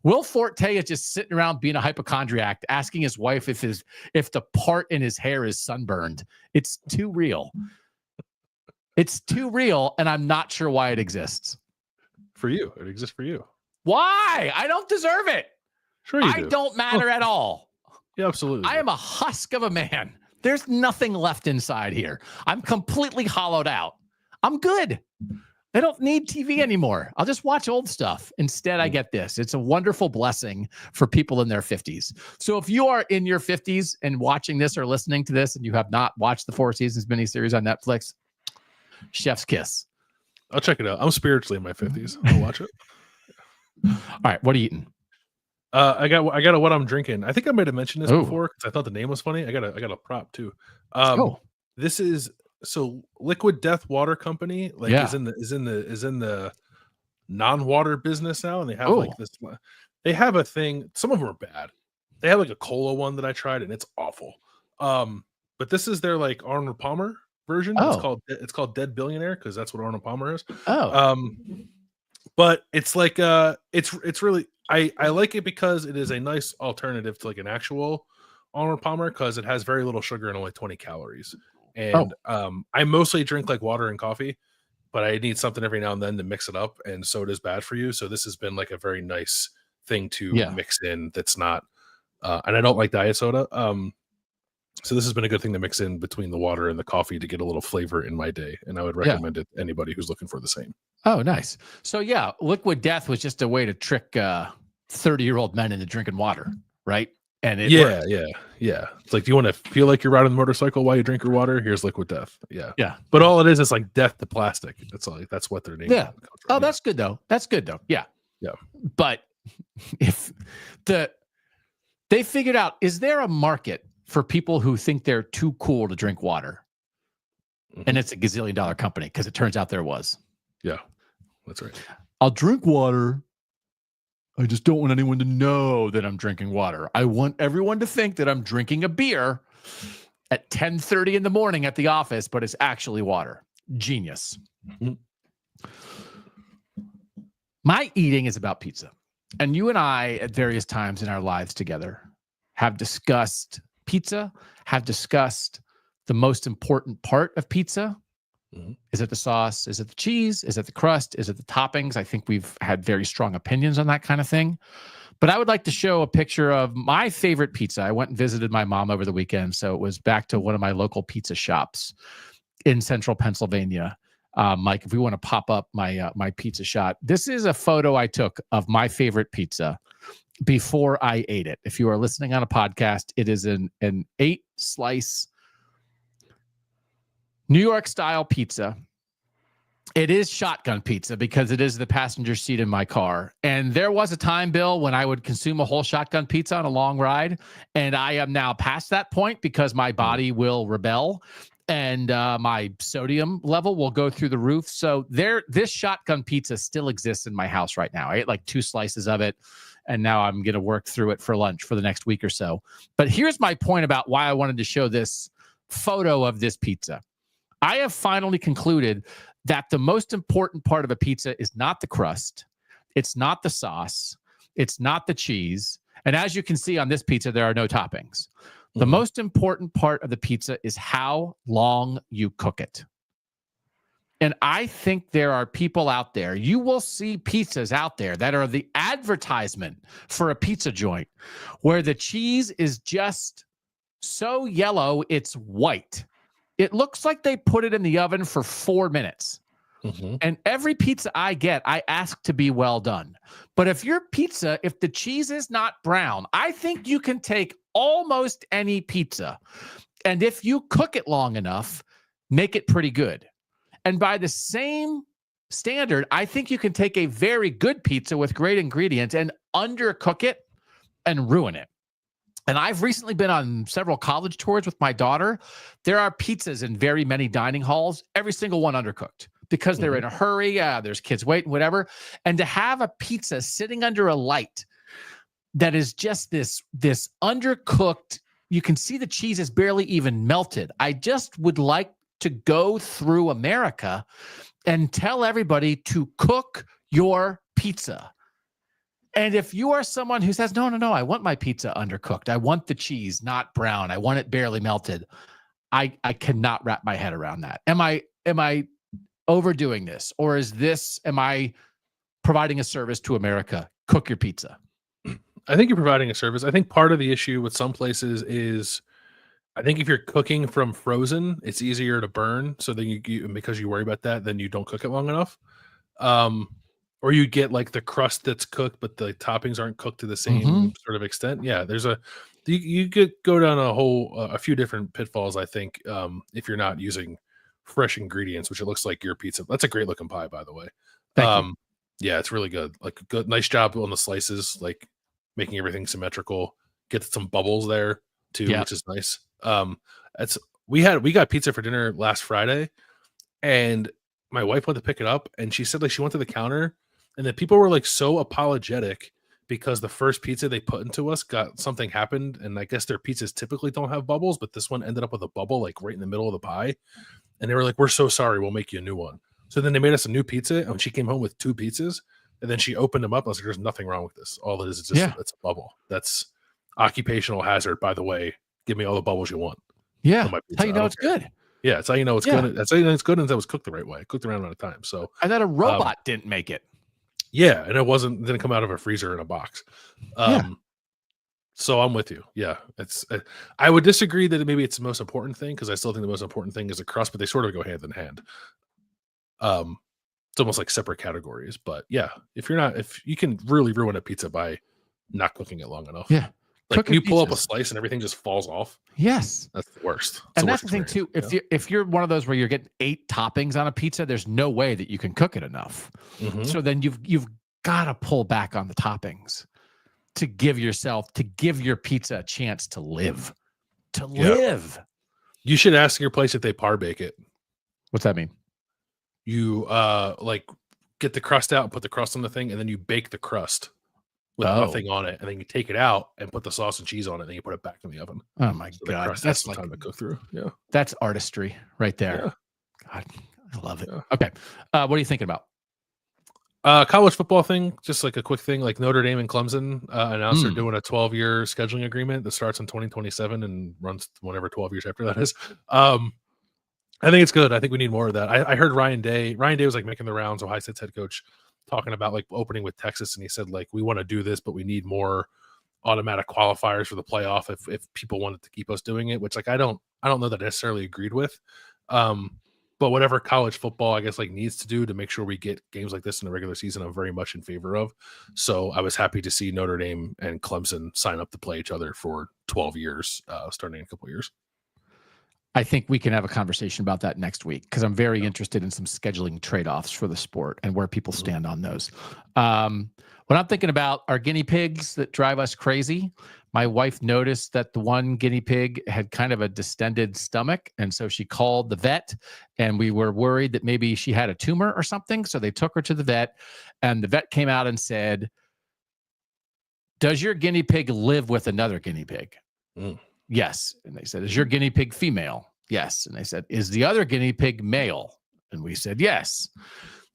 Will Forte is just sitting around being a hypochondriac, asking his wife if the part in his hair is sunburned. It's too real. It's too real, and I'm not sure why it exists. For you. It exists for you. Why? I don't deserve it. Sure you do. I don't matter at all. Yeah, absolutely. I am a husk of a man. There's nothing left inside here. I'm completely hollowed out. I'm good. I don't need TV anymore. I'll just watch old stuff. Instead, I get this. It's a wonderful blessing for people in their 50s. So if you are in your 50s and watching this or listening to this and you have not watched the 4 Seasons miniseries on Netflix, chef's kiss. I'll check it out. I'm spiritually in my 50s. I'll watch it. All right. What are you eating? I got a what I'm drinking. I think I might have mentioned this before because I thought the name was funny. I got a prop too. This is Liquid Death Water Company is in the non-water business now, and they have like this. They have a thing. Some of them are bad. They have like a cola one that I tried, and it's awful. But this is their like Arnold Palmer version. It's called Dead Billionaire because that's what Arnold Palmer is. But it's like it's really I like it because it is a nice alternative to like an actual Arnold Palmer because it has very little sugar and only 20 calories. And I mostly drink like water and coffee, but I need something every now and then to mix it up. And soda is bad for you. So this has been like a very nice thing to mix in that's not, and I don't like diet soda. So this has been a good thing to mix in between the water and the coffee to get a little flavor in my day. And I would recommend it to anybody who's looking for the same. Oh, nice. So yeah, Liquid Death was just a way to trick 30-year-old men into drinking water, right? And it worked. It's like, do you want to feel like you're riding the motorcycle while you drink your water? Here's Liquid Death. Yeah. But all it is like death to plastic. That's all. That's what their name. Yeah. Oh, that's good though. Yeah. But if they figured out, is there a market for people who think they're too cool to drink water? And it's a gazillion-dollar company because it turns out there was. Yeah, that's right. I'll drink water. I just don't want anyone to know that I'm drinking water. I want everyone to think that I'm drinking a beer at 10:30 in the morning at the office, but it's actually water. Genius. My eating is about pizza. And you and I, at various times in our lives together, have discussed pizza, have discussed the most important part of pizza. Is it the sauce? Is it the cheese? Is it the crust? Is it the toppings? I think we've had very strong opinions on that kind of thing. But I would like to show a picture of my favorite pizza. I went and visited my mom over the weekend, so it was back to one of my local pizza shops in central Pennsylvania. Mike, if we want to pop up my pizza shot, this is a photo I took of my favorite pizza before I ate it. If you are listening on a podcast, it is an 8-slice New York style pizza. It is shotgun pizza because it is the passenger seat in my car. And there was a time, Bill, when I would consume a whole shotgun pizza on a long ride. And I am now past that point because my body will rebel and my sodium level will go through the roof. So this shotgun pizza still exists in my house right now. I ate like 2 slices of it, and now I'm going to work through it for lunch for the next week or so. But here's my point about why I wanted to show this photo of this pizza. I have finally concluded that the most important part of a pizza is not the crust. It's not the sauce. It's not the cheese. And as you can see on this pizza, there are no toppings. The most important part of the pizza is how long you cook it. And I think there are people out there, you will see pizzas out there that are the advertisement for a pizza joint where the cheese is just so yellow, it's white. It looks like they put it in the oven for 4 minutes. And every pizza I get, I ask to be well done. But if your pizza, if the cheese is not brown, I think you can take almost any pizza, and if you cook it long enough, make it pretty good. And by the same standard, I think you can take a very good pizza with great ingredients and undercook it and ruin it. And I've recently been on several college tours with my daughter. There are pizzas in very many dining halls, every single one undercooked because they're in a hurry. There's kids waiting, whatever. And to have a pizza sitting under a light that is just this undercooked, you can see the cheese is barely even melted. I just would like to go through America and tell everybody to cook your pizza. And if you are someone who says, no, I want my pizza undercooked. I want the cheese not brown. I want it barely melted. I cannot wrap my head around that. Am I overdoing this? Or am I providing a service to America? Cook your pizza. I think you're providing a service. I think part of the issue with some places is, I think if you're cooking from frozen, it's easier to burn. So then you because you worry about that, then you don't cook it long enough. Or you get like the crust that's cooked, but the toppings aren't cooked to the same sort of extent. Yeah, you could go down a few different pitfalls, I think, if you're not using fresh ingredients, which it looks like your pizza. That's a great looking pie, by the way. Thank you. Yeah, it's really good. Like nice job on the slices, like making everything symmetrical. Get some bubbles there too, which is nice. We got pizza for dinner last Friday, and my wife went to pick it up, and she said like she went to the counter, and the people were like so apologetic because the first pizza they put into us something happened, and I guess their pizzas typically don't have bubbles, but this one ended up with a bubble like right in the middle of the pie, and they were like, "We're so sorry, we'll make you a new one." So then they made us a new pizza, and she came home with 2 pizzas, and then she opened them up. I was like, "There's nothing wrong with this. All it is just it's a bubble. That's occupational hazard, by the way. Give me all the bubbles you want." Yeah, that's how you know it's good. Yeah, that's how you know it's good. That's how you know it's good, and that was cooked the right way, cooked the right amount of time. So, and that a robot didn't make it. Yeah, and it didn't come out of a freezer in a box. So I'm with you. Yeah, I would disagree that maybe it's the most important thing, because I still think the most important thing is the crust, but they sort of go hand in hand. It's almost like separate categories, but yeah, if you can really ruin a pizza by not cooking it long enough. Yeah. Like you pull up a slice and everything just falls off. Yes. That's the worst. And that's the thing too. If you're one of those where you're getting 8 toppings on a pizza, there's no way that you can cook it enough. So then you've got to pull back on the toppings to give your pizza a chance to live. Live. You should ask your place if they par bake it. What's that mean? You like get the crust out and put the crust on the thing, and then you bake the crust with nothing on it, and then you take it out and put the sauce and cheese on it, and then you put it back in the oven. Oh my God, that's some time to cook through. Yeah, that's artistry right there. Yeah. God, I love it. Yeah. Okay, what are you thinking about? College football thing, just like a quick thing, like Notre Dame and Clemson announced they're doing a 12-year scheduling agreement that starts in 2027 and runs whenever 12 years after that is. I think it's good. I think we need more of that. I heard Ryan Day was like making the rounds, Ohio State's head coach, talking about like opening with Texas, and he said like, we want to do this, but we need more automatic qualifiers for the playoff if people wanted to keep us doing it, which like I don't know that I necessarily agreed with. But whatever college football, I guess, like needs to do to make sure we get games like this in the regular season, I'm very much in favor of. So I was happy to see Notre Dame and Clemson sign up to play each other for 12 years, starting in a couple of years. I think we can have a conversation about that next week because I'm very interested in some scheduling trade-offs for the sport and where people stand on those. When I'm thinking about our guinea pigs that drive us crazy, my wife noticed that the one guinea pig had kind of a distended stomach. And so she called the vet, and we were worried that maybe she had a tumor or something. So they took her to the vet, and the vet came out and said, "Does your guinea pig live with another guinea pig?" Yes. And they said, "Is your guinea pig female?" Yes. And they said, "Is the other guinea pig male?" And we said, "Yes."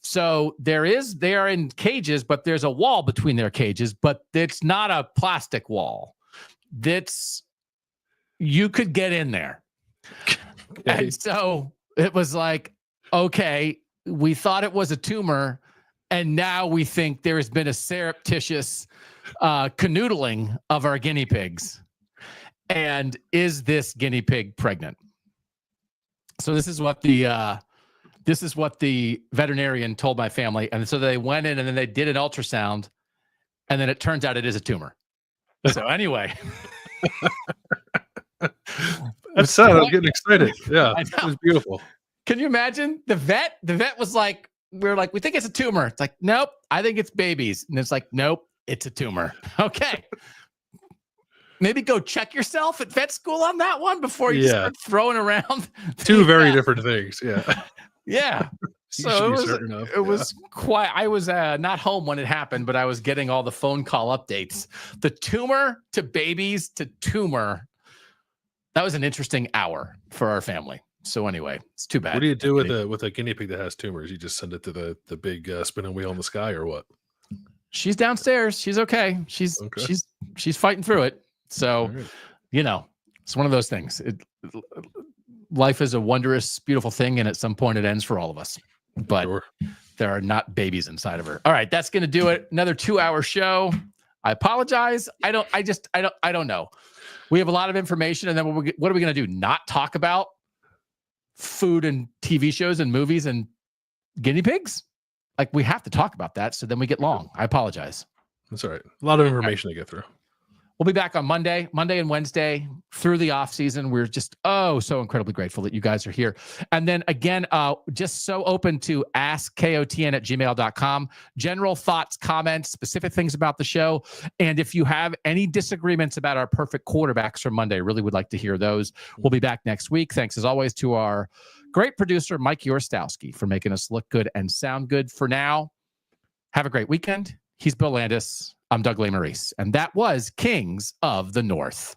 So they are in cages, but there's a wall between their cages, but it's not a plastic wall. You could get in there. Okay. And so it was like, okay, we thought it was a tumor, and now we think there has been a surreptitious canoodling of our guinea pigs. And is this guinea pig pregnant? So this is what the veterinarian told my family. And so they went in and then they did an ultrasound, and then it turns out it is a tumor. So anyway. That's sad. I'm getting excited. Yeah. It was beautiful. Can you imagine the vet was like, we're like, we think it's a tumor. It's like, nope, I think it's babies. And it's like, nope, it's a tumor. Okay. Maybe go check yourself at vet school on that one before you start throwing around. Two very different things. Yeah. Yeah. So it was quite, I was not home when it happened, but I was getting all the phone call updates. The tumor to babies to tumor. That was an interesting hour for our family. So anyway, it's too bad. What do you do with a guinea pig that has tumors? You just send it to the big spinning wheel in the sky, or what? She's downstairs. She's okay. She's fighting through it. So, it's one of those things. Life is a wondrous, beautiful thing, and at some point it ends for all of us. But there are not babies inside of her. All right, that's going to do it. Another 2-hour show. I apologize. I don't know. We have a lot of information, and then what are we going to do? Not talk about food and TV shows and movies and guinea pigs? Like, we have to talk about that, so then we get long. I apologize. That's all right. A lot of information to get through. We'll be back on Monday and Wednesday through the off season. We're just so incredibly grateful that you guys are here. And then again, just so open to askkotn@gmail.com. General thoughts, comments, specific things about the show. And if you have any disagreements about our perfect quarterbacks for Monday, really would like to hear those. We'll be back next week. Thanks as always to our great producer, Mike Yorstowski, for making us look good and sound good. For now, have a great weekend. He's Bill Landis. I'm Doug Lesmerises, and that was Kings of the North.